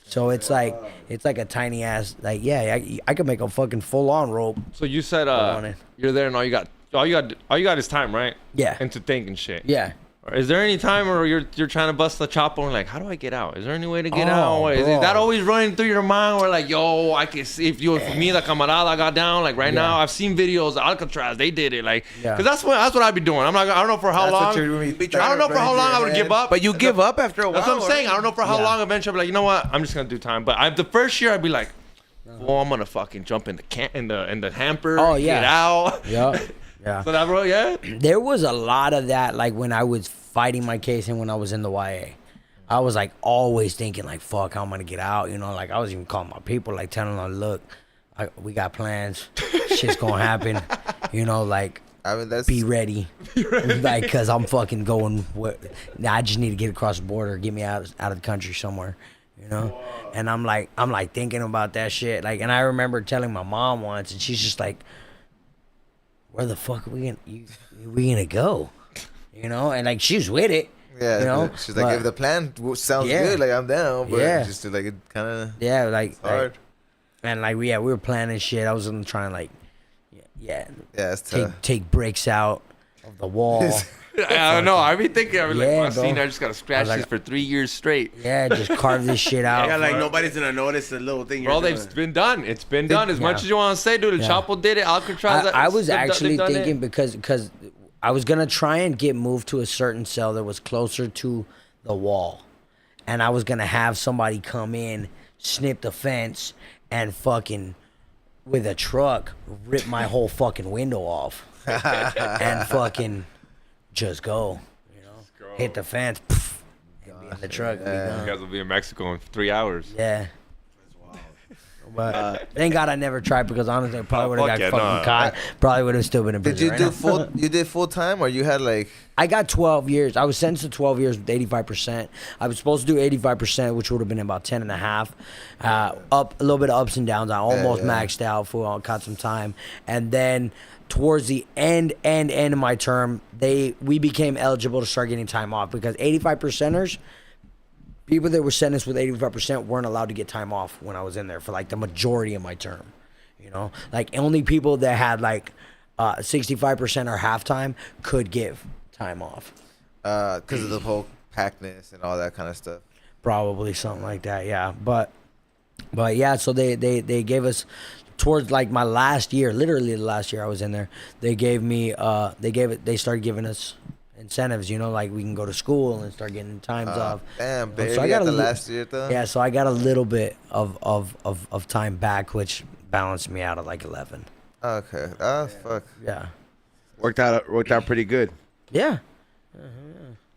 So it's like a tiny ass, like, yeah, I could make a fucking full on rope. So you said on it. you're there and all you got is time, right? Yeah. And to think and shit. Yeah. Is there any time where you're trying to bust the chopper and like, how do I get out? Is there any way to get Oh, out? Is bro. that always running through your mind where like, yo, I can see if for me, the camarada got down, like right now, I've seen videos, Alcatraz, they did it, like, Yeah. cause that's what I'd be doing. I don't know for how That's long. what you're gonna be I trying don't know to for how run long your I would head. give up. But you give up after a while. That's what I'm saying. I right? don't know for how long eventually I'd be like, you know what? I'm just gonna do time. But the first year I'd be like, well, I'm gonna fucking jump in the hamper. Oh, yeah. Get out. Yeah. Yeah. So that bro, yeah. There was a lot of that, like when I was fighting my case and when I was in the YA. I was like always thinking like, fuck, how am I gonna get out? You know, like I was even calling my people, like telling them, look, we got plans. Shit's gonna happen. You know, like I mean, that's be ready. Like, cause I'm fucking going. Nah, I just need to get across the border, get me out of the country somewhere, you know. And I'm like thinking about that shit. Like, and I remember telling my mom once, and she's just like, "Where the fuck are we gonna go?" You know, and like she's with it. Yeah, you know. she's like, if the plan sounds good, like I'm down, but just like it kind of hard. And like we were planning shit. I was gonna try and like, it's tough. take bricks out of the wall. I don't know. I be thinking, Yeah, like, bro. I just gotta scratch this for 3 years straight. Yeah, just carve this shit out. Yeah, like nobody's gonna notice the little thing. Bro, it's been done. It's been done. As much as you want to say, dude, the Chapo did it. Alcatraz. I was actually done thinking it. because I was gonna try and get moved to a certain cell that was closer to the wall, and I was gonna have somebody come in, snip the fence, and fucking with a truck rip my whole fucking window off, and fucking just go, you know, hit the fence, and be in the truck. And be You done. guys will be in Mexico in 3 hours. Yeah. But thank God I never tried because honestly I probably would have got fuck yeah, fucking nah. caught. Probably would have still been in prison. Did you right do now. full? You did full time, or you had like? I got 12 years. I was sentenced to 12 years with 85%. I was supposed to do 85%, which would have been about 10 and a half. Up a little bit of ups and downs. I almost maxed out for caught some time. And then towards the end of my term, we became eligible to start getting time off because 85%ers, people that were sentenced with 85% weren't allowed to get time off when I was in there for like the majority of my term. You know, like only people that had like 65% or half time could give time off. Because of the whole packedness and all that kind of stuff. Probably something like that, yeah. But yeah, so they gave us towards like my last year, literally the last year I was in there. They gave me they started giving us incentives, you know, like we can go to school and start getting times off. Damn, baby, So I got the a last year though. Yeah, so I got a little bit of time back, which balanced me out at like 11. Okay. Oh fuck. Yeah. Worked out pretty good. Yeah.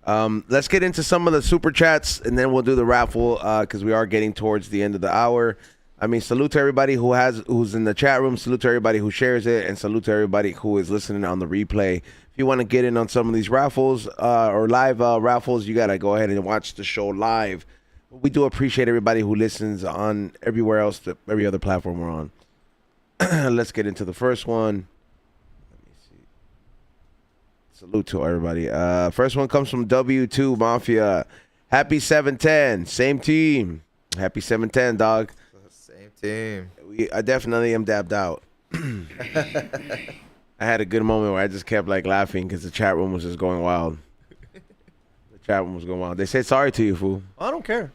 Let's get into some of the super chats, and then we'll do the raffle because we are getting towards the end of the hour. I mean, salute to everybody who's in the chat room. Salute to everybody who shares it, and salute to everybody who is listening on the replay. If you want to get in on some of these raffles or live raffles, you gotta go ahead and watch the show live. We do appreciate everybody who listens on everywhere else, every other platform we're on. Let's get into the first one. Salute to everybody. First one comes from W2 Mafia. Happy 710. Same team. Happy 710, dog. Same team. I definitely am dabbed out. I had a good moment where I just kept like laughing because the chat room was just going wild. The chat room was going wild. They said sorry to you, fool. I don't care.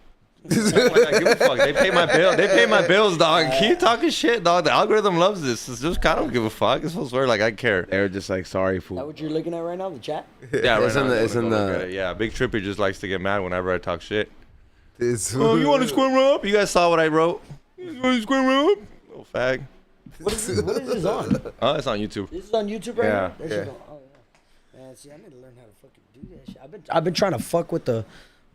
Give a fuck. They pay my bill. They pay my bills, dog. Keep talking shit, dog. The algorithm loves this. It's just I don't give a fuck. It's supposed to work like I care. They were just like sorry, Is that fool. what you're looking at right now, the chat? Yeah, It's in the- it's in the- yeah. Big Trippy just likes to get mad whenever I talk shit. Oh, You want to square up? You guys saw what I wrote? You want to square up? Little fag. What is this on? Oh, it's on YouTube. This is on YouTube right Yeah. now? That shit go- oh, yeah. Man, see, I need to learn how to fucking do that shit. I've been trying to fuck with the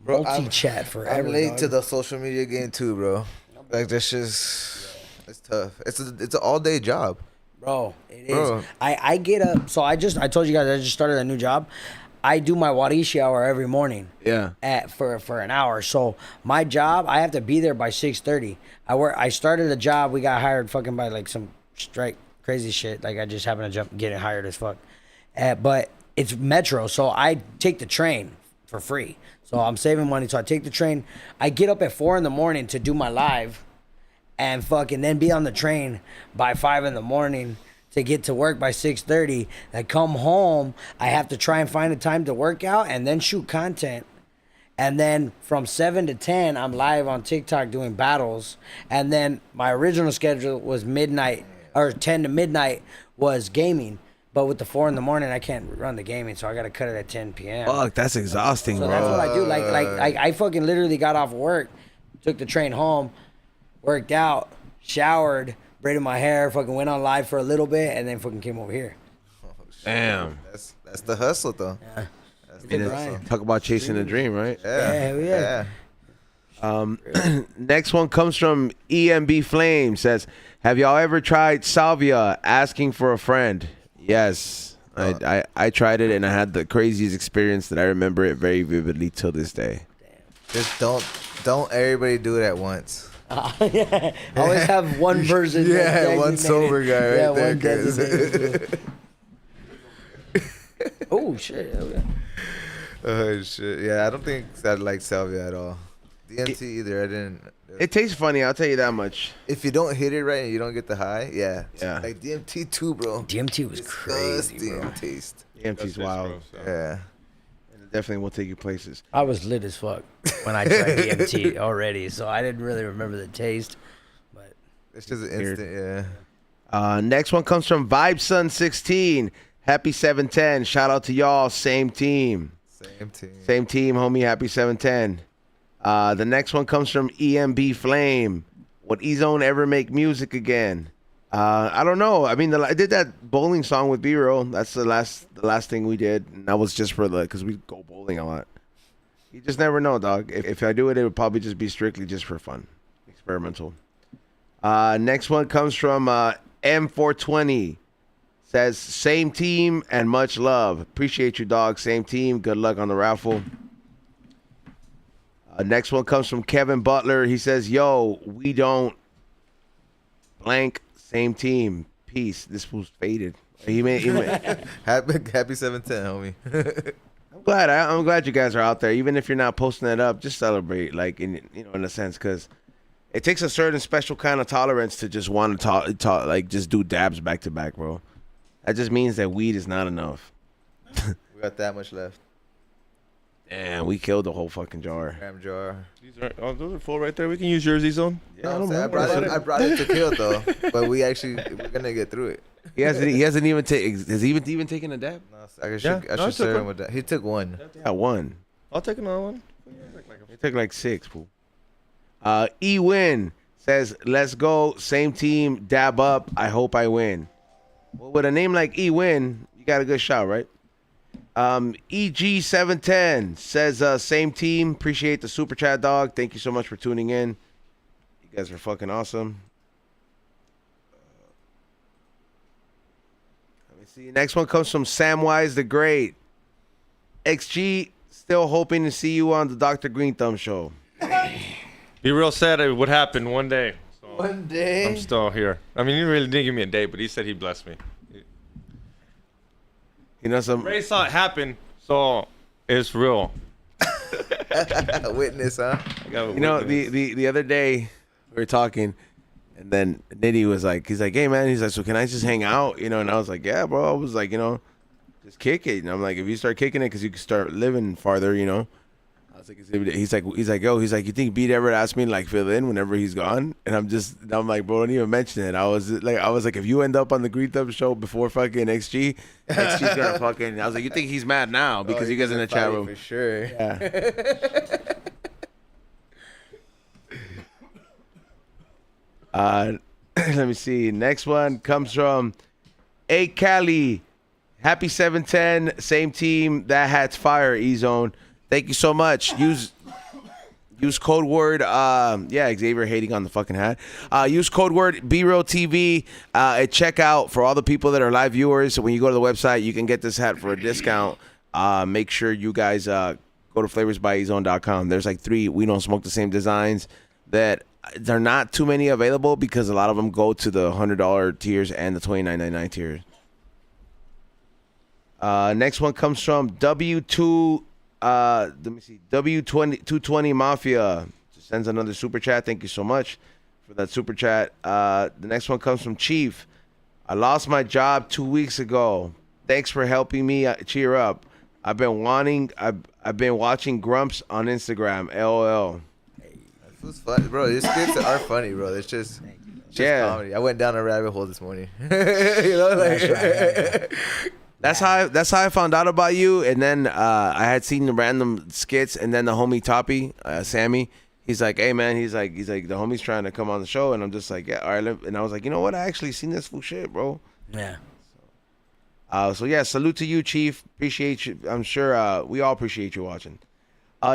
multi-chat forever. I'm late dog. to the social media game too, bro. Like that's just, it's tough. It's an all day job. Bro, it is. Bro. I get up. So I told you guys I just started a new job. I do my Warishi hour every morning. Yeah. For an hour. So my job, I have to be there by 6:30. I started a job. We got hired fucking by like some strike crazy shit. Like I just happened to get hired as fuck. But it's metro, so I take the train for free. So I'm saving money. So I take the train. I get up at 4 a.m. to do my live, and fucking then be on the train by 5 a.m. to get to work by 6:30. I come home. I have to try and find a time to work out and then shoot content. And then from 7 to 10, I'm live on TikTok doing battles. And then my original schedule was midnight, or 10 to midnight was gaming. But with the 4 a.m, I can't run the gaming, so I got to cut it at 10 p.m. Fuck, that's exhausting, So bro. that's what I do. Like I fucking literally got off work, took the train home, worked out, showered, braided my hair, fucking went on live for a little bit, and then fucking came over here. Damn. That's the hustle though. Yeah. That's It's the a hustle. grind. Talk about chasing a dream, right? Yeah, hell yeah. Next one comes from EMB Flame. Says, have y'all ever tried salvia asking for a friend? Yes. I tried it and I had the craziest experience that I remember it very vividly till this day. Just don't everybody do it at once. Yeah. Always have one person. Yeah, one designated. sober guy right Yeah, there. one designated. Oh shit! Oh shit! Yeah, I don't think I like salvia at all. DMT either. I didn't. It tastes funny, I'll tell you that much. If you don't hit it right and you don't get the high, yeah. Yeah. Like DMT too, bro. DMT was crazy, Disgusting bro. taste. DMT's wild. Yeah. And it definitely will take you places. I was lit as fuck when I tried DMT already, so I didn't really remember the taste. But It's just an instant, yeah. Next one comes from VibeSun16. Happy 710. Shout out to y'all. Same team. Same team, homie. Happy 710. The next one comes from EMB Flame. Would E-Zone ever make music again? I don't know. I mean, I did that bowling song with B-Roll. That's the last thing we did. And that was just for because we go bowling a lot. You just never know, dog. If I do it, it would probably just be strictly just for fun. Experimental. Next one comes from M420. Says, same team and much love. Appreciate you, dog. Same team. Good luck on the raffle. Next one comes from Kevin Butler. He says, yo, we don't blank. Same team. Peace. This was faded. He made happy 710, homie. I'm glad you guys are out there. Even if you're not posting it up, just celebrate, like in a sense, because it takes a certain special kind of tolerance to just want to talk, like just do dabs back to back, bro. That just means that weed is not enough. We got that much left. Damn, we killed the whole fucking jar. Gram jar. Those are full right there. We can use yours, E-Zone. Yeah, I brought it to kill though, but we're gonna get through it. He hasn't even taken. Has he even taken a dab? No, I should serve him with that. He took one. Yeah, one. I'll take another one. He took like 6, fool. E-Win says, let's go. Same team. Dab up. I hope I win. Well, with a name like E-Win, you got a good shot, right? EG710 says, same team. Appreciate the super chat, dog. Thank you so much for tuning in. You guys are fucking awesome. Let me see. Next one comes from Samwise the Great. XG, still hoping to see you on the Dr. Green Thumb show. Be real sad it would happen one day. So One day. I'm still here. I mean, he really didn't give me a date, but he said he blessed me. You know some. Ray saw it happen, so it's real. Witness, huh? You know, the other day we were talking, and then Nitty was like, he's like, hey man, he's like, so can I just hang out? You know, and I was like, yeah, bro. I was like, just kick it. And I'm like, if you start kicking it, because you can start living farther, I was like, he's like, yo, he's like, you think Beat ever asked me to like fill in whenever he's gone? And I'm like, bro, don't even mention it. I was like, if you end up on the Green Thumb show before fucking XG's gonna fucking. I was like, you think he's mad now because you guys in the chat room for sure. Yeah. Let me see. Next one comes from A Cali. Happy 710. Same team. That hat's fire. E-Zone. Thank you so much. Use code word. Xavier hating on the fucking hat. Use code word BReal TV at checkout for all the people that are live viewers. So when you go to the website, you can get this hat for a discount. Make sure you guys go to flavorsbyezone.com. There's like 3 We Don't Smoke the Same designs that they're not too many available because a lot of them go to the $100 tiers and the $29.99 tiers. Next one comes from W2. Let me see. W220 Mafia just sends another super chat. Thank you so much for that super chat. The next one comes from Chief. I lost my job 2 weeks ago. Thanks for helping me cheer up. I've been watching Grumps on Instagram. LOL. It was fun, bro. These skits are funny, bro. It's just comedy. I went down a rabbit hole this morning. That's how I found out about you. And then I had seen the random skits, and then the homie Toppy, Sammy, he's like, hey man, he's like the homie's trying to come on the show, and I'm just like, yeah, all right. And I was like, you know what? I actually seen this fool shit, bro. yeah. So yeah, salute to you, Chief. Appreciate you. I'm sure we all appreciate you watching.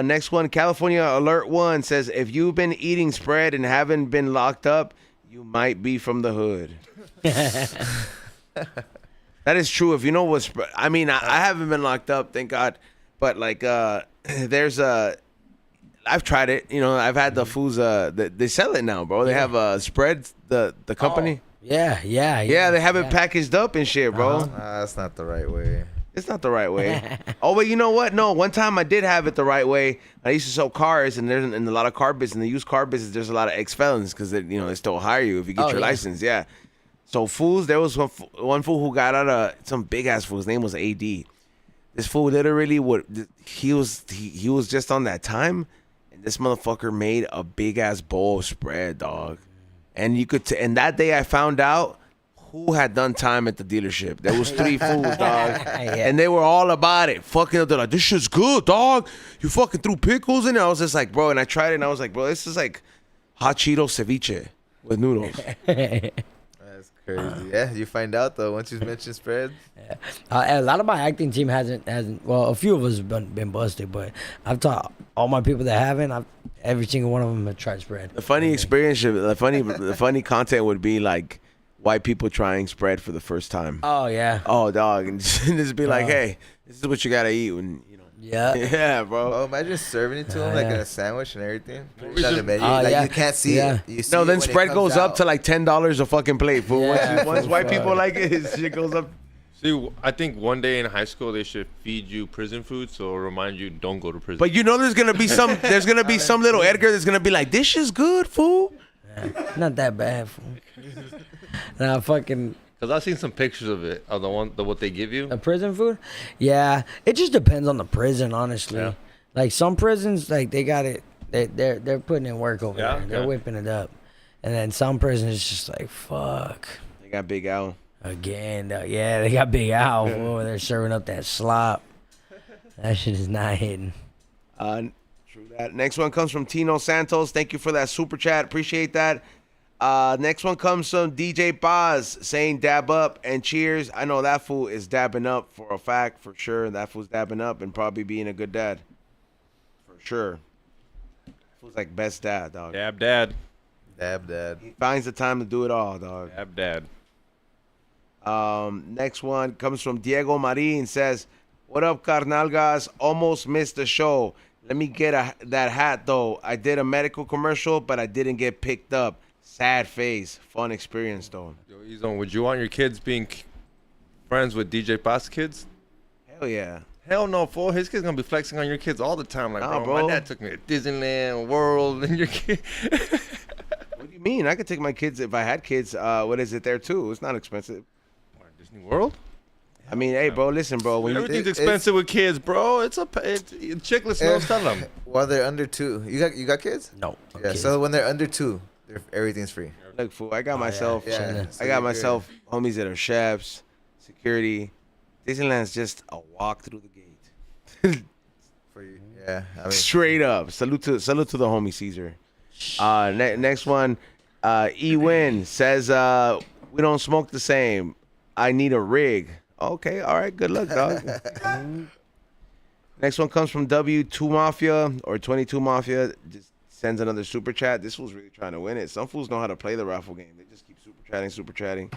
Next one, California Alert 1 says, if you've been eating spread and haven't been locked up, you might be from the hood. That is true. If you know what's, I mean, I haven't been locked up, thank God. But like, there's I've tried it. You know, I've had the foods. They sell it now, bro. They have spreads. The company. Yeah. Yeah, they have it packaged up and shit, bro. That's not the right way. It's not the right way. Oh, but you know what? No, one time I did have it the right way. I used to sell cars, and there's in a lot of car business, in the used car business, there's a lot of ex-felons because they still hire you if you get your license. Yeah. So fools, there was one fool who got out of some big ass fool. His name was AD. This fool literally he was just on that time, and this motherfucker made a big ass bowl of spread, dog. And you could and that day I found out who had done time at the dealership. There was 3 fools, dog. And they were all about it. Fucking up. They're like, this shit's good, dog. You fucking threw pickles in it. I was just like, bro. And I tried it, and I was like, bro, this is like hot Cheeto ceviche with noodles. That's crazy. Yeah, you find out, though, once you mention spreads. A lot of my acting team hasn't. Well, a few of us have been busted, but I've taught all my people that haven't. Every single one of them have tried spread. The funny experience, the funny content would be like white people trying spread for the first time. Oh yeah. Oh dog, and just be like, hey, this is what you gotta eat when Yeah. Yeah, bro. Oh, imagine serving it to them like in a sandwich and everything. Put it on just- the menu. yeah. You can't see it. You see No, it then when it spread comes goes up out. to like $10 a fucking plate. Fool. Yeah, Once fool, white fuck. people like it, shit goes up. See, I think one day in high school they should feed you prison food, so it'll remind you don't go to prison. But there's gonna be some little Edgar that's gonna be like, this is good, fool. Not that bad. Fool. Nah, fucking. Because I've seen some pictures of it, of what they give you. A prison food? Yeah, it just depends on the prison, honestly. Yeah. Like some prisons, like they got it. They're putting in work over Yeah, there. They're okay. whipping it up, and then some prisons it's just like fuck. They got Big Al. Again, yeah, they got Big Al. Boy, they're serving up that slop. That shit is not hitting. True that. Next one comes from Tino Santos. Thank you for that super chat. Appreciate that. Next one comes from DJ Paz saying dab up and cheers. I know that fool is dabbing up for a fact, for sure. That fool's dabbing up and probably being a good dad. For sure. Fool's like best dad, dog. Dab dad. Dab dad. He finds the time to do it all, dog. Dab dad. Next one comes from Diego Marin. Says, what up, carnalgas? Almost missed the show. Let me get that hat, though. I did a medical commercial, but I didn't get picked up. Sad face. Fun experience, though. Yo, Ezone, would you want your kids being friends with DJ Paz kids? Hell yeah. Hell no, fool. His kid's gonna be flexing on your kids all the time. Like, Nah, bro, bro. my dad took me to Disneyland World, and your kid. What do you mean? I could take my kids if I had kids. What is it there, too? It's not expensive. Disney World? I mean, hey, bro, listen, bro. When Everything's it's- expensive with kids, bro. It's chickless. No, tell them. While they're under 2. You got kids? No. Yeah, so when they're under 2, everything's free. Look, fool, I got myself. Yeah, so I got you're myself homies that are chefs, security. Disneyland's just a walk through the gate. good for you. Yeah, I mean, Straight up. Salute to the homie Caesar. Next one, E-Win says, we don't smoke the same. I need a rig. Okay, all right, good luck, dog. Next one comes from W2 Mafia or 22 Mafia. Just sends another super chat. This fool's really trying to win it. Some fools know how to play the raffle game. They just keep super chatting.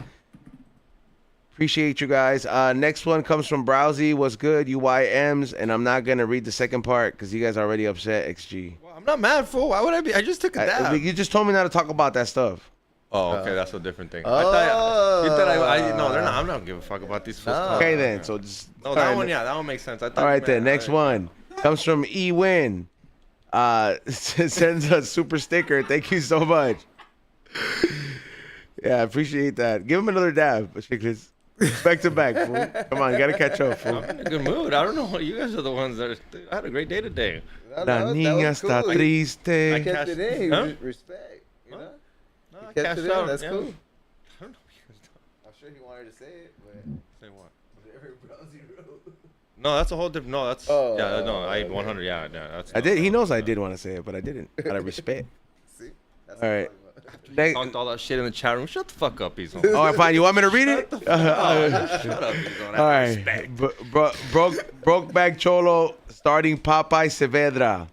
Appreciate you guys. Next one comes from Browsy. What's good, UYMs? And I'm not gonna read the second part because you guys are already upset. XG. Well, I'm not mad, fool. Why would I be? I just took a dab. You just told me not to talk about that stuff. Oh, okay, that's a different thing. I thought you thought no, they're not. I'm not gonna give a fuck about these fools. Okay then. So just No, that one, yeah, that one makes sense. I thought All right you then. meant- Next one comes from E-Win. Sends a super sticker. Thank you so much. Yeah, I appreciate that. Give him another dab, Chicklets. Back to back, fool. Come on, you gotta catch up, fool. I'm in a good mood. I don't know. You guys are the ones that I had a great day today. no, La that niña was está cool. triste. He kept it in. Huh? Respect. You know? No, I He kept cashed it in. out. That's Yeah. cool. I don't know what you guys doing. I'm sure he wanted to say it, but Say what? whatever Browsy wrote. No, that's a whole different. No, that's Oh, yeah. No, I okay. 100. Yeah, that's. I did. He knows I did want to say it, but I didn't. Out of respect. See? That's All what I'm right. talking about. Next, Talked all that shit in the chat room. Shut the fuck up, Ezone. all right, fine. You want me to read it? Shut up, Ezone. All right. Brokeback Cholo starting Popeye Saavedra.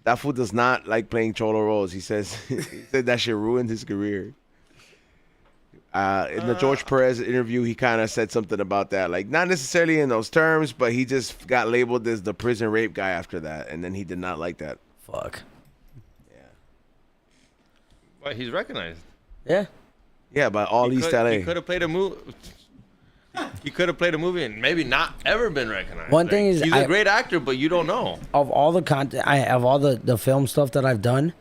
That fool does not like playing Cholo roles. He says he said that shit ruined his career. In the George Perez interview, he kind of said something about that. Like, not necessarily in those terms, but he just got labeled as the prison rape guy after that. And then he did not like that. Fuck. But he's recognized. Yeah. Yeah, by all East LA. He could have played a movie. He could have played a movie and maybe not ever been recognized. One thing is, he's a great actor, but you don't know. Of all the content, of all the film stuff that I've done,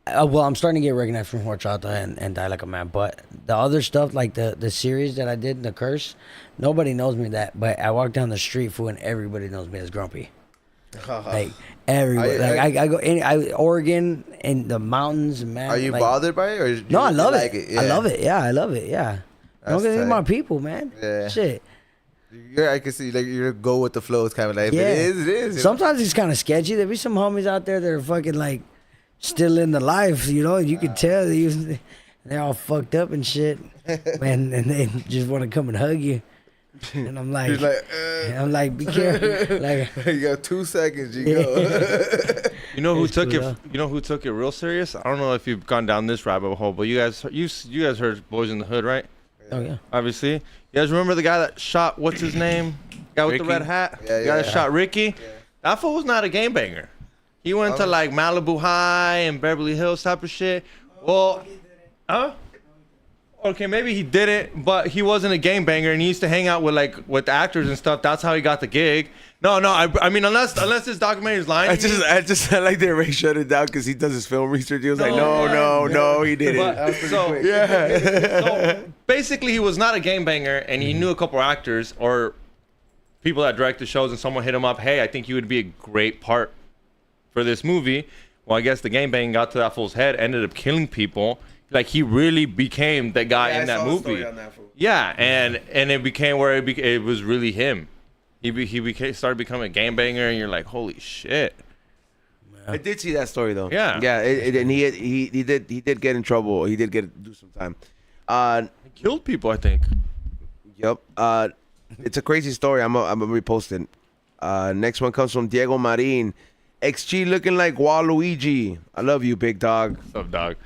well, I'm starting to get recognized from Horchata and Die Like a Man. But the other stuff, like the series that I did, The Curse, nobody knows me that. But I walk down the street, fool, and everybody knows me as Grumpy. Like everywhere. I go in Oregon in the mountains, man. Are you like, bothered by it, or no? I love it. like it? Yeah. I love it. Yeah, I love it. Yeah. Don't get my people, man. Yeah. Shit. I can see like you go with the flow. It's kind of like Yeah. it is. It is. Sometimes it's kind of sketchy. There be some homies out there that are fucking like still in the life, you know. You can tell they're all fucked up and shit, man, and they just want to come and hug you. And I'm like, be careful. Like, you got 2 seconds. You go. You know who It's took cool, it? though. You know who took it real serious? I don't know if you've gone down this rabbit hole, but you guys heard Boys in the Hood, right? oh yeah. Obviously, you guys remember the guy that shot what's his name? Guy with Ricky? the red hat. Yeah, the guy that yeah. shot Ricky. That fool was not a game banger. He went to like Malibu High and Beverly Hills type of shit. Well, huh? Okay, maybe he didn't, but he wasn't a game banger, and he used to hang out with actors and stuff. That's how he got the gig. No, I mean, unless this documentary is lying. I just like that Ray shut it down because he does his film research. He was like, no, he didn't. But, so basically, he was not a game banger, and he knew a couple actors or people that directed shows, and someone hit him up, hey, I think you would be a great part for this movie. Well, I guess the game banging got to that fool's head, ended up killing people. Like, he really became the guy in that movie. Yeah, and it became where it was really him. He started becoming a game banger, and you're like, holy shit. I did see that story though. Yeah. Yeah, and he did get in trouble. He did do some time. He killed people, I think. Yep. It's a crazy story. I'm gonna repost it. Next one comes from Diego Marin. XG looking like Waluigi. I love you, big dog. What's up, dog?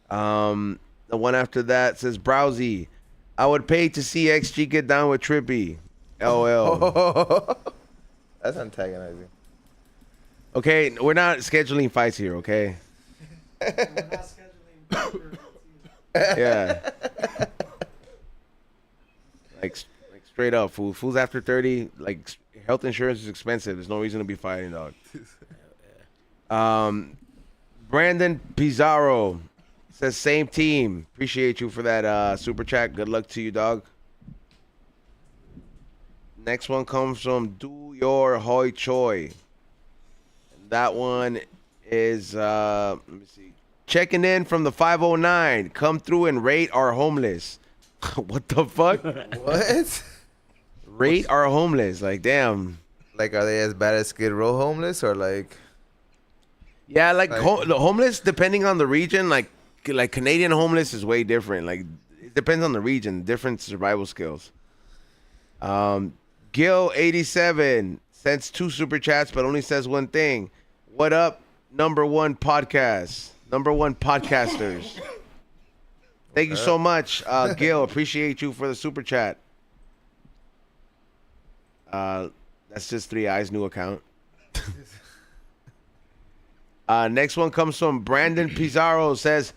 The one after that says Browsy. I would pay to see XG get down with Trippy. LL. That's antagonizing. Okay, we're not scheduling fights here, okay? Yeah. like straight up, fools after 30, like health insurance is expensive. There's no reason to be fighting, dog. Brandon Pizarro says same team. Appreciate you for that super chat. Good luck to you, dog. Next one comes from Do Your Hoi Choi. That one is let me see. Checking in from the 509. Come through and rate our homeless. What the fuck? What? Rate our homeless. Like, damn. Like, are they as bad as Skid Row homeless, or like? Yeah, like the homeless, depending on the region, like Canadian homeless is way different. Like, it depends on the region, different survival skills. Gil 87 sends 2 super chats, but only says one thing. What up, number one podcast, number one podcasters? Thank you so much, Gil. Appreciate you for the super chat. That's just 3 Eyes new account. Next one comes from Brandon Pizarro. Says,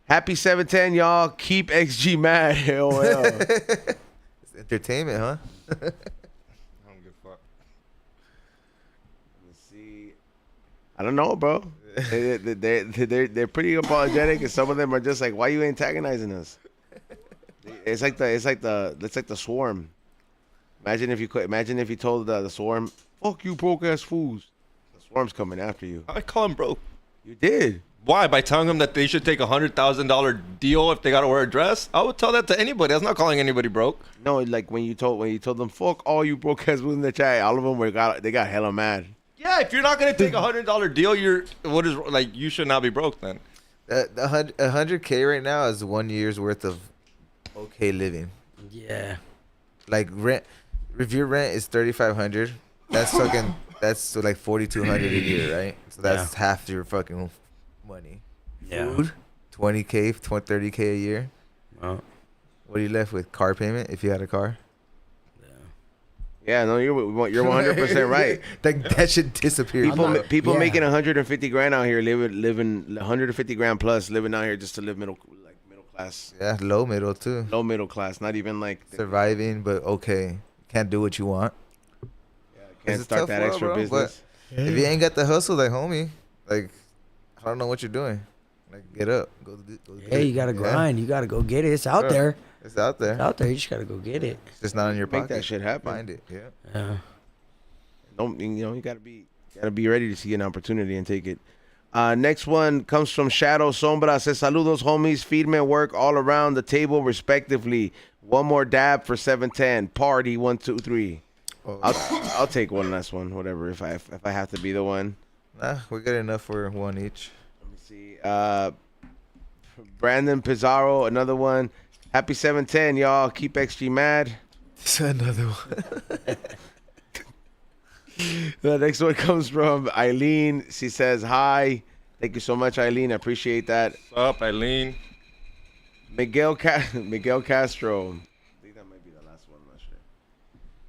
happy 710, y'all. Keep XG mad. Hell. It's entertainment, huh? I don't give a fuck. Let's see. I don't know, bro. They're pretty apologetic, and some of them are just like, why are you antagonizing us? It's like the swarm. Imagine if you told the swarm, fuck you broke ass fools. The swarm's coming after you. I call him broke. You did. Why? By telling them that they should take $100,000 deal if they got to wear a dress? I would tell that to anybody. That's not calling anybody broke. No, like when you told them, fuck all you broke ass fools in the chat. All of them they got hella mad. Yeah, if you're not gonna take $100 deal, you should not be broke then. The 100K right now is 1 year's worth of okay living. Yeah. Like rent, if your rent is 3,500, that's fucking that's like 4,200 a year, right? So that's half your fucking money. Yeah. Food, 20K, 30K a year. What are you left with? Car payment if you had a car? Yeah, no, you're 100% right. That should disappear. People Yeah. making 150 grand out here, living 150 grand plus, living out here just to live middle class, Yeah, low middle too. low middle class, not even like Surviving, but okay. Can't do what you want. can't It's a start tough that world, extra bro, business. If you ain't got the hustle, like homie, like I don't know what you're doing. Like get up, go do Yeah, you gotta grind. You gotta go get it. It's out Bro. there. It's out there. It's out there. You just gotta go get it. It's just not in your Make pocket. that shit happen. Find it. Yeah. Yeah. Don't you gotta be ready to see an opportunity and take it. Next one comes from Shadow Sombra. Says saludos homies, feedman work all around the table respectively. One more dab for 710. Party 1 2 3. Oh. I'll take one last one, whatever. If I have to be the one. Nah, we're good enough for one each. Let me see. Brandon Pizarro, another one. Happy 710, y'all. Keep XG mad. This another one. The next one comes from Eileen. She says, hi. Thank you so much, Eileen. I appreciate that. What's up, Eileen? Miguel Castro. I think that might be the last one. I'm not sure.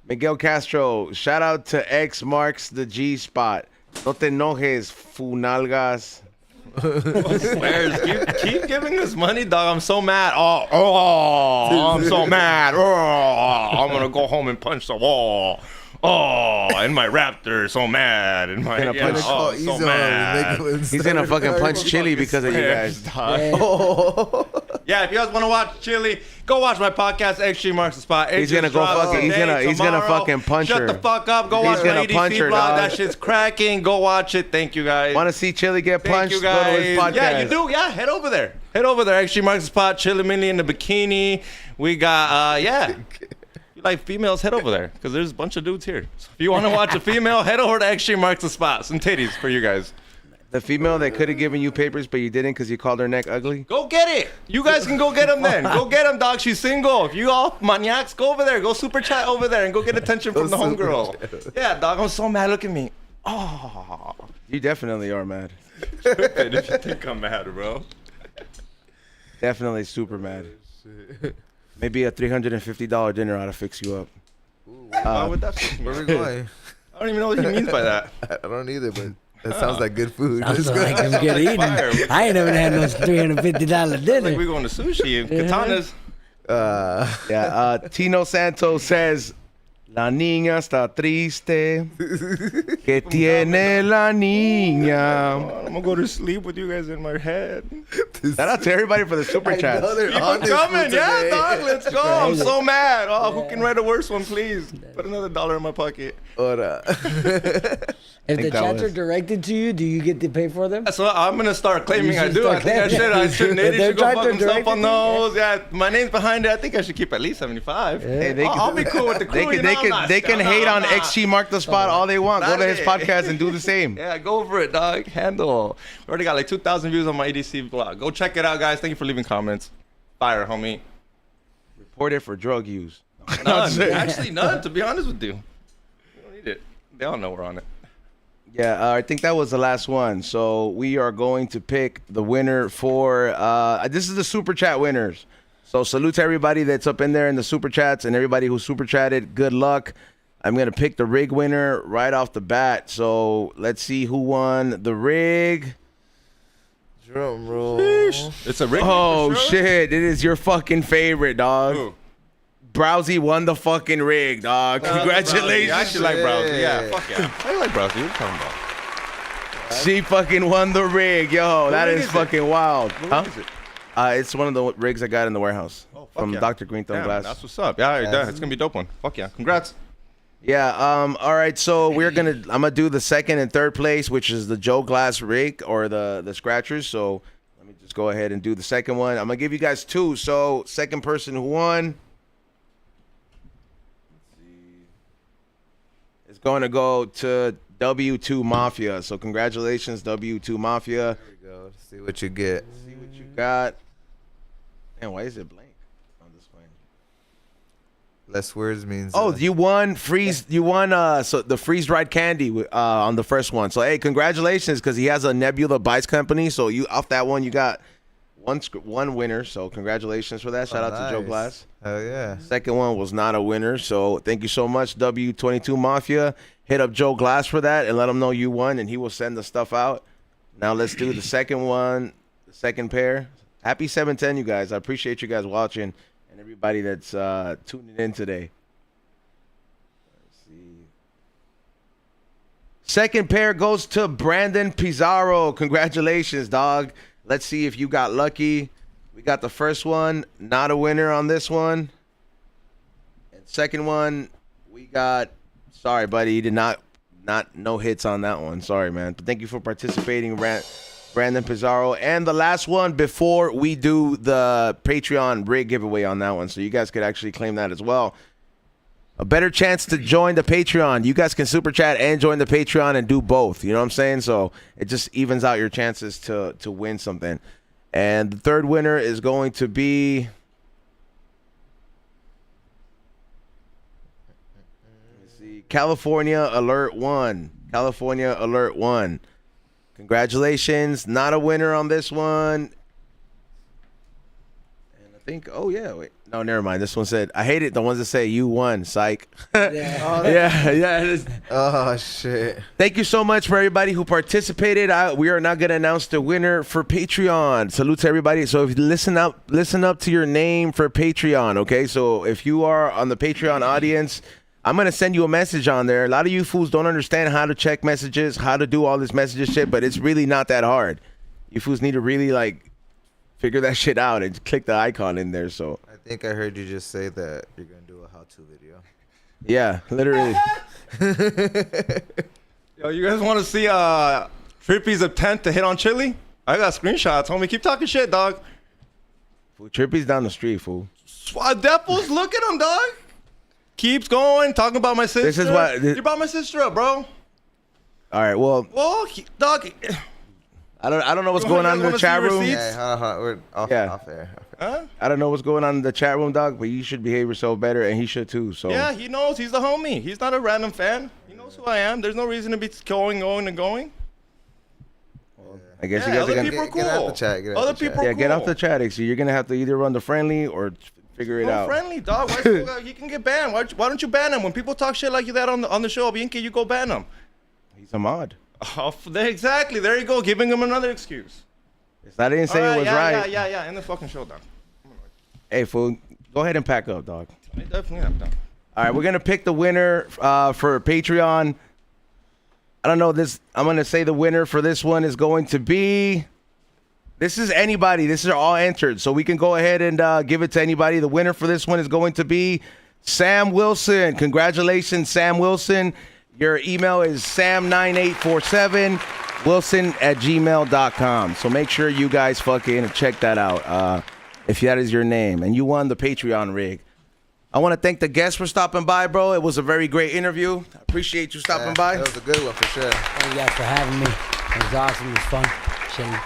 Miguel Castro. Shout out to X marks the G spot. No te enojes, funalgas. Swears. Keep giving us money, dog. I'm so mad. Oh, I'm so mad. Oh, I'm gonna go home and punch the wall. Oh, and my Raptor, so mad. And my Gonna punch- oh, so mad. He's gonna fucking punch Chili because of you guys. Yeah, if you guys want to watch Chili, go watch my podcast. XG marks the spot. He's gonna go fucking. He's gonna fucking punch her. Shut the fuck up. Go He's watch gonna my punch EDC her, vlog. dog. That shit's cracking. Go watch it. Thank you guys. Want to see Chili get Thank punched? you Go to guys. his podcast. Yeah, you do. Yeah, head over there. Head over there. XG marks the spot. Chili Millie in the bikini. We got yeah. You like females? Head over there because there's a bunch of dudes here. So if you want to watch a female, head over to XG marks the spot. Some titties for you guys. The female that could have given you papers, but you didn't because you called her neck ugly. Go get it. You guys can go get them then. Go get them, dog. She's single. If you all maniacs, go over there. Go super chat over there and go get attention from the homegirl. Yeah, dog. I'm so mad. Look at me. Oh, You definitely are mad. tripping if you think I'm mad, bro. Definitely super mad. Maybe a $350 dinner ought to fix you up. Why would that fix me? Where we going? I don't even know what he means by that. I don't either, but that sounds like good food. Sounds Let's go. like I'm good eating. Fire. I ain't never had no $350 dinner. Like we going to sushi and katanas. Yeah. Tino Santos says, La niña está triste. Que tiene la niña. I'm gonna go to sleep with you guys in my head. Shout out to everybody for the super chats. Keep on coming, yeah, dog. Let's go. I'm so mad. Oh, who can write a worse one, please? Put another $1 in my pocket. Ora. If the think that chats are was- directed to you, do you get to pay for them? So I'm gonna start claiming You I should do. start I think I should. claiming. Nitty If they're should go trying fuck to himself direct on it, those. Yeah, my name's behind it. I think I should keep at least 75. Hey, I'll be cool with the crew. They can hate on XG Mark the Spot all they want. Go to his Dale. podcast and do the same. Yeah, go for it, dog. Handle. We already got like 2,000 views on my EDC vlog. Go check it out, guys. Thank you for leaving comments. Fire, homie. Report it for drug use. None. Actually, none, to be honest with you. We don't need it. They all know we're on it. Yeah, I think that was the last one. So we are going to pick the winner for this is the super chat winners. So salute to everybody that's up in there in the super chats and everybody who super chatted. Good luck. I'm gonna pick the rig winner right off the bat. So let's see who won the rig. Drum roll. It's a rig. Oh shit! It is your fucking favorite, dog. Ooh. Browsy won the fucking rig, dog. Congratulations. I actually like Browser. Yeah, fuck yeah. I like Browser. What are you talking about? She fucking won the rig, yo. That rig is is it? fucking wild. What Huh? rig is it? It's one of the rigs I got in the warehouse Fuck from yeah. Dr. Green Thumb Damn, Glass. that's what's up. Yeah, yeah, it's gonna be a dope one. Fuck yeah. Congrats. Yeah. All right. So I'm gonna do the second and third place, which is the Joe Glass rig or the scratchers. So let me just go ahead and do the second one. I'm gonna give you guys two. So second person who won. It's going to go to W2 Mafia. So congratulations, W2 Mafia. There we go. Let's see what you get. See what you got. Man, why is it blank on this one? Less words means. Oh, you won freeze. You won so the freeze dried candy on the first one. So hey, congratulations, because he has a Nebula Bites company. So you off that one, you got one winner. So congratulations for that. Shout out to Joe Nice. Glass. Hell yeah. Second one was not a winner. So thank you so much, W22 Mafia. Hit up Joe Glass for that and let him know you won, and he will send the stuff out. Now let's do the second one, the second pair. Happy 710, you guys. I appreciate you guys watching and everybody that's tuning in today. Let's see. Second pair goes to Brandon Pizarro. Congratulations, dog. Let's see if you got lucky. We got the first one, not a winner on this one. And second one, we got, sorry, buddy, you did not no hits on that one. Sorry, man. But thank you for participating, Brandon Pizarro. And the last one before we do the Patreon rig giveaway on that one. So you guys could actually claim that as well. A better chance to join the Patreon. You guys can super chat and join the Patreon and do both. You know what I'm saying? So it just evens out your chances to win something. And the third winner is going to be, let's see, California Alert 1. California Alert 1. Congratulations. Not a winner on this one. And I think, oh, yeah, wait. No, never mind. This one said, I hate it. The ones that say you won, psych. Yeah. Oh, shit. Thank you so much for everybody who participated. We are not going to announce the winner for Patreon. Salute to everybody. So if you listen up to your name for Patreon, okay? So if you are on the Patreon audience, I'm going to send you a message on there. A lot of you fools don't understand how to check messages, how to do all this messages shit, but it's really not that hard. You fools need to really, like, figure that shit out and click the icon in there. So I think I heard you just say that you're going to do a how-to video. yeah, literally. Yo, you guys want to see Trippy's attempt to hit on Chili? I got screenshots, homie. Keep talking shit, dog. Fool, Trippy's down the street, fool. That fool's look at him, dog. Keeps going, talking about my sister. This is what you brought my sister up, bro. All right, well, Well, dog. I don't know what's going on in the chat room. Yeah, we're off air. Huh? I don't know what's going on in the chat room, dog, but you should behave yourself better, and he should too. So Yeah, he knows. He's the homie. He's not a random fan. He knows who I am. There's no reason to be going. I guess Yeah, you guys other are gonna people are cool. Get out the chat, get out Other the chat. people are get cool. off the chat. So you're gonna have to either run the friendly or figure it No out. friendly, dog. He can get banned. Why don't you ban him? When people talk shit like that on the show, Bianchi, you go ban him. He's a mod. Oh, exactly. There you go. Giving him another excuse. I didn't say it was right. Yeah. In the fucking show, dog. Hey, fool, go ahead and pack up, dog. I definitely am, dog. All right, we're gonna pick the winner for Patreon. I don't know this. I'm gonna say the winner for this one is going to be. This is anybody. This is all entered, so we can go ahead and give it to anybody. The winner for this one is going to be Sam Wilson. Congratulations, Sam Wilson. Your email is sam9847wilson@gmail.com. So make sure you guys fucking check that out if that is your name. And you won the Patreon rig. I want to thank the guests for stopping by, bro. It was a very great interview. I appreciate you stopping by. That was a good one for sure. Thank you guys for having me. It was awesome. It was fun. Chilling.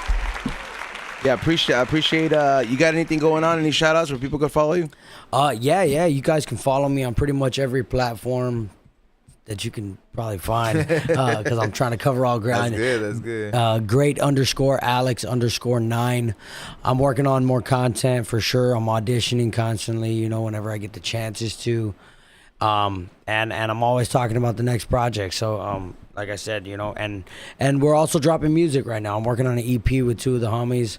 Yeah, I appreciate you got anything going on? Any shout outs where people can follow you? Yeah. You guys can follow me on pretty much every platform that you can probably find because I'm trying to cover all ground. That's good. Great _Alex_9. I'm working on more content for sure. I'm auditioning constantly, whenever I get the chances to. And I'm always talking about the next project. So, like I said, and we're also dropping music right now. I'm working on an EP with two of the homies.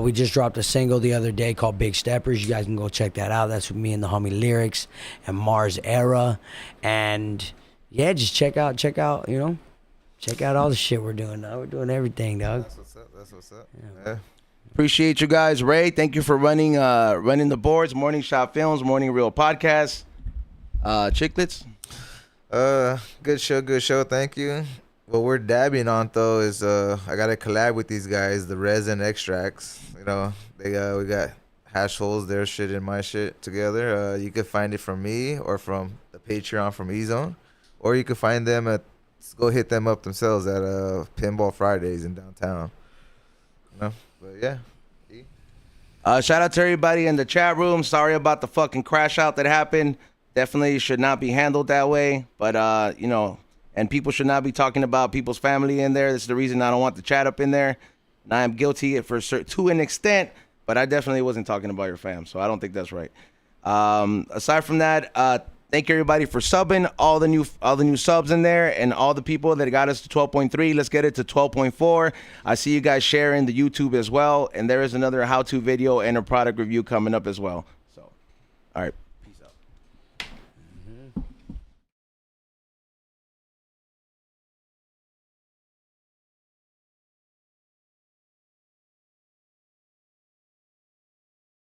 We just dropped a single the other day called Big Steppers. You guys can go check that out. That's with me and the homie Lyrics and Mars Era. And yeah, just check out, check out all the shit we're doing now. We're doing everything, dog. That's what's up. Yeah. Appreciate you guys. Ray, thank you for running the boards. Morning Shot Films, Morning Real Podcast. Chicklets. Good show. Thank you. What we're dabbing on though is I got to collab with these guys, the Resin Extracts. We got hash holes, their shit and my shit together. You could find it from me or from the Patreon from E-Zone, or you could find them go hit them up themselves at Pinball Fridays in downtown. But yeah. Shout out to everybody in the chat room. Sorry about the fucking crash out that happened. Definitely should not be handled that way. But and people should not be talking about people's family in there. This is the reason I don't want the chat up in there. And I am guilty to an extent, but I definitely wasn't talking about your fam, so I don't think that's right. Aside from that, thank you everybody for subbing, all the new subs in there, and all the people that got us to 12.3. Let's get it to 12.4. I see you guys sharing the YouTube as well, and there is another how-to video and a product review coming up as well. So, all right.